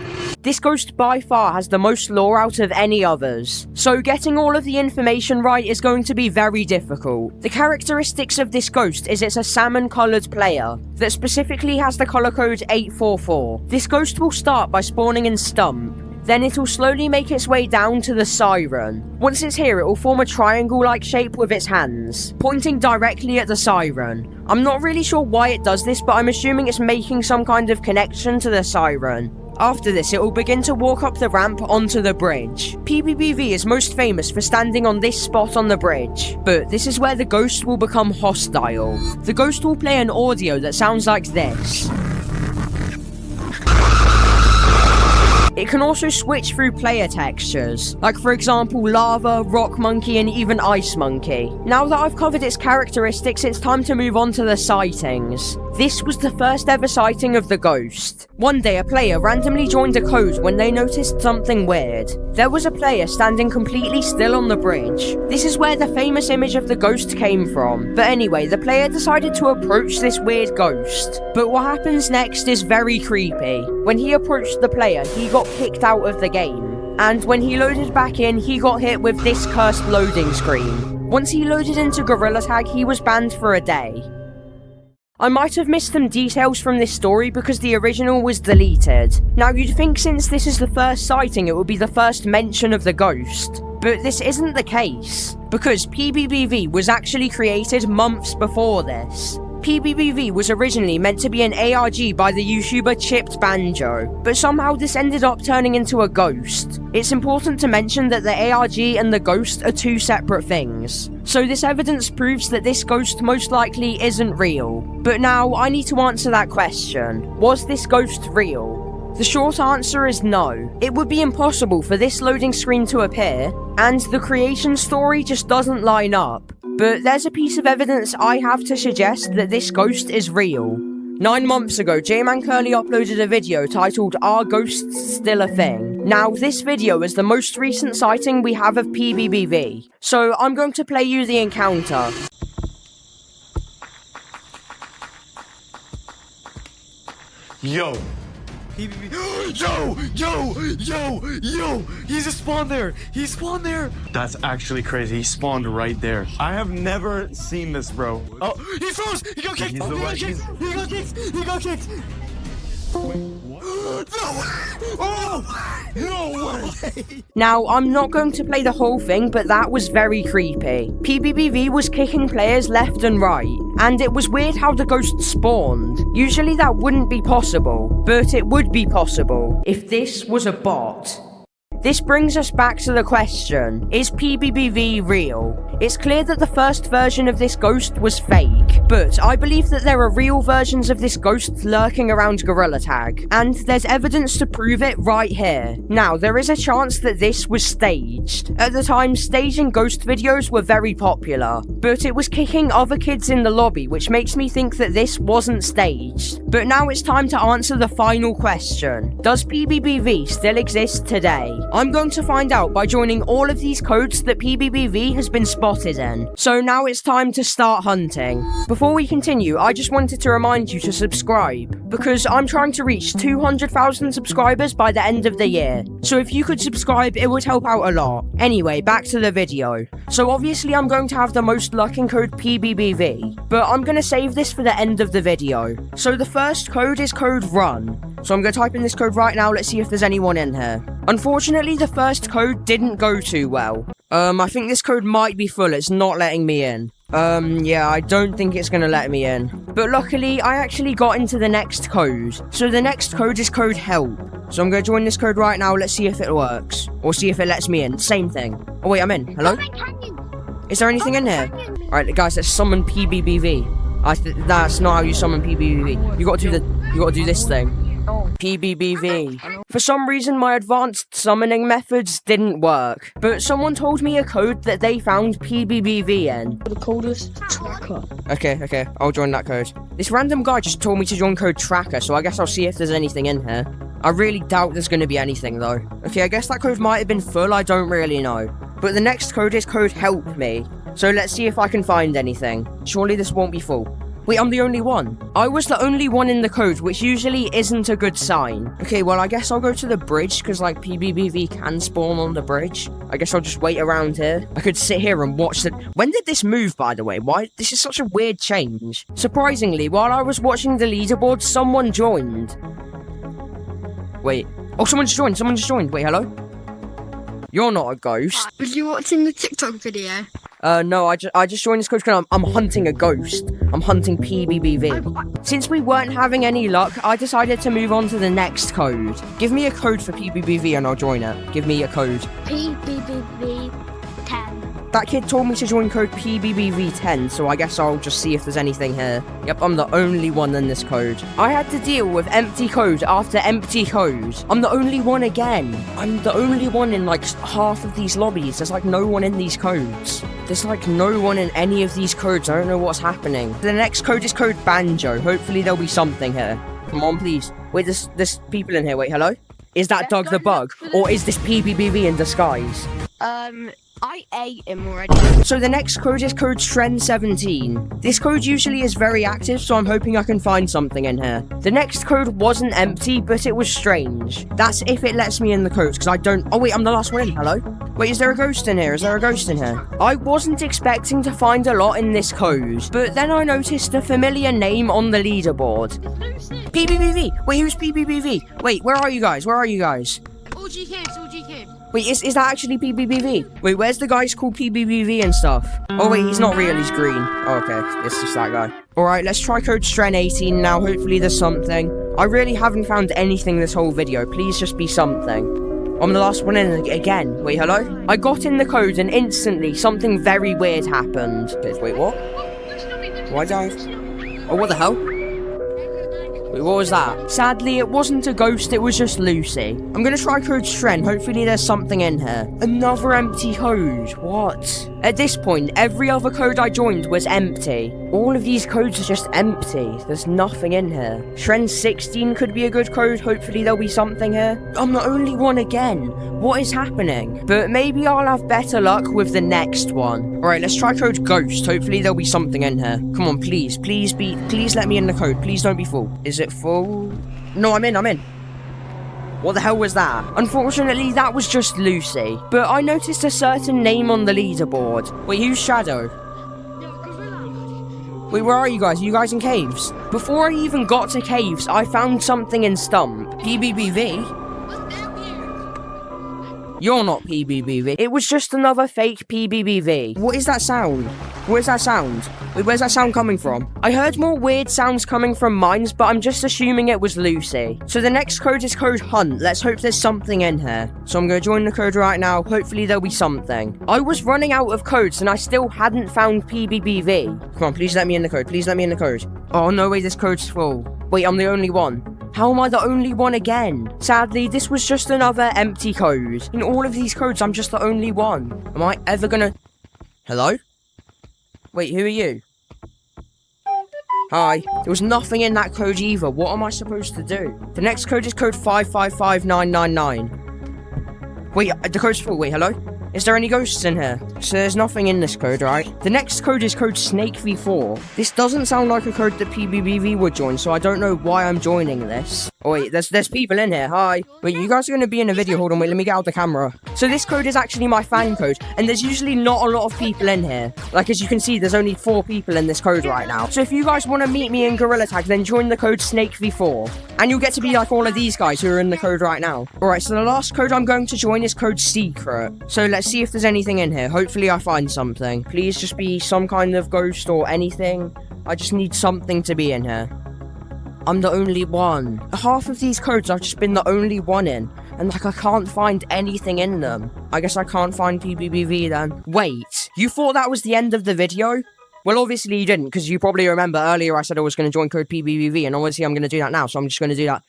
This ghost by far has the most lore out of any others, so getting all of the information right is going to be very difficult. The characteristics of this ghost is it's a salmon-coloured player that specifically has the colour code 844. This ghost will start by spawning in Stump, then it'll slowly make its way down to the Siren. Once it's here, it will form a triangle-like shape with its hands, pointing directly at the Siren. I'm not really sure why it does this, but I'm assuming it's making some kind of connection to the Siren. After this, it will begin to walk up the ramp onto the bridge. PBBV is most famous for standing on this spot on the bridge, but this is where the ghost will become hostile. The ghost will play an audio that sounds like this. It can also switch through player textures, like for example lava, rock monkey, and even ice monkey. Now that I've covered its characteristics, it's time to move on to the sightings. This was the first ever sighting of the ghost. One day a player randomly joined a code when they noticed something weird. There was a player standing completely still on the bridge. This is where the famous image of the ghost came from. But anyway, the player decided to approach this weird ghost. But what happens next is very creepy. When he approached the player, he got kicked out of the game. And when he loaded back in, he got hit with this cursed loading screen. Once he loaded into Gorilla Tag, he was banned for a day. I might have missed some details from this story because the original was deleted. Now you'd think since this is the first sighting it would be the first mention of the ghost, but this isn't the case, because PBBV was actually created months before this. PBBV was originally meant to be an ARG by the YouTuber Chipped Banjo, but somehow this ended up turning into a ghost. It's important to mention that the ARG and the ghost are two separate things, so this evidence proves that this ghost most likely isn't real. But now, I need to answer that question. Was this ghost real? The short answer is no. It would be impossible for this loading screen to appear, and the creation story just doesn't line up. But there's a piece of evidence I have to suggest that this ghost is real. 9 months ago, J-Man Curly uploaded a video titled "Are Ghosts Still a Thing?" Now, this video is the most recent sighting we have of PBBV, so I'm going to play you the encounter. Yo! PBB. Yo! He just spawned there! He spawned there! That's actually crazy. He spawned right there. I have never seen this, bro. Oh, he froze! He got kicked! He got kicked! No way! Oh! No way! Now, I'm not going to play the whole thing, but that was very creepy. PBBV was kicking players left and right, and it was weird how the ghost spawned. Usually that wouldn't be possible, but it would be possible if this was a bot. This brings us back to the question, is PBBV real? It's clear that the first version of this ghost was fake, but I believe that there are real versions of this ghost lurking around Gorilla Tag, and there's evidence to prove it right here. Now, there is a chance that this was staged. At the time, staging ghost videos were very popular, but it was kicking other kids in the lobby, which makes me think that this wasn't staged. But now it's time to answer the final question. Does PBBV still exist today? I'm going to find out by joining all of these codes that PBBV has been spotted in. So now it's time to start hunting. Before we continue, I just wanted to remind you to subscribe, because I'm trying to reach 200,000 subscribers by the end of the year. So if you could subscribe, it would help out a lot. Anyway, back to the video. So obviously I'm going to have the most luck in code PBBV, but I'm going to save this for the end of the video. So the first code is code RUN. So I'm going to type in this code right now, let's see if there's anyone in here. Unfortunately, the first code didn't go too well. I think this code might be full, it's not letting me in. Yeah, I don't think it's gonna let me in. But luckily, I actually got into the next code. So the next code is code HELP. So I'm gonna join this code right now, let's see if it works. Or see if it lets me in, same thing. Oh wait, I'm in, hello? Is there anything in here? Alright guys, let's summon PBBV. That's not how you summon PBBV. You gotta do this thing. PBBV. For some reason, my advanced summoning methods didn't work, but someone told me a code that they found PBBV in. The code is tracker. Okay, I'll join that code. This random guy just told me to join code tracker, so I guess I'll see if there's anything in here. I really doubt there's going to be anything though. Okay, I guess that code might have been full, I don't really know. But the next code is code help me, so let's see if I can find anything. Surely this won't be full. Wait, I'm the only one. I was the only one in the code, which usually isn't a good sign. Okay, well, I guess I'll go to the bridge, because, like, PBBV can spawn on the bridge. I guess I'll just wait around here. I could sit here and watch the... When did this move, by the way? Why? This is such a weird change. Surprisingly, while I was watching the leaderboard, someone joined. Wait. Oh, someone just joined. Wait, hello? You're not a ghost. Was you watching the TikTok video? No, I just joined this code because I'm hunting a ghost. I'm hunting PBBV. Since we weren't having any luck, I decided to move on to the next code. Give me a code for PBBV and I'll join it. Give me a code. PBBV 10. That kid told me to join code PBBV10, so I guess I'll just see if there's anything here. Yep, I'm the only one in this code. I had to deal with empty code after empty code. I'm the only one again. I'm the only one in like half of these lobbies. There's like no one in these codes. There's like no one in any of these codes. I don't know what's happening. The next code is code Banjo. Hopefully there'll be something here. Come on, please. Wait, there's people in here. Wait, hello? Is that Doug the Bug? Or is this PBBV in disguise? I ate him already. So the next code is code Stren17. This code usually is very active, so I'm hoping I can find something in here. The next code wasn't empty, but it was strange. That's if it lets me in the codes, because I don't... Oh wait, I'm the last one in. Hello? Wait, is there a ghost in here? I wasn't expecting to find a lot in this code, but then I noticed a familiar name on the leaderboard. PBBV! Wait, who's PBBV? Wait, where are you guys? OG Kids. Wait, is that actually PBBV? Wait, where's the guys called PBBV and stuff? Oh wait, he's not real, he's green. Oh, okay, it's just that guy. Alright, let's try code Stren18 now, hopefully there's something. I really haven't found anything this whole video, please just be something. I'm the last one in again. Wait, hello? I got in the code and instantly something very weird happened. Wait, what? Why dive? Oh, what the hell? Wait, what was that? Sadly, it wasn't a ghost, it was just Lucy. I'm gonna try code Stren, hopefully there's something in here. Another empty code, what? At this point, every other code I joined was empty. All of these codes are just empty, there's nothing in here. Stren16 could be a good code, hopefully there'll be something here. I'm the only one again, what is happening? But maybe I'll have better luck with the next one. Alright, let's try code Ghost, hopefully there'll be something in here. Come on, please let me in the code, please don't be full. Is it full? No, I'm in. What the hell was that? Unfortunately, that was just Lucy. But I noticed a certain name on the leaderboard. Wait, who's Shadow? Wait, where are you guys? Are you guys in caves? Before I even got to caves, I found something in Stump. PBBV? You're not PBBV. It was just another fake PBBV. What is that sound? Where's that sound? Wait, where's that sound coming from? I heard more weird sounds coming from mines, but I'm just assuming it was Lucy. So the next code is code Hunt. Let's hope there's something in here. So I'm going to join the code right now. Hopefully there'll be something. I was running out of codes and I still hadn't found PBBV. Come on, please let me in the code. Please let me in the code. Oh, no way, this code's full. Wait, I'm the only one. How am I the only one again? Sadly, this was just another empty code. In all of these codes, I'm just the only one. Am I ever gonna... Hello? Wait, who are you? Hi. There was nothing in that code either. What am I supposed to do? The next code is code 555999. Wait, the code's full. Wait, hello? Is there any ghosts in here? So there's nothing in this code, right? The next code is code SnakeV4. This doesn't sound like a code that PBBV would join, so I don't know why I'm joining this. Oh wait, there's people in here. Hi. Wait, you guys are going to be in a video. Hold on, wait, let me get out the camera. So this code is actually my fan code, and there's usually not a lot of people in here. Like, as you can see, there's only 4 people in this code right now. So if you guys want to meet me in Gorilla Tag, then join the code SnakeV4. And you'll get to be like all of these guys who are in the code right now. Alright, so the last code I'm going to join is code Secret. So let's see if there's anything in here. Hopefully I find something. Please just be some kind of ghost or anything. I just need something to be in here. I'm the only one. Half of these codes I've just been the only one in. And like I can't find anything in them. I guess I can't find PBBV then. Wait, you thought that was the end of the video? Well, obviously you didn't, because you probably remember earlier I said I was going to join code PBBV, and obviously I'm going to do that now, so I'm just going to do that.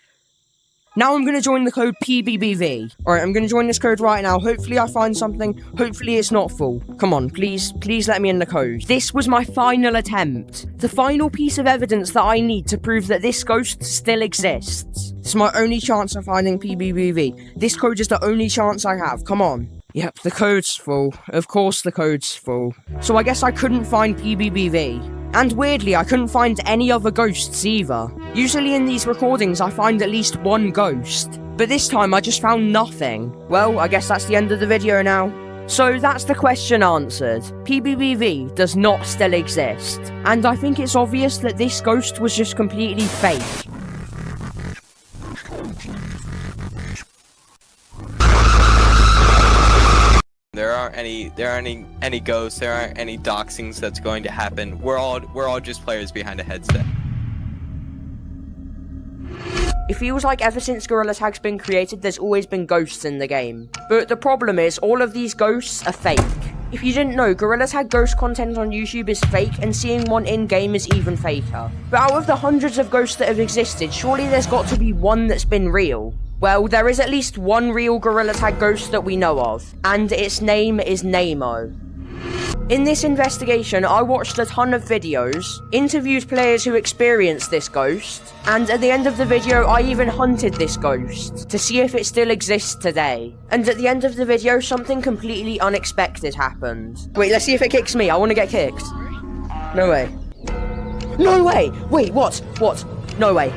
Now I'm going to join the code PBBV. Alright, I'm going to join this code right now. Hopefully I find something. Hopefully it's not full. Come on, please let me in the code. This was my final attempt. The final piece of evidence that I need to prove that this ghost still exists. It's my only chance of finding PBBV. This code is the only chance I have. Come on. Yep, the code's full. Of course the code's full. So I guess I couldn't find PBBV. And weirdly, I couldn't find any other ghosts either. Usually in these recordings, I find at least one ghost. But this time, I just found nothing. Well, I guess that's the end of the video now. So that's the question answered. PBBV does not still exist. And I think it's obvious that this ghost was just completely fake. There aren't any ghosts, there aren't any doxings that's going to happen. We're all just players behind a headset. It feels like ever since Gorilla Tag's been created, there's always been ghosts in the game. But the problem is, all of these ghosts are fake. If you didn't know, Gorilla Tag ghost content on YouTube is fake, and seeing one in-game is even faker. But out of the hundreds of ghosts that have existed, surely there's got to be one that's been real. Well, there is at least one real Gorilla Tag ghost that we know of, and its name is Nemo. In this investigation, I watched a ton of videos, interviewed players who experienced this ghost, and at the end of the video, I even hunted this ghost to see if it still exists today. And at the end of the video, something completely unexpected happened. Wait, let's see if it kicks me. I want to get kicked. No way. No way! Wait, what? No way.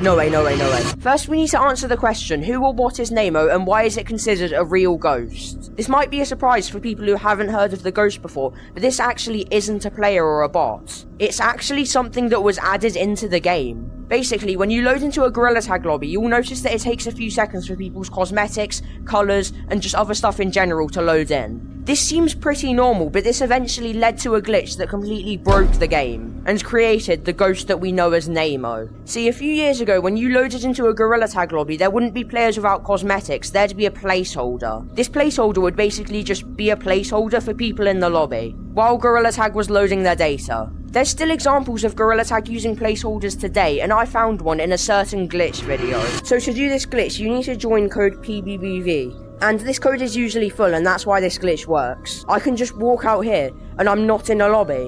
First, we need to answer the question, who or what is Nemo, and why is it considered a real ghost? This might be a surprise for people who haven't heard of the ghost before, but this actually isn't a player or a bot. It's actually something that was added into the game. Basically, when you load into a Gorilla Tag lobby, you'll notice that it takes a few seconds for people's cosmetics, colours, and just other stuff in general to load in. This seems pretty normal, but this eventually led to a glitch that completely broke the game, and created the ghost that we know as Nemo. See, a few years ago, when you loaded into a Gorilla Tag lobby, there wouldn't be players without cosmetics, there'd be a placeholder. This placeholder would basically just be a placeholder for people in the lobby, while Gorilla Tag was loading their data. There's still examples of Gorilla Tag using placeholders today, and I found one in a certain glitch video. So to do this glitch, you need to join code PBBV. And this code is usually full, and that's why this glitch works. I can just walk out here, and I'm not in a lobby.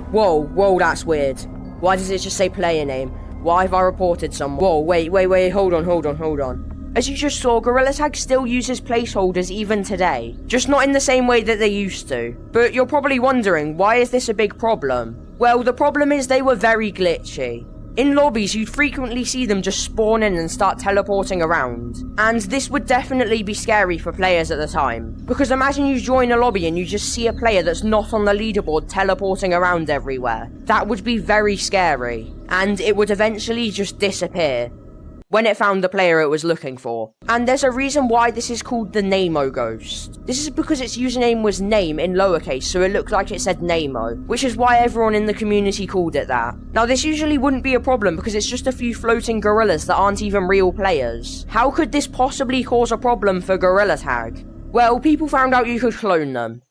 Whoa, that's weird. Why does it just say player name? Why have I reported someone? Whoa, wait, hold on. As you just saw, Gorilla Tag still uses placeholders even today. Just not in the same way that they used to. But you're probably wondering, why is this a big problem? Well, the problem is they were very glitchy. In lobbies, you'd frequently see them just spawn in and start teleporting around. And this would definitely be scary for players at the time. Because imagine you join a lobby and you just see a player that's not on the leaderboard teleporting around everywhere. That would be very scary. And it would eventually just disappear. when it found the player it was looking for. And there's a reason why this is called the Nemo Ghost. This is because its username was name in lowercase, so it looked like it said Nemo, which is why everyone in the community called it that. Now this usually wouldn't be a problem because it's just a few floating gorillas that aren't even real players. How could this possibly cause a problem for Gorilla Tag? Well, people found out you could clone them.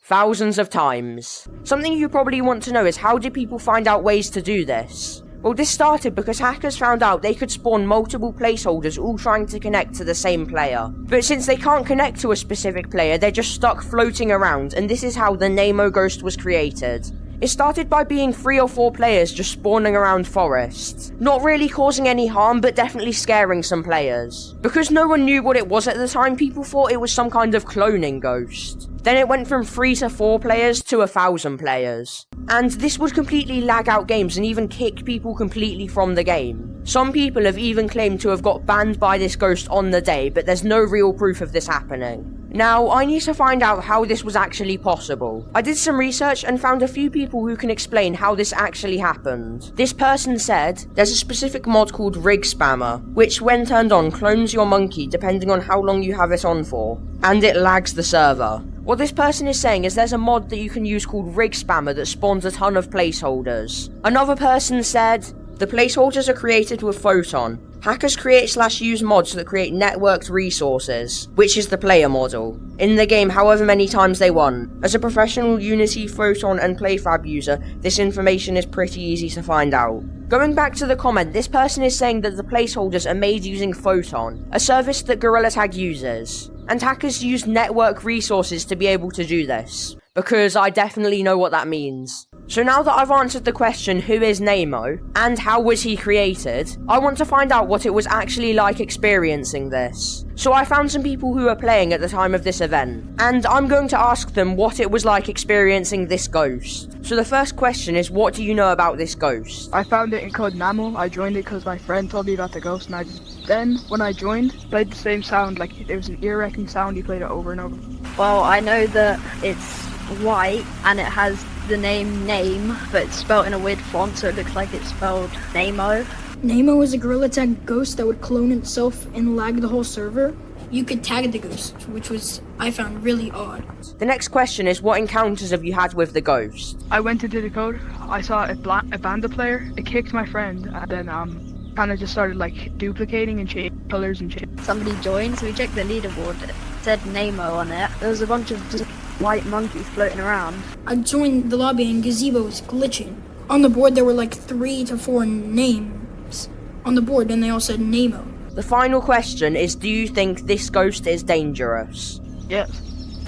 Thousands of times. Something you probably want to know is how did people find out ways to do this? Well, this started because hackers found out they could spawn multiple placeholders all trying to connect to the same player. But since they can't connect to a specific player, they're just stuck floating around, and this is how the Nemo Ghost was created. It started by being 3 or 4 players just spawning around forests. Not really causing any harm, but definitely scaring some players. Because no one knew what it was at the time, people thought it was some kind of cloning ghost. Then it went from 3 to 4 players to 1,000 players. And this would completely lag out games and even kick people completely from the game. Some people have even claimed to have got banned by this ghost on the day, but there's no real proof of this happening. Now, I need to find out how this was actually possible. I did some research and found a few people who can explain how this actually happened. This person said, there's a specific mod called Rig Spammer, which when turned on clones your monkey depending on how long you have it on for, and it lags the server. What this person is saying is there's a mod that you can use called Rig Spammer that spawns a ton of placeholders. Another person said, the placeholders are created with Photon. Hackers create/use mods that create networked resources, which is the player model, in the game however many times they want. As a professional Unity, Photon and PlayFab user, this information is pretty easy to find out. Going back to the comment, this person is saying that the placeholders are made using Photon, a service that Gorilla Tag uses. And hackers use network resources to be able to do this, because I definitely know what that means. So now that I've answered the question, who is Nemo, and how was he created, I want to find out what it was actually like experiencing this. So I found some people who were playing at the time of this event, and I'm going to ask them what it was like experiencing this ghost. So the first question is, what do you know about this ghost? I found it in Code Namo. I joined it because my friend told me about the ghost, and then when I joined, played the same sound, like there was an ear-wrecking sound, he played it over and over. Well, I know that it's white and it has the name but it's spelled in a weird font, so it looks like it's spelled Nemo. Nemo is a Gorilla Tag ghost that would clone itself and lag the whole server. You could tag the ghost, which I found really odd. The next question is, what encounters have you had with the ghost? I went into the code, I saw a Banda player, it kicked my friend, and then kind of just started like duplicating and changing colors and shit. Somebody joined, so we checked the leaderboard. It said Nemo on it. There was a bunch of just white monkeys floating around. I joined the lobby and Gazebo was glitching. On the board there were like 3 to 4 names on the board, and they all said Nemo. The final question is, do you think this ghost is dangerous? Yes.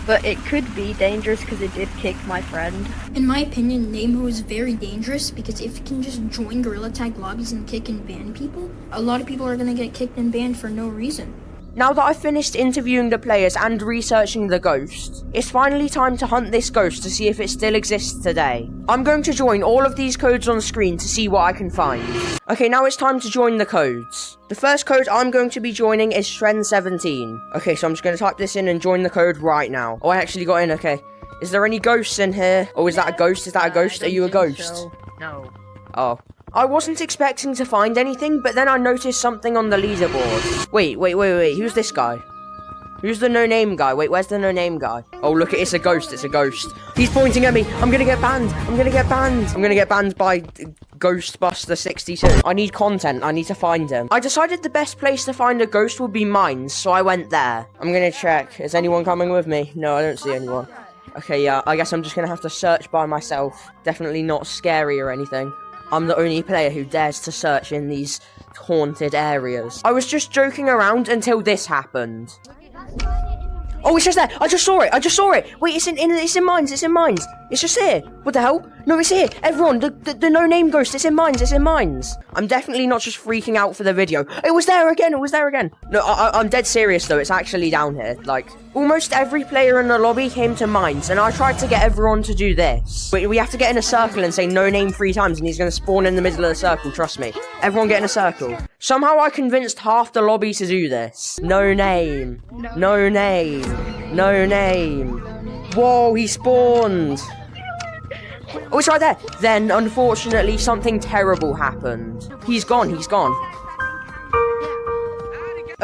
But it could be dangerous because it did kick my friend. In my opinion, Nemo is very dangerous because if it can just join Gorilla Tag lobbies and kick and ban people, a lot of people are going to get kicked and banned for no reason. Now that I've finished interviewing the players and researching the ghost, it's finally time to hunt this ghost to see if it still exists today. I'm going to join all of these codes on screen to see what I can find. Okay, now it's time to join the codes. The first code I'm going to be joining is Shren17. Okay, so I'm just going to type this in and join the code right now. Oh, I actually got in, okay. Is there any ghosts in here? Oh, is that a ghost? Is that a ghost? Are you a ghost? No. Oh. I wasn't expecting to find anything, but then I noticed something on the leaderboard. Wait, who's this guy? Who's the no-name guy? Wait, where's the no-name guy? Oh, look, it's a ghost, it's a ghost. He's pointing at me. I'm gonna get banned. I'm gonna get banned by Ghostbuster62. I need content. I need to find him. I decided the best place to find a ghost would be mines, so I went there. I'm gonna check. Is anyone coming with me? No, I don't see anyone. Okay, yeah, I guess I'm just gonna have to search by myself. Definitely not scary or anything. I'm the only player who dares to search in these haunted areas. I was just joking around until this happened. Oh, it's just there. I just saw it. Wait, it's in mines. It's just here. What the hell? No, it's here. Everyone, the no-name ghost, it's in mines. I'm definitely not just freaking out for the video. It was there again. No, I'm dead serious though. It's actually down here. Like, almost every player in the lobby came to mines, and I tried to get everyone to do this. We have to get in a circle and say no name 3 times, and he's going to spawn in the middle of the circle, trust me. Everyone get in a circle. Somehow I convinced half the lobby to do this. No name. Whoa, he spawned. Oh, it's right there. Then, unfortunately, something terrible happened. He's gone.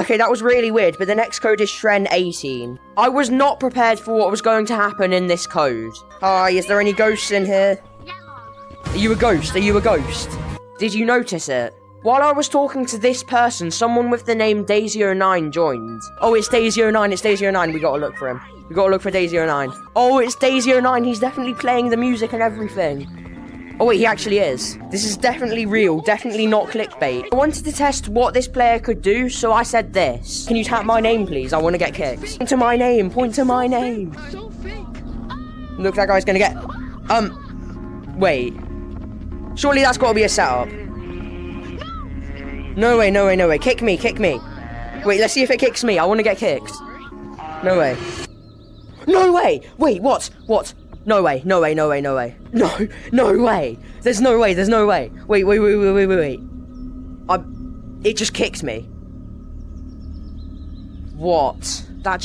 Okay, that was really weird, but the next code is Shren18. I was not prepared for what was going to happen in this code. Hi, is there any ghosts in here? Are you a ghost? Are you a ghost? Did you notice it? While I was talking to this person, someone with the name Daisy09 joined. Oh, it's Daisy09, it's Daisy09. We gotta look for him. We gotta look for Daisy09. Oh, it's Daisy09. He's definitely playing the music and everything. Oh wait, he actually is. This is definitely real, definitely not clickbait. I wanted to test what this player could do, so I said this. Can you tap my name, please? I want to get kicked. Point to my name, point to my name. Look, that guy's gonna get... Wait. Surely that's gotta be a setup. No way, no way, no way. Kick me, kick me. Wait, let's see if it kicks me. I want to get kicked. No way. No way! Wait, what? What? No way, no way, no way, no way. No, no way. There's no way, there's no way. Wait. It just kicked me. What? That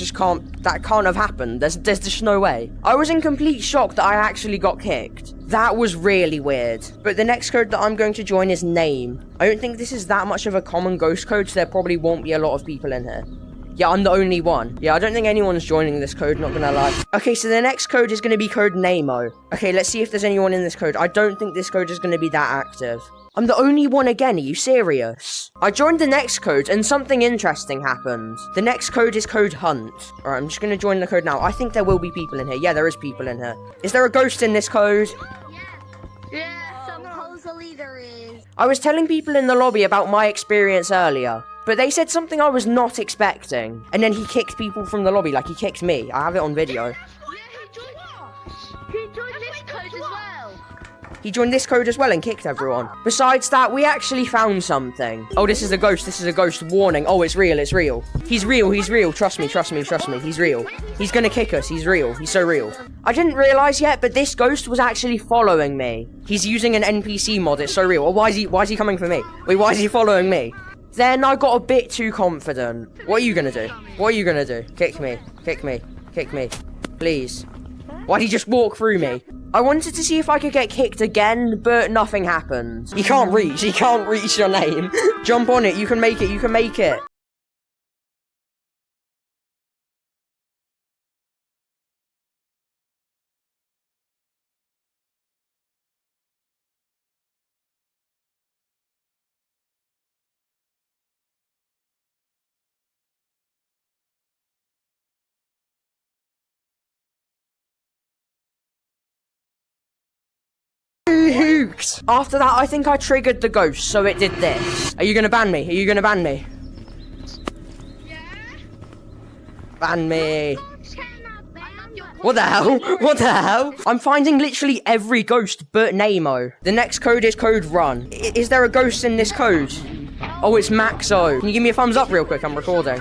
can't have happened. There's just no way. I was in complete shock that I actually got kicked. That was really weird. But the next code that I'm going to join is name. I don't think this is that much of a common ghost code, so there probably won't be a lot of people in here. Yeah, I'm the only one. Yeah, I don't think anyone's joining this code, not gonna lie. Okay, so the next code is gonna be code Nemo. Okay, let's see if there's anyone in this code. I don't think this code is gonna be that active. I'm the only one again, are you serious? I joined the next code and something interesting happened. The next code is code Hunt. Alright, I'm just gonna join the code now. I think there will be people in here. Yeah, there is people in here. Is there a ghost in this code? Yeah, supposedly there is. I was telling people in the lobby about my experience earlier, but they said something I was not expecting. And then he kicked people from the lobby, like he kicked me. I have it on video. He joined this code as well. He joined this code as well and kicked everyone. Besides that, we actually found something. Oh, this is a ghost. This is a ghost. Warning. Oh, it's real. It's real. He's real. He's real. Trust me. Trust me. Trust me. He's real. He's gonna kick us. He's real. He's so real. I didn't realize yet, but this ghost was actually following me. He's using an NPC mod. It's so real. Oh, why is he coming for me? Wait, why is he following me? Then I got a bit too confident. What are you gonna do? What are you gonna do? Kick me. Kick me. Kick me. Please. Why'd he just walk through me? I wanted to see if I could get kicked again, but nothing happened. He can't reach your name. Jump on it, you can make it, you can make it. After that, I think I triggered the ghost, so it did this. Are you gonna ban me? Are you gonna ban me? Ban me. What the hell? What the hell? I'm finding literally every ghost but Nemo. The next code is code Run. Is there a ghost in this code? Oh, it's Maxo. Can you give me a thumbs up real quick? I'm recording.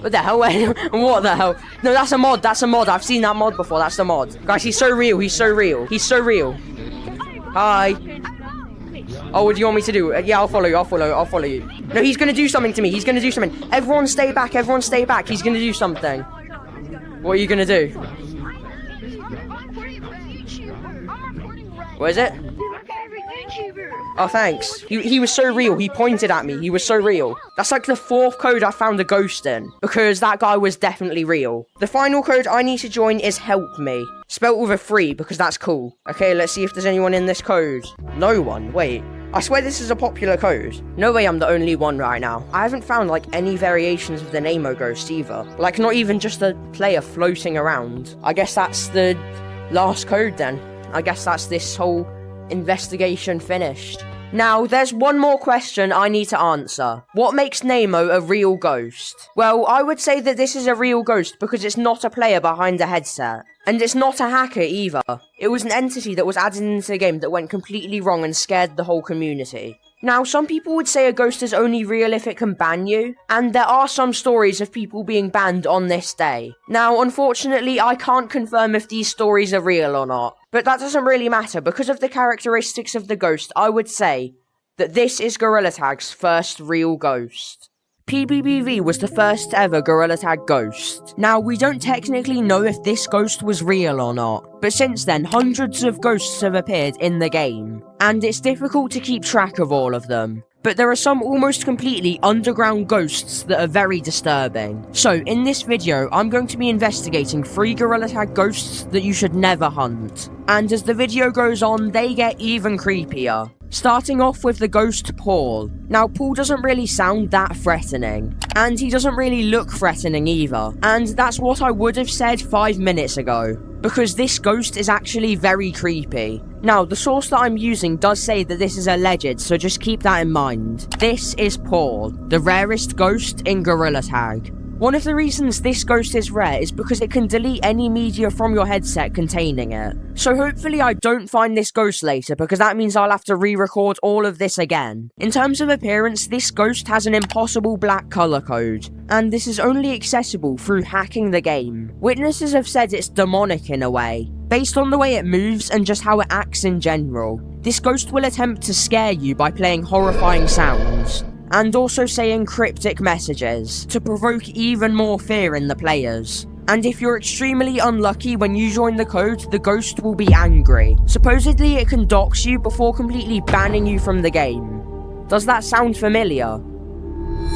What the hell? What the hell? No, that's a mod. That's a mod. I've seen that mod before. That's the mod. Guys, he's so real. He's so real. He's so real. Hi. Oh, what do you want me to do? Yeah, I'll follow you. I'll follow you. No, he's gonna do something to me. He's gonna do something. Everyone stay back. Everyone stay back. He's gonna do something. What are you gonna do? What is it? Oh, thanks. He was so real. He pointed at me. He was so real. That's like the 4th code I found a ghost in, because that guy was definitely real. The final code I need to join is Help Me. Spelt with a 3, because that's cool. Okay, let's see if there's anyone in this code. No one. Wait. I swear this is a popular code. No way I'm the only one right now. I haven't found, like, any variations of the Nemo ghost either. Like, not even just a player floating around. I guess that's the last code then. I guess that's this whole investigation finished. Now, there's one more question I need to answer. What makes Nemo a real ghost? Well, I would say that this is a real ghost because it's not a player behind a headset. And it's not a hacker either. It was an entity that was added into the game that went completely wrong and scared the whole community. Now, some people would say a ghost is only real if it can ban you, and there are some stories of people being banned on this day. Now, unfortunately, I can't confirm if these stories are real or not, but that doesn't really matter. Because of the characteristics of the ghost, I would say that this is Gorilla Tag's first real ghost. PBBV was the first ever Gorilla Tag ghost. Now, we don't technically know if this ghost was real or not, but since then, hundreds of ghosts have appeared in the game, and it's difficult to keep track of all of them. but there are some almost completely underground ghosts that are very disturbing. So, in this video, I'm going to be investigating 3 Gorilla Tag ghosts that you should never hunt. And as the video goes on, they get even creepier. Starting off with the ghost Paul. Now, Paul doesn't really sound that threatening, and he doesn't really look threatening either, and that's what I would have said 5 minutes ago, because this ghost is actually very creepy. Now, the source that I'm using does say that this is alleged, so just keep that in mind. This is Paul, the rarest ghost in Gorilla Tag. One of the reasons this ghost is rare is because it can delete any media from your headset containing it. So hopefully I don't find this ghost later, because that means I'll have to re-record all of this again. In terms of appearance, this ghost has an impossible black color code, and this is only accessible through hacking the game. Witnesses have said it's demonic in a way, based on the way it moves and just how it acts in general. This ghost will attempt to scare you by playing horrifying sounds, and also saying cryptic messages to provoke even more fear in the players. And if you're extremely unlucky when you join the code, the ghost will be angry. Supposedly it can dox you before completely banning you from the game. Does that sound familiar?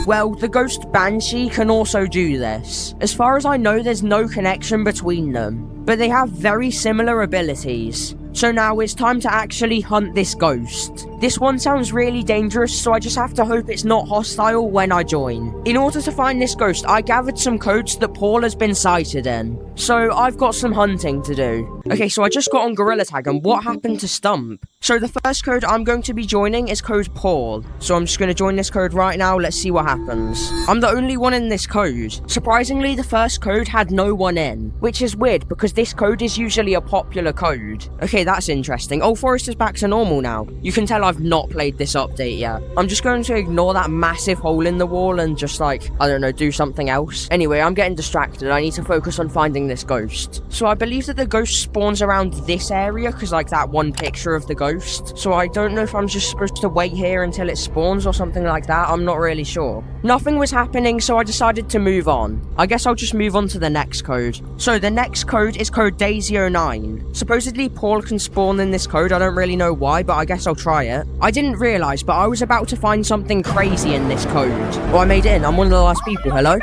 Well, the ghost Banshee can also do this. As far as I know, there's no connection between them, but they have very similar abilities. So now it's time to actually hunt this ghost. This one sounds really dangerous, so I just have to hope it's not hostile when I join. In order to find this ghost, I gathered some codes that Paul has been sighted in. So I've got some hunting to do. Okay, so I just got on Gorilla Tag, and what happened to Stump? So the first code I'm going to be joining is code Paul. So I'm just going to join this code right now, let's see what happens. I'm the only one in this code. Surprisingly, the first code had no one in, which is weird because this code is usually a popular code. Okay, that's interesting. Oh, Forest is back to normal now. You can tell I've not played this update yet. I'm just going to ignore that massive hole in the wall and just like, I don't know, do something else. Anyway, I'm getting distracted. I need to focus on finding this ghost. So I believe that the ghost spawns around this area because like that one picture of the ghost. So I don't know if I'm just supposed to wait here until it spawns or something like that. I'm not really sure. Nothing was happening, so I decided to move on. I guess I'll just move on to the next code. So the next code is code Daisy09. Supposedly Paul can spawn in this code. I don't really know why, but I guess I'll try it. I didn't realize, but I was about to find something crazy in this code. Oh, I made it in. I'm one of the last people. Hello?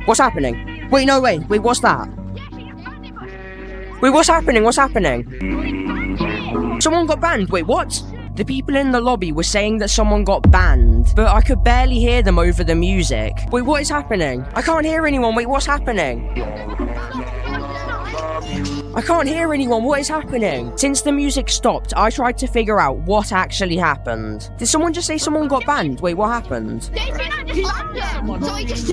What's happening? Wait, no, wait, what's that? Wait, what's happening? What's happening? Someone got banned. Wait, what? The people in the lobby were saying that someone got banned, but I could barely hear them over the music. Wait, what is happening? I can't hear anyone. Wait, what's happening? I can't hear anyone. What is happening? Since the music stopped, I tried to figure out what actually happened. Did someone just say someone got banned? Wait, what happened?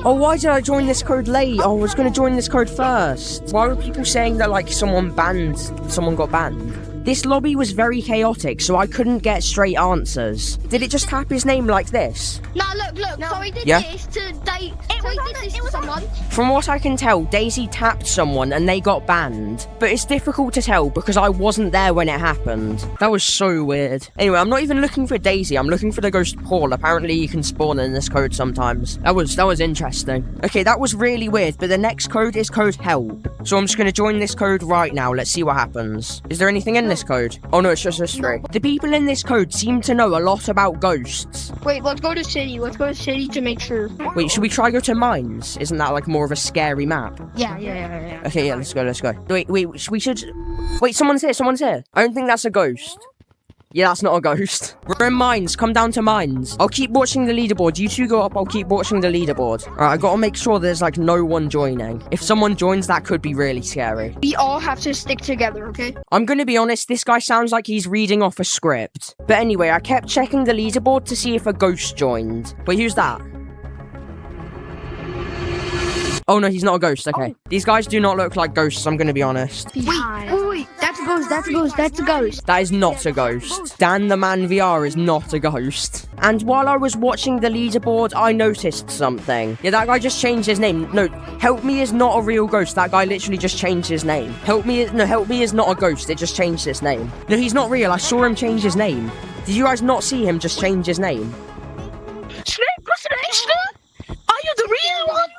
Oh, why did I join this code late? Oh, I was going to join this code first. Why were people saying that, like, someone got banned? This lobby was very chaotic, so I couldn't get straight answers. Did it just tap his name like this? No, look, so he did this to date. It was someone. From what I can tell, Daisy tapped someone and they got banned. But it's difficult to tell because I wasn't there when it happened. That was so weird. Anyway, I'm not even looking for Daisy, I'm looking for the ghost Paul. Apparently you can spawn in this code sometimes. That was interesting. Okay, that was really weird, but the next code is code help. So I'm just gonna join this code right now. Let's see what happens. Is there anything in this code? Oh no, it's just history. The people in this code seem to know a lot about ghosts. Wait, let's go to city. Let's go to city to make sure. Wait, should we try go to mines? Isn't that like more of a scary map? Yeah. Okay, yeah, let's go. Wait, we should... Wait, someone's here. I don't think that's a ghost. Yeah, that's not a ghost. We're in mines. Come down to mines. I'll keep watching the leaderboard. You two go up. I'll keep watching the leaderboard. Alright, I gotta make sure there's like no one joining. If someone joins, that could be really scary. We all have to stick together, okay? I'm gonna be honest, this guy sounds like he's reading off a script. But anyway, I kept checking the leaderboard to see if a ghost joined. Wait, who's that? Oh no, he's not a ghost. Okay. These guys do not look like ghosts, I'm gonna be honest. Wait, that's a ghost. That is not a ghost. Dan the Man VR is not a ghost. And while I was watching the leaderboard, I noticed something. Yeah, that guy just changed his name. No, Help Me is not a real ghost. That guy literally just changed his name. Help Me is not a ghost. It just changed his name. No, he's not real. I saw him change his name. Did you guys not see him just change his name? Snake, what's the name, Snake? Are you the real one?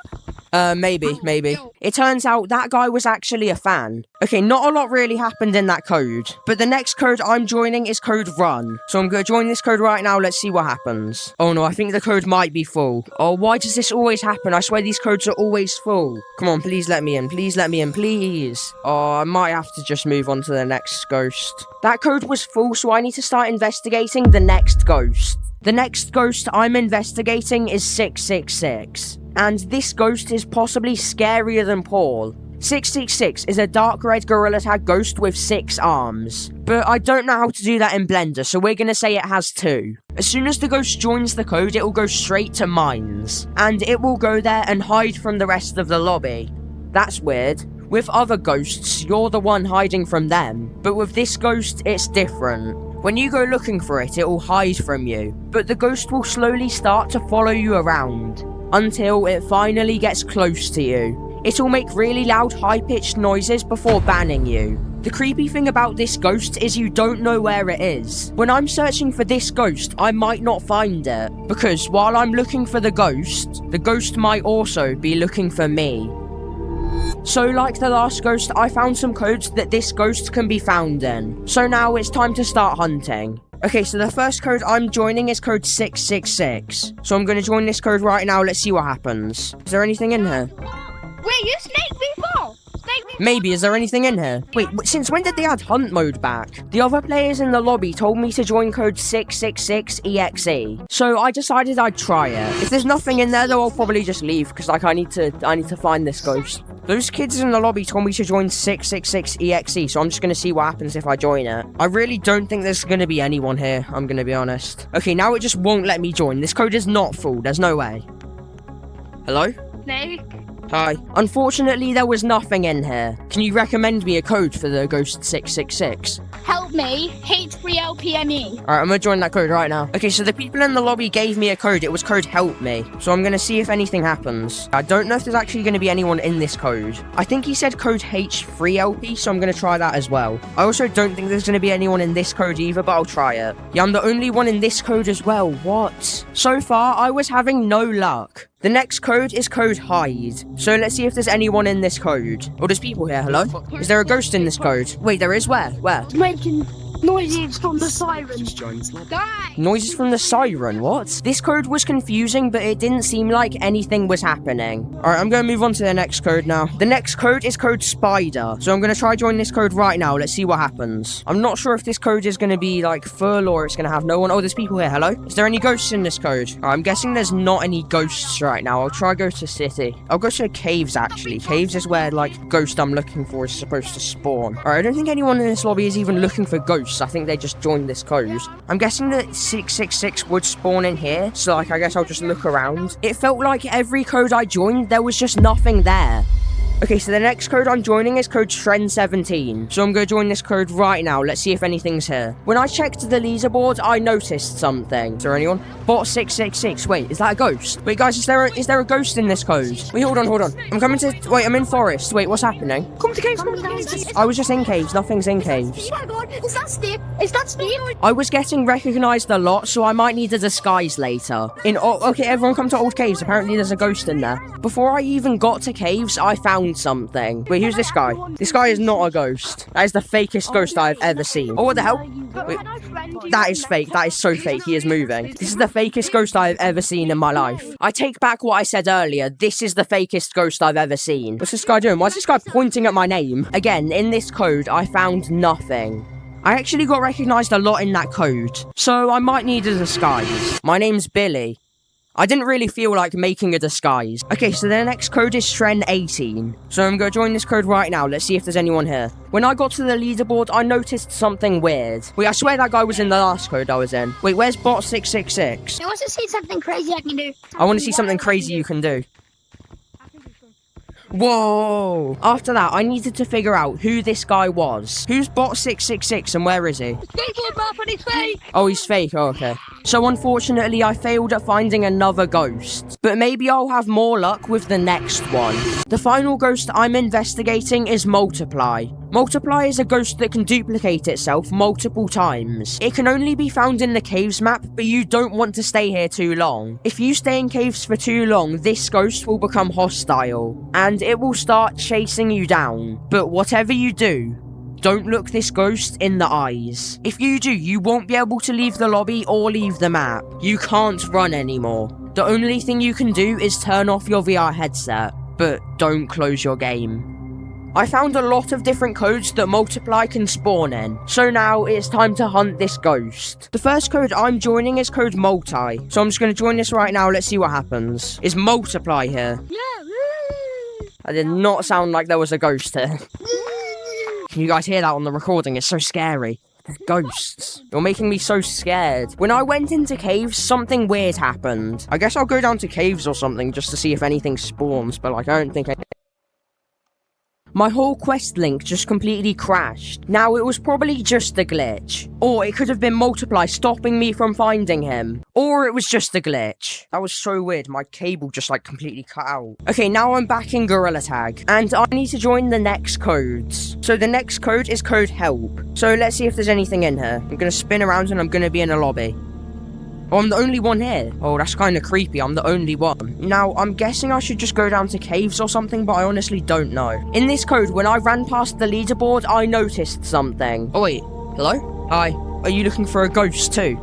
Maybe. It turns out that guy was actually a fan. Okay, not a lot really happened in that code. But the next code I'm joining is code run. So I'm going to join this code right now. Let's see what happens. Oh no, I think the code might be full. Oh, why does this always happen? I swear these codes are always full. Come on, please let me in. Please let me in, please. Oh, I might have to just move on to the next ghost. That code was full, so I need to start investigating the next ghost. The next ghost I'm investigating is 666. And this ghost is possibly scarier than Paul. 666 is a dark red Gorilla Tag ghost with 6 arms. But I don't know how to do that in Blender, so we're gonna say it has 2. As soon as the ghost joins the code, it will go straight to mines. And it will go there and hide from the rest of the lobby. That's weird. With other ghosts, you're the one hiding from them. But with this ghost, it's different. When you go looking for it, it will hide from you. But the ghost will slowly start to follow you around. Until it finally gets close to you. It'll make really loud, high-pitched noises before banning you. The creepy thing about this ghost is you don't know where it is. When I'm searching for this ghost, I might not find it. Because while I'm looking for the ghost might also be looking for me. So like the last ghost, I found some codes that this ghost can be found in. So now it's time to start hunting. Okay, so the first code I'm joining is code 666. So I'm going to join this code right now. Let's see what happens. Is there anything in here? Wait, you snake before? Maybe. Is there anything in here? Wait, since when did they add hunt mode back? The other players in the lobby told me to join code 666EXE. So I decided I'd try it. If there's nothing in there, though, I'll probably just leave because like I need to find this ghost. Those kids in the lobby told me to join 666EXE, so I'm just gonna see what happens if I join it. I really don't think there's gonna be anyone here, I'm gonna be honest. Okay, now it just won't let me join. This code is not full, there's no way. Hello? Snake? Hi. Unfortunately, there was nothing in here. Can you recommend me a code for the ghost 666? Help me. H3LPME. Alright, I'm gonna join that code right now. Okay, so the people in the lobby gave me a code. It was code help me. So I'm gonna see if anything happens. I don't know if there's actually gonna be anyone in this code. I think he said code H3LP, so I'm gonna try that as well. I also don't think there's gonna be anyone in this code either, but I'll try it. Yeah, I'm the only one in this code as well. What? So far, I was having no luck. The next code is code hide. So let's see if there's anyone in this code. Oh, there's people here. Hello? Is there a ghost in this code? Wait, there is? Where? Where? Making noises from the siren. Noises from the siren? What? This code was confusing, but it didn't seem like anything was happening. Alright, I'm gonna move on to the next code now. The next code is code spider. So I'm gonna try join this code right now. Let's see what happens. I'm not sure if this code is gonna be like full or it's gonna have no one. Oh, there's people here. Hello? Is there any ghosts in this code? Alright, I'm guessing there's not any ghosts right now. I'll try go to city. I'll go to caves actually. Caves is where like ghost I'm looking for is supposed to spawn. Alright, I don't think anyone in this lobby is even looking for ghosts. I think they just joined this code. I'm guessing that 666 would spawn in here, so like I guess I'll just look around. It felt like every code I joined, there was just nothing there. Okay, so the next code I'm joining is code Trend17. So I'm going to join this code right now. Let's see if anything's here. When I checked the leaderboard, I noticed something. Is there anyone? Bot 666. Wait, is that a ghost? Wait, guys, is there a ghost in this code? Wait, hold on. I'm coming to... Wait, I'm in forest. Wait, what's happening? Come to caves. I was just in caves. Nothing's in caves. Oh my god, is that Steve? Is that Steve? I was getting recognized a lot, so I might need a disguise later. Okay, everyone come to old caves. Apparently there's a ghost in there. Before I even got to caves, I found something. Wait, who's this guy? This guy is not a ghost. That is the fakest ghost I've ever seen. Oh, what the hell? Wait, that is fake. That is so fake. He is moving. This is the fakest ghost I've ever seen in my life. I take back what I said earlier. This is the fakest ghost I've ever seen. What's this guy doing? Why is this guy pointing at my name? Again, in this code, I found nothing. I actually got recognized a lot in that code, so I might need a disguise. My name's Billy. I didn't really feel like making a disguise. Okay, so the next code is Trend18. So I'm going to join this code right now. Let's see if there's anyone here. When I got to the leaderboard, I noticed something weird. Wait, I swear that guy was in the last code I was in. Wait, where's bot 666? I want to see something crazy I can do. I want to see something crazy you can do. Whoa! After that, I needed to figure out who this guy was. Who's bot 666 and where is he? Skateboard map and he's fake! Oh, he's fake. Oh, okay. So unfortunately, I failed at finding another ghost. But maybe I'll have more luck with the next one. The final ghost I'm investigating is Multiply. Multiply is a ghost that can duplicate itself multiple times. It can only be found in the caves map, but you don't want to stay here too long. If you stay in caves for too long, this ghost will become hostile, and it will start chasing you down. But whatever you do, don't look this ghost in the eyes. If you do, you won't be able to leave the lobby or leave the map. You can't run anymore. The only thing you can do is turn off your VR headset, but don't close your game. I found a lot of different codes that Multiply can spawn in, so now it's time to hunt this ghost. The first code I'm joining is code Multi, so I'm just going to join this right now, let's see what happens. Is Multiply here? Yeah. I did not sound like there was a ghost here. Can you guys hear that on the recording? It's so scary. There's ghosts. You're making me so scared. When I went into caves, something weird happened. I guess I'll go down to caves or something just to see if anything spawns, but like I don't think my whole quest link just completely crashed. Now, it was probably just a glitch. Or it could have been Multiply stopping me from finding him. Or it was just a glitch. That was so weird, my cable just like completely cut out. Okay, now I'm back in Gorilla Tag, and I need to join the next codes. So the next code is code Help. So let's see if there's anything in here. I'm gonna spin around and I'm gonna be in a lobby. Oh, I'm the only one here. Oh, that's kind of creepy. I'm the only one. Now, I'm guessing I should just go down to caves or something, but I honestly don't know. In this code, when I ran past the leaderboard, I noticed something. Oh, wait. Hello? Hi. Are you looking for a ghost too?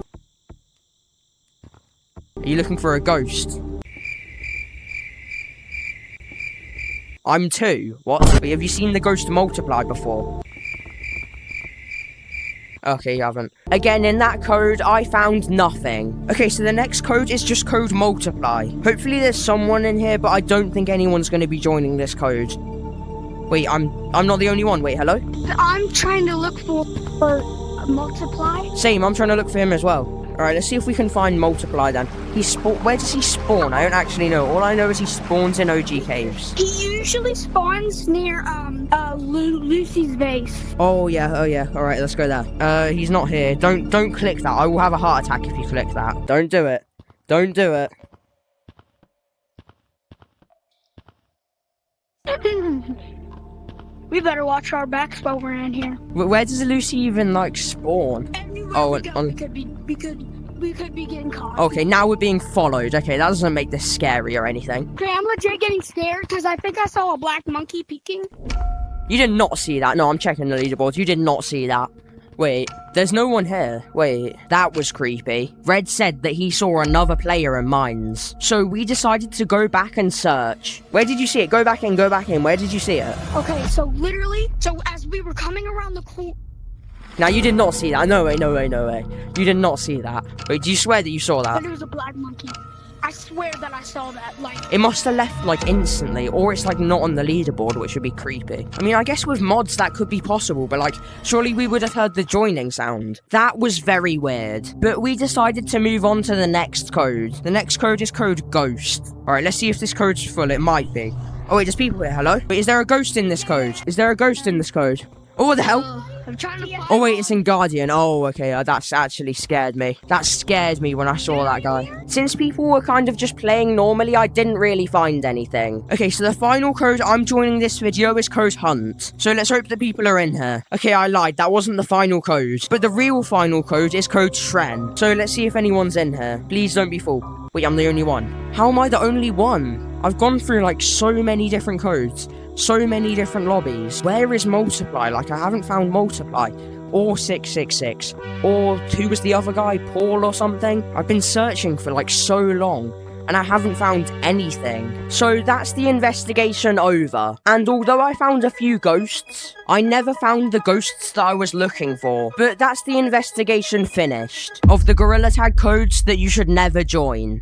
Are you looking for a ghost? I'm too. What? But have you seen the ghost Multiply before? Okay, you haven't. Again, in that code, I found nothing. Okay, so the next code is just code Multiply. Hopefully there's someone in here, but I don't think anyone's going to be joining this code. Wait, I'm not the only one. Wait, hello? I'm trying to look for Multiply. Same, I'm trying to look for him as well. Alright, let's see if we can find Multiply then. Where does he spawn? I don't actually know. All I know is he spawns in OG caves. He usually spawns near Lucy's base. Oh yeah. Alright, let's go there. He's not here. Don't click that. I will have a heart attack if you click that. Don't do it. Don't do it. We better watch our backs while we're in here. Where does Lucy even like spawn? Anywhere we could be getting caught. Okay, now we're being followed. Okay, that doesn't make this scary or anything. Okay, I'm legit getting scared because I think I saw a black monkey peeking. You did not see that. No, I'm checking the leaderboards. You did not see that. Wait, there's no one here. Wait, that was creepy. Red said that he saw another player in mines. So we decided to go back and search. Where did you see it? Go back in. Where did you see it? Okay, so literally, as we were coming around the corner. Now, you did not see that. No way. You did not see that. Wait, do you swear that you saw that? But it was a black monkey. I swear that I saw that, It must have left, instantly, or it's, not on the leaderboard, which would be creepy. I mean, I guess with mods that could be possible, but, surely we would have heard the joining sound. That was very weird. But we decided to move on to the next code. The next code is code Ghost. Alright, let's see if this code's full. It might be. Oh, wait, there's people here. Hello? Wait, is there a ghost in this code? Oh, what the hell? I'm trying to find. Oh wait, it's in Guardian. Oh, okay, that's actually scared me. That scared me when I saw that guy. Since people were kind of just playing normally, I didn't really find anything. Okay, so the final code I'm joining this video is code Hunt. So let's hope that people are in here. Okay, I lied. That wasn't the final code. But the real final code is code Shren. So let's see if anyone's in here. Please don't be fooled. Wait, I'm the only one. How am I the only one? I've gone through so many different codes. So many different lobbies. Where is Multiply? I haven't found Multiply. Or 666. Or who was the other guy? Paul or something? I've been searching for so long. And I haven't found anything. So that's the investigation over. And although I found a few ghosts, I never found the ghosts that I was looking for. But that's the investigation finished. Of the Gorilla Tag codes that you should never join.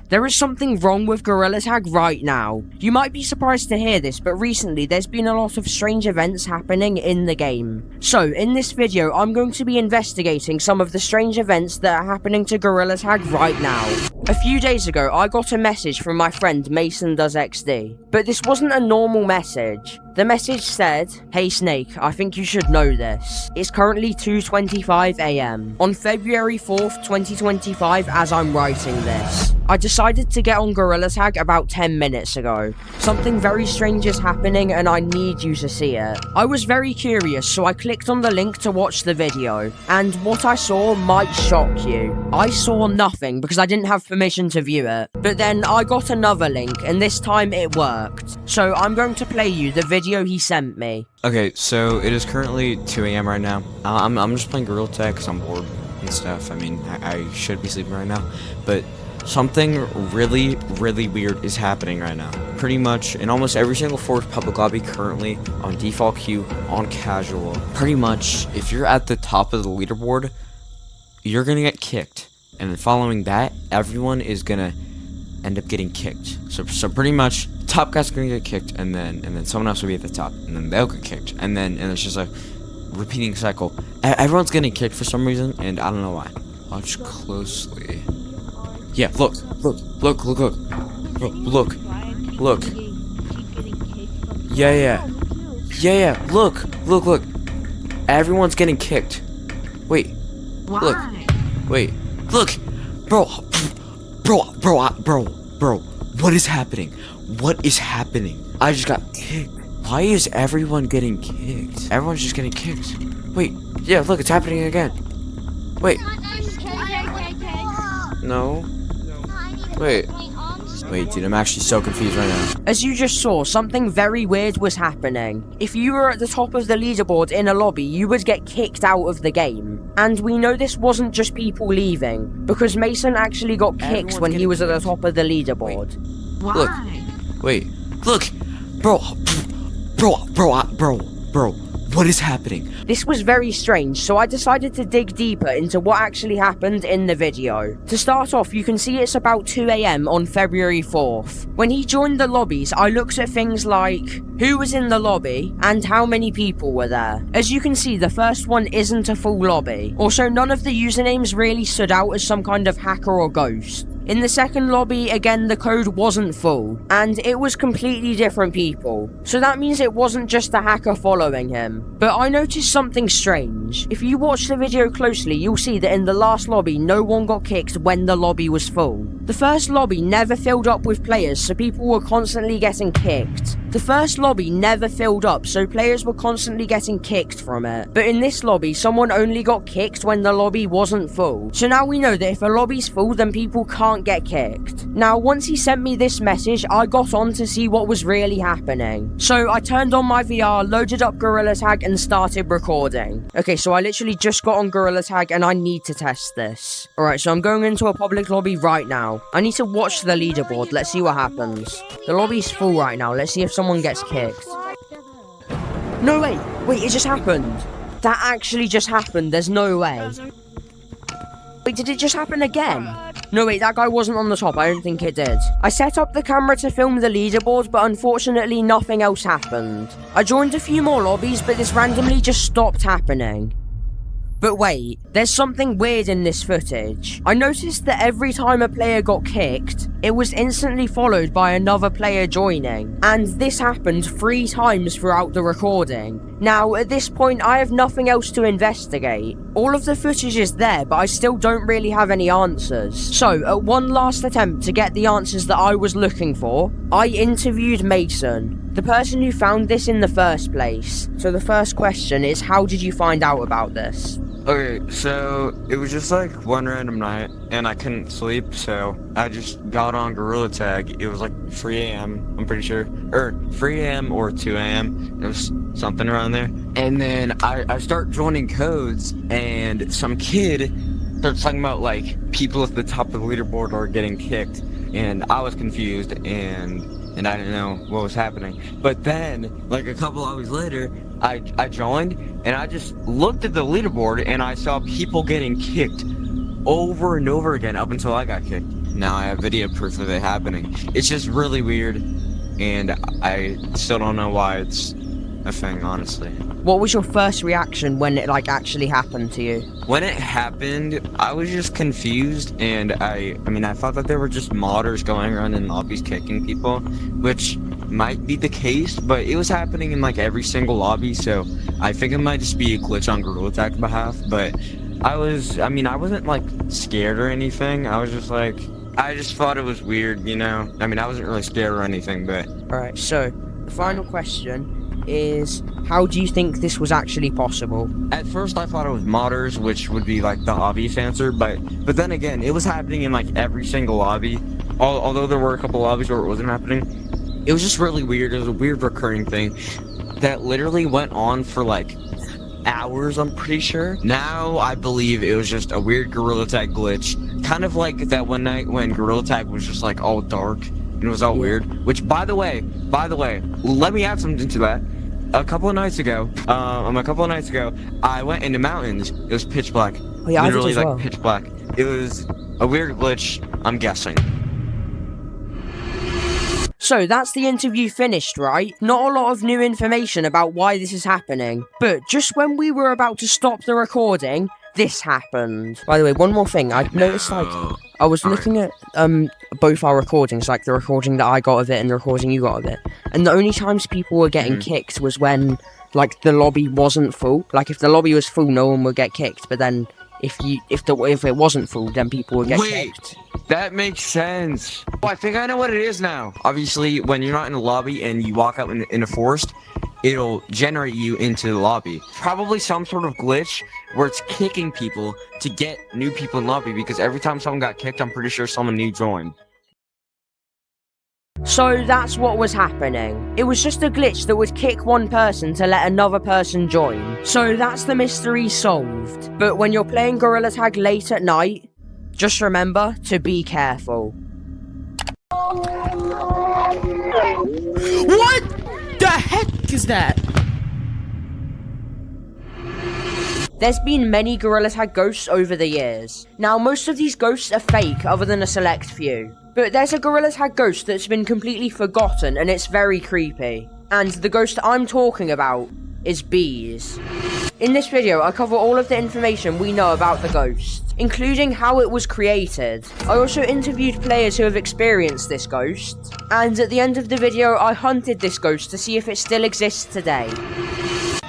There is something wrong with Gorilla Tag right now. You might be surprised to hear this, but recently there's been a lot of strange events happening in the game. So, in this video, I'm going to be investigating some of the strange events that are happening to Gorilla Tag right now. A few days ago, I got a message from my friend Mason Does XD, but this wasn't a normal message. The message said, "Hey Snake, I think you should know this. It's currently 2:25 AM on February 4th, 2025 as I'm writing this. I decided to get on Gorilla Tag about 10 minutes ago. Something very strange is happening and I need you to see it." I was very curious, so I clicked on the link to watch the video, and what I saw might shock you. I saw nothing because I didn't have permission to view it, but then I got another link and this time it worked. So I'm going to play you the video he sent me. Okay, so it is currently 2 AM right now. I'm just playing Gorilla Tag because I'm bored and stuff. I mean, I should be sleeping right now, but something really, really weird is happening right now. Pretty much in almost every single Forest public lobby currently on default queue, on casual. Pretty much, if you're at the top of the leaderboard, you're gonna get kicked. And then following that, everyone is gonna end up getting kicked. So pretty much, top guy's gonna get kicked, and then someone else will be at the top, and then they'll get kicked, and it's just a repeating cycle. Everyone's getting kicked for some reason, and I don't know why. Watch closely. Yeah, look. Bro, look. Yeah. Look. Everyone's getting kicked. Wait. Why? Look. Bro. What is happening? I just got kicked. Why is everyone getting kicked? Everyone's just getting kicked. Wait. Yeah, look, it's happening again. Wait. No. Wait, dude, I'm actually so confused right now. As you just saw, something very weird was happening. If you were at the top of the leaderboard in a lobby, you would get kicked out of the game. And we know this wasn't just people leaving, because Mason actually got kicked when he was at the top of the leaderboard. Look, bro, what is happening? This was very strange, so I decided to dig deeper into what actually happened in the video. To start off, you can see it's about 2 AM on February 4th. When he joined the lobbies, I looked at things like who was in the lobby and how many people were there. As you can see, the first one isn't a full lobby. Also, none of the usernames really stood out as some kind of hacker or ghost. In the second lobby, again, the code wasn't full, and it was completely different people. So that means it wasn't just a hacker following him. But I noticed something strange. If you watch the video closely, you'll see that in the last lobby, no one got kicked when the lobby was full. The first lobby never filled up with players, so people were constantly getting kicked. The first lobby never filled up, so players were constantly getting kicked from it. But in this lobby, someone only got kicked when the lobby wasn't full. So now we know that if a lobby's full, then people can't get kicked. Now, once he sent me this message, I got on to see what was really happening. So I turned on my VR, loaded up Gorilla Tag, and started recording. Okay, so I literally just got on Gorilla Tag, and I need to test this. Alright, so I'm going into a public lobby right now. I need to watch the leaderboard. Let's see what happens. The lobby's full right now. Let's see if someone gets kicked. No, wait, it just happened. That actually just happened. There's no way. Wait, did it just happen again? No, wait, that guy wasn't on the top. I don't think it did. I set up the camera to film the leaderboard, but unfortunately nothing else happened. I joined a few more lobbies, but this randomly just stopped happening. But wait, there's something weird in this footage. I noticed that every time a player got kicked, it was instantly followed by another player joining. And this happened 3 times throughout the recording. Now, at this point, I have nothing else to investigate. All of the footage is there, but I still don't really have any answers. So, at one last attempt to get the answers that I was looking for, I interviewed Mason, the person who found this in the first place. So the first question is, how did you find out about this? Okay, so it was just like one random night, and I couldn't sleep, so I just got on Gorilla Tag. It was like 3 AM, I'm pretty sure, or 3 AM or 2 AM, it was something around there. And then I start joining codes, and some kid starts talking about like people at the top of the leaderboard are getting kicked, and I was confused, and I didn't know what was happening. But then, like a couple hours later, I joined, and I just looked at the leaderboard, and I saw people getting kicked over and over again up until I got kicked. Now I have video proof of it happening. It's just really weird, and I still don't know why it's a thing, honestly. What was your first reaction when it like actually happened to you? When it happened, I was just confused, and I mean, I thought that there were just modders going around in lobbies kicking people, which might be the case, but it was happening in like every single lobby, so I think it might just be a glitch on Gorilla Tag's behalf, but I wasn't like scared or anything. I was just like, I just thought it was weird, you know? I mean, I wasn't really scared or anything, but... Alright, so, the final question is, how do you think this was actually possible? At first I thought it was modders, which would be like the obvious answer, but then again, it was happening in like every single lobby. Although there were a couple lobbies where it wasn't happening, it was just really weird. It was a weird recurring thing that literally went on for like hours, I'm pretty sure. Now I believe it was just a weird Gorilla Tag glitch, kind of like that one night when Gorilla Tag was just like all dark and it was all weird. Which, by the way, let me add something to that. A couple of nights ago, I went into mountains. It was pitch black. Oh, yeah, literally I did as well. like pitch black. It was a weird glitch, I'm guessing. So that's the interview finished, right? Not a lot of new information about why this is happening. But just when we were about to stop the recording, this happened. By the way, one more thing. I noticed, like, I was looking at both our recordings, like the recording that I got of it and the recording you got of it. And the only times people were getting kicked was when, like, the lobby wasn't full. Like, if the lobby was full, no one would get kicked. But then, if it wasn't full, then people would get kicked. That makes sense. Oh, I think I know what it is now. Obviously, when you're not in the lobby and you walk out in a forest, it'll generate you into the lobby. Probably some sort of glitch where it's kicking people to get new people in the lobby, because every time someone got kicked, I'm pretty sure someone new joined. So that's what was happening. It was just a glitch that would kick one person to let another person join. So that's the mystery solved. But when you're playing Gorilla Tag late at night, just remember to be careful. What the heck is that? There's been many Gorilla Tag ghosts over the years. Now, most of these ghosts are fake other than a select few. But there's a Gorilla Tag ghost that's been completely forgotten and it's very creepy. And the ghost I'm talking about is bees. In this video, I cover all of the information we know about the ghost, including how it was created. I also interviewed players who have experienced this ghost, and at the end of the video, I hunted this ghost to see if it still exists today.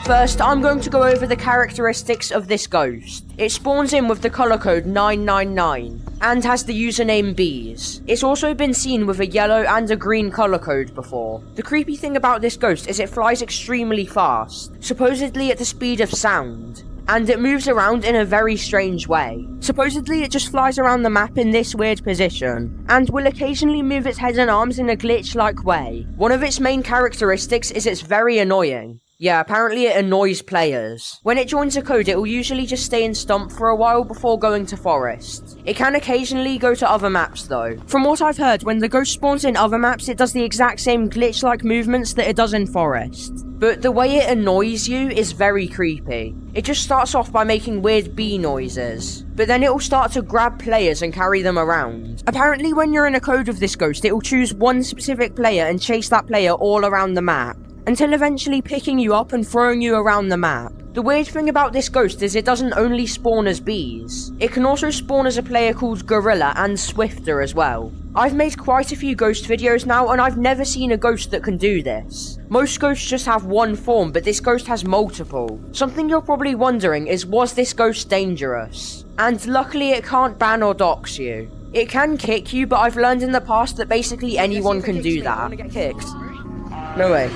First, I'm going to go over the characteristics of this ghost. It spawns in with the color code 999, and has the username Bees. It's also been seen with a yellow and a green color code before. The creepy thing about this ghost is it flies extremely fast, supposedly at the speed of sound, and it moves around in a very strange way. Supposedly it just flies around the map in this weird position, and will occasionally move its head and arms in a glitch-like way. One of its main characteristics is it's very annoying. Yeah, apparently it annoys players. When it joins a code, it will usually just stay in Stump for a while before going to Forest. It can occasionally go to other maps though. From what I've heard, when the ghost spawns in other maps, it does the exact same glitch-like movements that it does in Forest. But the way it annoys you is very creepy. It just starts off by making weird bee noises, but then it will start to grab players and carry them around. Apparently when you're in a code of this ghost, it will choose one specific player and chase that player all around the map, until eventually picking you up and throwing you around the map. The weird thing about this ghost is it doesn't only spawn as bees. It can also spawn as a player called Gorilla and Swifter as well. I've made quite a few ghost videos now and I've never seen a ghost that can do this. Most ghosts just have one form, but this ghost has multiple. Something you're probably wondering is, was this ghost dangerous? And luckily it can't ban or dox you. It can kick you, but I've learned in the past that basically anyone can do that. I wanna get kicked. No way.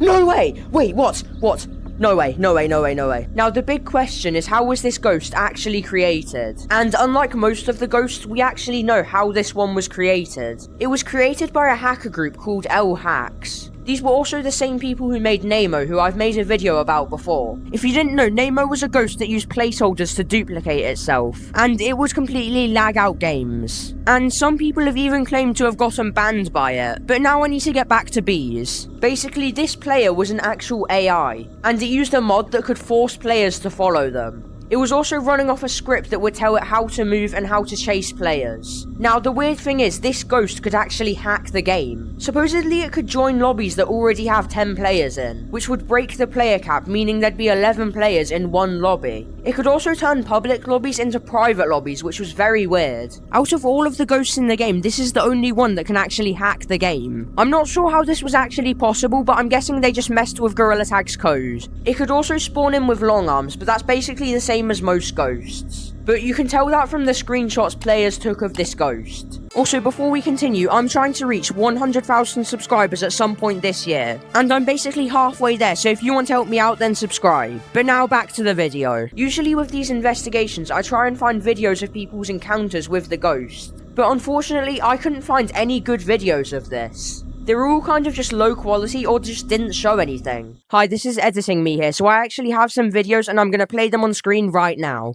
No way! Wait, what? What? No way, no way, no way, no way. Now the big question is, how was this ghost actually created? And unlike most of the ghosts, we actually know how this one was created. It was created by a hacker group called L-Hacks. These were also the same people who made Nemo, who I've made a video about before. If you didn't know, Nemo was a ghost that used placeholders to duplicate itself, and it would completely lag out games. And some people have even claimed to have gotten banned by it, but now I need to get back to bees. Basically, this player was an actual AI, and it used a mod that could force players to follow them. It was also running off a script that would tell it how to move and how to chase players. Now, the weird thing is, this ghost could actually hack the game. Supposedly, it could join lobbies that already have 10 players in, which would break the player cap, meaning there'd be 11 players in one lobby. It could also turn public lobbies into private lobbies, which was very weird. Out of all of the ghosts in the game, this is the only one that can actually hack the game. I'm not sure how this was actually possible, but I'm guessing they just messed with Gorilla Tag's code. It could also spawn in with long arms, but that's basically the same as most ghosts. But you can tell that from the screenshots players took of this ghost. Also, before we continue, I'm trying to reach 100,000 subscribers at some point this year, and I'm basically halfway there, so if you want to help me out, then subscribe. But now back to the video. Usually with these investigations, I try and find videos of people's encounters with the ghost, but unfortunately, I couldn't find any good videos of this. They were all kind of just low quality or just didn't show anything. Hi, this is Editing Me here, so I actually have some videos and I'm gonna play them on screen right now.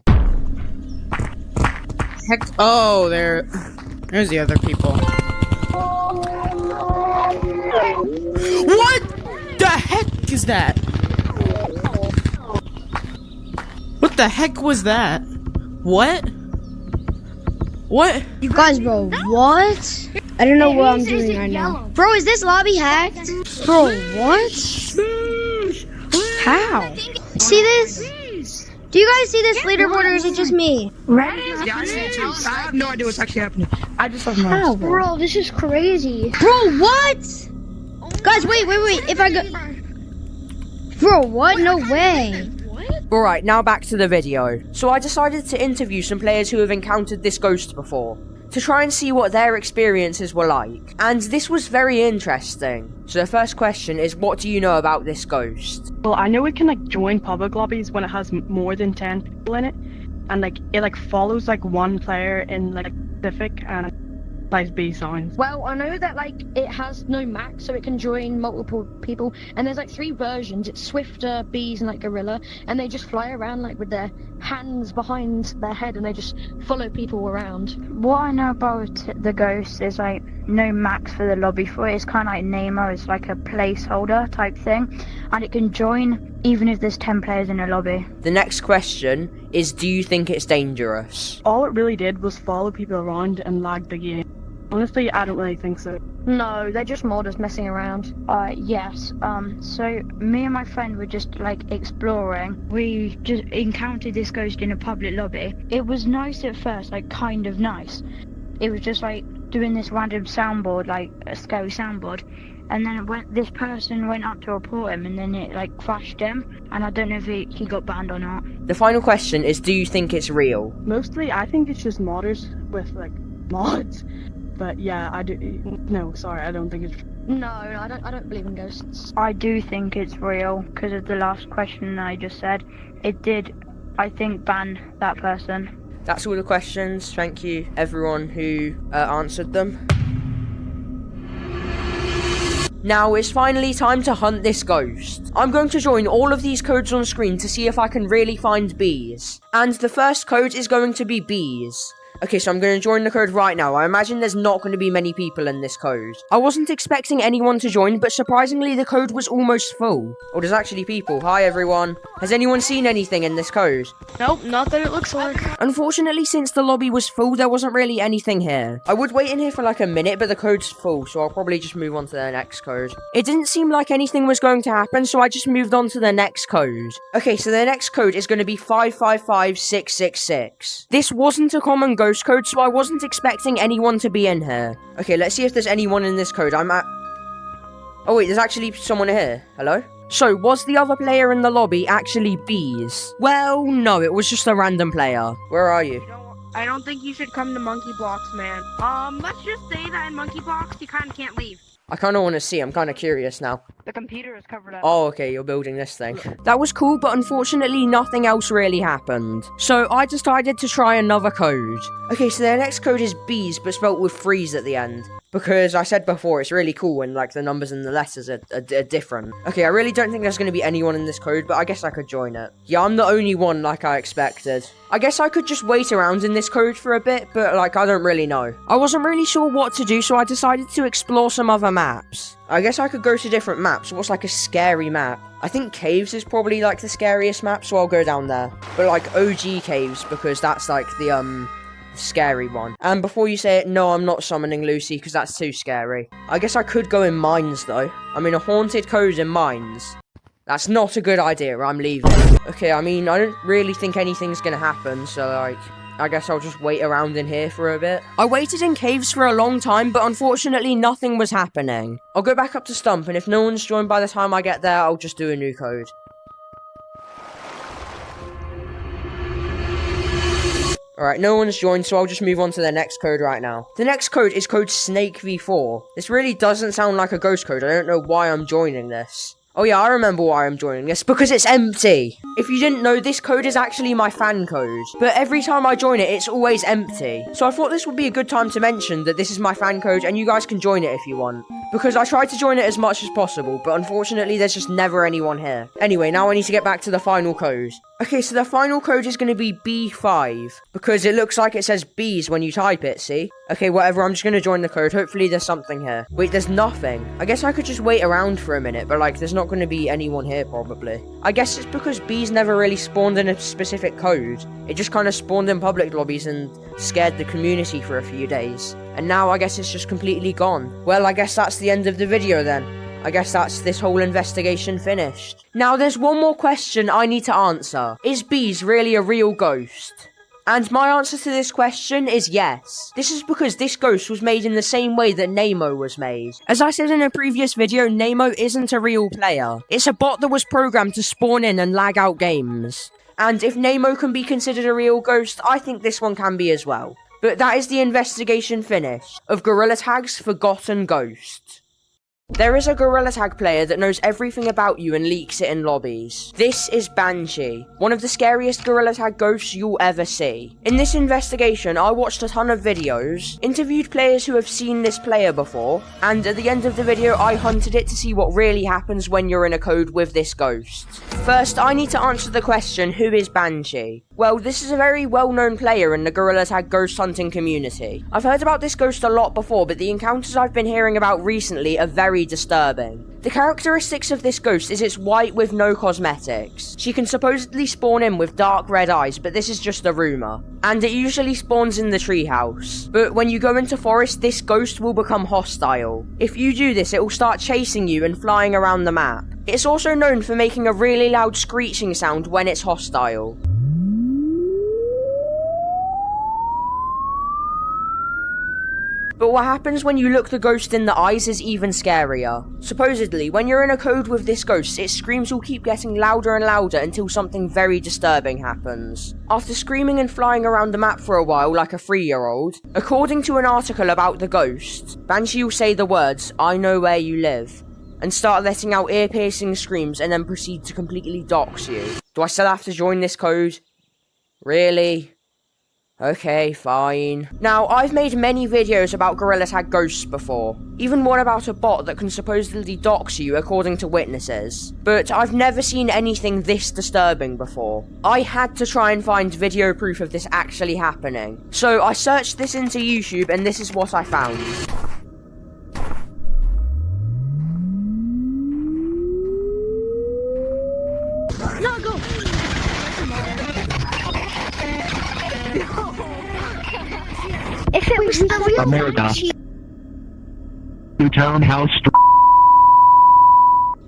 Heck, oh, there's the other people. What the heck is that? What the heck was that? What? What? You guys, bro, what? I don't know what I'm doing right now. Bro, is this lobby hacked? Bro, what? How? See this? Do you guys see this leaderboard or is it just me? Yeah, I see it too. I have no idea what's actually happening. I just love How? Bro, this is crazy. Bro, what? Guys, wait. If I go... Bro, what? No way. Alright, now back to the video. So I decided to interview some players who have encountered this ghost before, to try and see what their experiences were like. And this was very interesting. So the first question is, what do you know about this ghost? Well, I know it can like join public lobbies when it has more than 10 people in it, and like it like follows like one player in like specific and plays B signs. Well, I know that like it has no max, so it can join multiple people, and there's like 3 versions. It's Swifter, Bees, and like Gorilla, and they just fly around like with their hands behind their head, and they just follow people around. What I know about the ghost is like no max for the lobby for it. It's kind of like Nemo. It's like a placeholder type thing, and it can join even if there's 10 players in a lobby. The next question is, do you think it's dangerous? All it really did was follow people around and lag the game. Honestly, I don't really think so. No, they're just modders messing around. Yes. So me and my friend were just like exploring. We just encountered this ghost in a public lobby. It was nice at first, like kind of nice. It was just like doing this random soundboard, like a scary soundboard. And then this person went up to report him, and then it like crashed him. And I don't know if he got banned or not. The final question is, do you think it's real? Mostly, I think it's just modders with like mods. But yeah, I do. No, sorry, I don't think it's. No, I don't believe in ghosts. I do think it's real because of the last question I just said. It did, I think, ban that person. That's all the questions. Thank you, everyone who answered them. Now it's finally time to hunt this ghost. I'm going to join all of these codes on screen to see if I can really find bees. And the first code is going to be bees. Okay, so I'm going to join the code right now. I imagine there's not going to be many people in this code. I wasn't expecting anyone to join, but surprisingly the code was almost full. Oh, there's actually people. Hi, everyone. Has anyone seen anything in this code? Nope, not that it looks like. Unfortunately, since the lobby was full, there wasn't really anything here. I would wait in here for like a minute, but the code's full, so I'll probably just move on to the next code. It didn't seem like anything was going to happen, so I just moved on to the next code. Okay, so the next code is going to be 555666. This wasn't a common ghost code, so I wasn't expecting anyone to be in here. Okay, let's see if there's anyone in this code. Oh wait, there's actually someone here. Hello? So, was the other player in the lobby actually bees? Well, no, it was just a random player. Where are you? I don't think you should come to Monkey Blocks, man. Let's just say that in Monkey Blocks, you kind of can't leave. I kind of want to see. I'm kind of curious now. The computer is covered up. Oh, okay, you're building this thing. That was cool, but unfortunately nothing else really happened. So I decided to try another code. Okay, so the next code is bees, but spelt with 3s at the end. because I said before, it's really cool when, like, the numbers and the letters are different. Okay, I really don't think there's going to be anyone in this code, but I guess I could join it. Yeah, I'm the only one like I expected. I guess I could just wait around in this code for a bit, but, like, I don't really know. I wasn't really sure what to do, so I decided to explore some other maps. I guess I could go to different maps. What's, like, a scary map? I think Caves is probably, like, the scariest map, so I'll go down there. But, like, OG Caves, because that's, like, the, scary one. And before you say it, no, I'm not summoning Lucy, because that's too scary. I guess I could go in mines, though. I mean, a haunted code in mines. That's not a good idea, I'm leaving. Okay, I mean, I don't really think anything's gonna happen, so, like, I guess I'll just wait around in here for a bit. I waited in Caves for a long time, but unfortunately nothing was happening. I'll go back up to Stump, and if no one's joined by the time I get there, I'll just do a new code. Alright, no one's joined, so I'll just move on to the next code right now. The next code is code Snake V4. This really doesn't sound like a ghost code. I don't know why I'm joining this. Oh yeah, I remember why I'm joining this, because it's empty. If you didn't know, this code is actually my fan code, but every time I join it, it's always empty. So I thought this would be a good time to mention that this is my fan code, and you guys can join it if you want. Because I tried to join it as much as possible, but unfortunately there's just never anyone here. Anyway, now I need to get back to the final code. Okay, so the final code is going to be B5, because it looks like it says B's when you type it, see? Okay, whatever, I'm just going to join the code. Hopefully there's something here. Wait, there's nothing. I guess I could just wait around for a minute, but, like, there's not going to be anyone here, probably. I guess it's because B's never really spawned in a specific code. It just kind of spawned in public lobbies and scared the community for a few days. And now I guess it's just completely gone. Well, I guess that's the end of the video then. I guess that's this whole investigation finished. Now, there's one more question I need to answer. Is Bees really a real ghost? And my answer to this question is yes. This is because this ghost was made in the same way that Nemo was made. As I said in a previous video, Nemo isn't a real player. It's a bot that was programmed to spawn in and lag out games. And if Nemo can be considered a real ghost, I think this one can be as well. But that is the investigation finished of Gorilla Tag's Forgotten Ghost. There is a Gorilla Tag player that knows everything about you and leaks it in lobbies. This is Banshee, one of the scariest Gorilla Tag ghosts you'll ever see. In this investigation, I watched a ton of videos, interviewed players who have seen this player before, and at the end of the video, I hunted it to see what really happens when you're in a code with this ghost. First, I need to answer the question, who is Banshee? Well, this is a very well-known player in the Gorilla Tag ghost hunting community. I've heard about this ghost a lot before, but the encounters I've been hearing about recently are very disturbing. The characteristics of this ghost is it's white with no cosmetics. She can supposedly spawn in with dark red eyes, but this is just a rumor. And it usually spawns in the treehouse. But when you go into forest, this ghost will become hostile. If you do this, it will start chasing you and flying around the map. It's also known for making a really loud screeching sound when it's hostile. But what happens when you look the ghost in the eyes is even scarier. Supposedly, when you're in a code with this ghost, its screams will keep getting louder and louder until something very disturbing happens. After screaming and flying around the map for a while like a 3-year-old, according to an article about the ghost, Banshee will say the words, "I know where you live," and start letting out ear-piercing screams and then proceed to completely dox you. Do I still have to join this code? Really? Okay, fine. Now, I've made many videos about Gorilla Tag ghosts before. Even one about a bot that can supposedly dox you according to witnesses. But I've never seen anything this disturbing before. I had to try and find video proof of this actually happening. So I searched this into YouTube and this is what I found. No, go! If it was the real America. Banshee, Townhouse.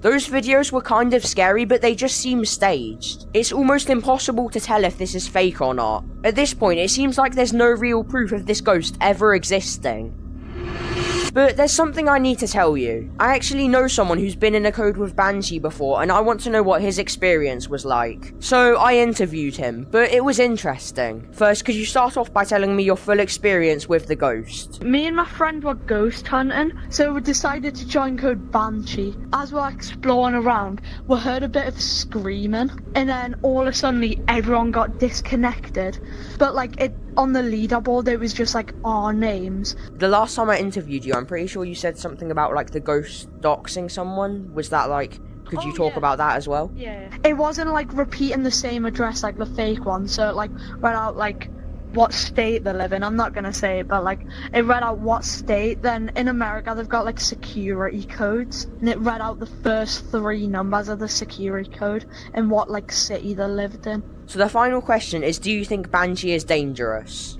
Those videos were kind of scary, but they just seem staged. It's almost impossible to tell if this is fake or not. At this point, it seems like there's no real proof of this ghost ever existing. But there's something I need to tell you. I actually know someone who's been in a code with Banshee before, and I want to know what his experience was like. So I interviewed him, but it was interesting. First, could you start off by telling me your full experience with the ghost? Me and my friend were ghost hunting, so we decided to join code Banshee. As we're exploring around, we heard a bit of screaming, and then all of a sudden everyone got disconnected. But like it on the leaderboard it was just like our names. The last time I interviewed you, I'm pretty sure you said something about like the ghost doxing someone. Was that like, could you talk about that as well? Yeah. It wasn't like repeating the same address like the fake one, so it like read out like what state they live in. I'm not gonna say it, but like it read out what state. Then in America they've got like security codes, and it read out the first 3 numbers of the security code and what like city they lived in. So the final question is, do you think Banshee is dangerous?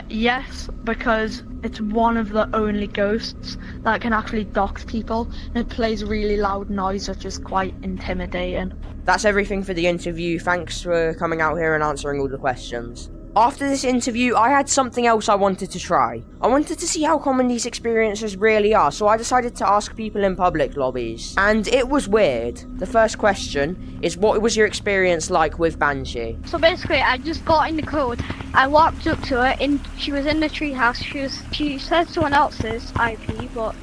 Yes, because it's one of the only ghosts that can actually dox people, and it plays really loud noise, which is quite intimidating. That's everything for the interview. Thanks for coming out here and answering all the questions. After this interview, I had something else I wanted to try. I wanted to see how common these experiences really are, so I decided to ask people in public lobbies. And it was weird. The first question is, what was your experience like with Banshee? So basically, I just got in the code. I walked up to her, and she was in the treehouse. She said someone else's IP, but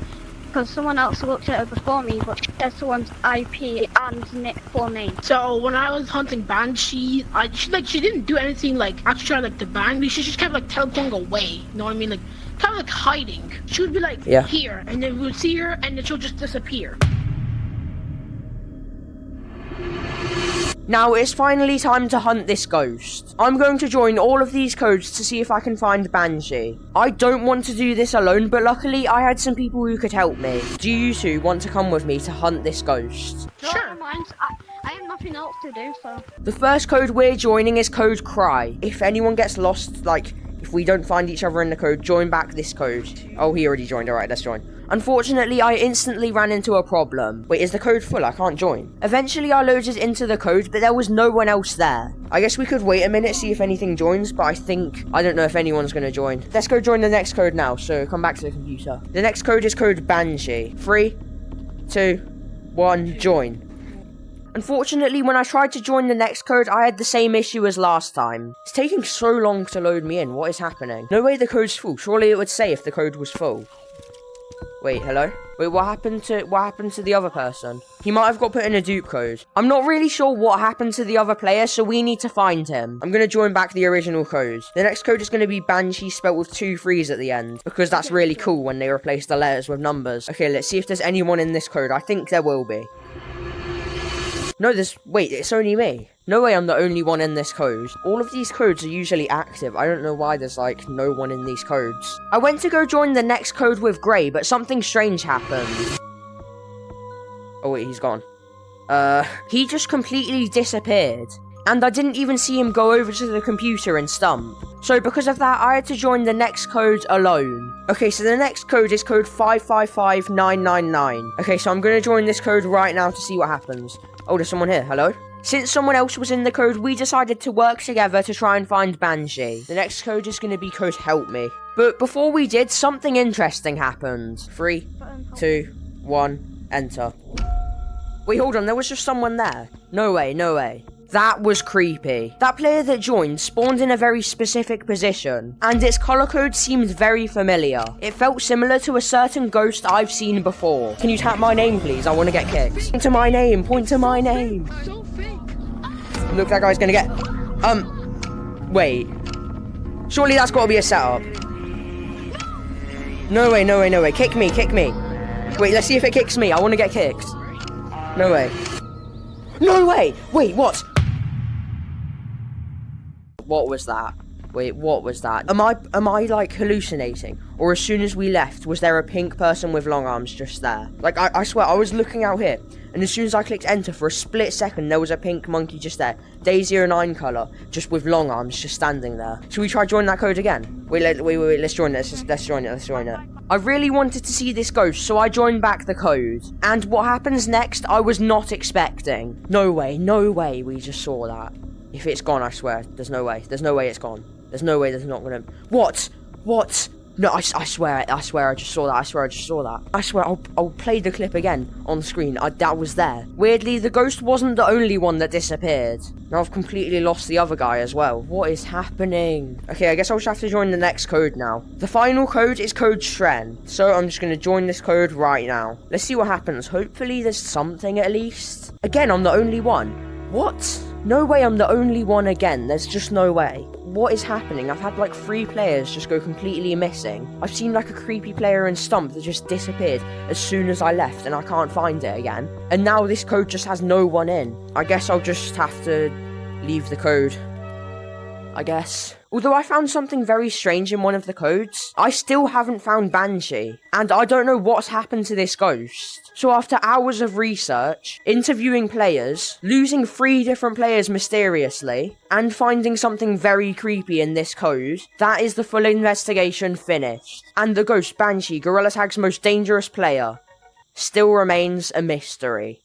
because someone else looked at her before me, but she said someone's IP and full name. So when I was hunting Banshee, she didn't do anything like actually try like to ban me. She just kept like teleporting away. You know what I mean? Like kind of like hiding. She would be like here, and then we would see her, and then she'll just disappear. Now it's finally time to hunt this ghost. I'm going to join all of these codes to see if I can find Banshee. I don't want to do this alone, but luckily I had some people who could help me. Do you two want to come with me to hunt this ghost? Sure. I have nothing else to do, so. The first code we're joining is code Cry. If anyone gets lost, like, if we don't find each other in the code, join back this code. Oh, he already joined. Alright, let's join. Unfortunately, I instantly ran into a problem. Wait, is the code full? I can't join. Eventually, I loaded into the code, but there was no one else there. I guess we could wait a minute, see if anything joins, but I don't know if anyone's gonna join. Let's go join the next code now, so come back to the computer. The next code is code Banshee. 3, 2, 1, join. Unfortunately, when I tried to join the next code, I had the same issue as last time. It's taking so long to load me in. What is happening? No way the code's full. Surely it would say if the code was full. Wait, hello? Wait, what happened to the other person? He might have got put in a dupe code. I'm not really sure what happened to the other player, so we need to find him. I'm gonna join back the original code. The next code is gonna be Banshee spelled with 2 3s at the end, because that's really cool when they replace the letters with numbers. Okay, let's see if there's anyone in this code. I think there will be. No, wait, it's only me. No way I'm the only one in this code. All of these codes are usually active. I don't know why there's like no one in these codes. I went to go join the next code with Gray, but something strange happened. Oh wait, he's gone. He just completely disappeared. And I didn't even see him go over to the computer and stump. So because of that, I had to join the next code alone. Okay, so the next code is code 555999. Okay, so I'm gonna join this code right now to see what happens. Oh, there's someone here. Hello? Since someone else was in the code, we decided to work together to try and find Banshee. The next code is going to be code Help Me. But before we did, something interesting happened. 3, 2, 1, enter. Wait, hold on. There was just someone there. No way, no way. That was creepy. That player that joined spawned in a very specific position, and its color code seemed very familiar. It felt similar to a certain ghost I've seen before. Can you tap my name, please? I want to get kicked. Point to my name. Point to my name. Look, that guy's gonna get... Wait. Surely that's gotta be a setup. No way, no way, no way. Kick me, kick me. Wait, let's see if it kicks me. I want to get kicked. No way. No way! Wait, what? What was that? Wait, what was that? Am I like hallucinating? Or as soon as we left, was there a pink person with long arms just there? Like, I swear, I was looking out here, and as soon as I clicked enter for a split second, there was a pink monkey just there. Day09 colour, just with long arms, just standing there. Should we try joining that code again? Wait, let's join it. Let's join it. I really wanted to see this ghost, so I joined back the code. And what happens next, I was not expecting. No way we just saw that. If it's gone, I swear, there's no way it's gone. There's no way there's not gonna... What? No, I swear I just saw that. I swear, I'll play the clip again on screen. That was there. Weirdly, the ghost wasn't the only one that disappeared. Now I've completely lost the other guy as well. What is happening? Okay, I guess I'll just have to join the next code now. The final code is code Shren. So I'm just gonna join this code right now. Let's see what happens. Hopefully there's something at least. Again, I'm the only one. What? No way I'm the only one again, there's just no way. What is happening? I've had like 3 players just go completely missing. I've seen like a creepy player in Stump that just disappeared as soon as I left and I can't find it again. And now this code just has no one in. I guess I'll just have to leave the code. I guess. Although I found something very strange in one of the codes, I still haven't found Banshee, and I don't know what's happened to this ghost. So after hours of research, interviewing players, losing 3 different players mysteriously, and finding something very creepy in this code, that is the full investigation finished. And the ghost Banshee, Gorilla Tag's most dangerous player, still remains a mystery.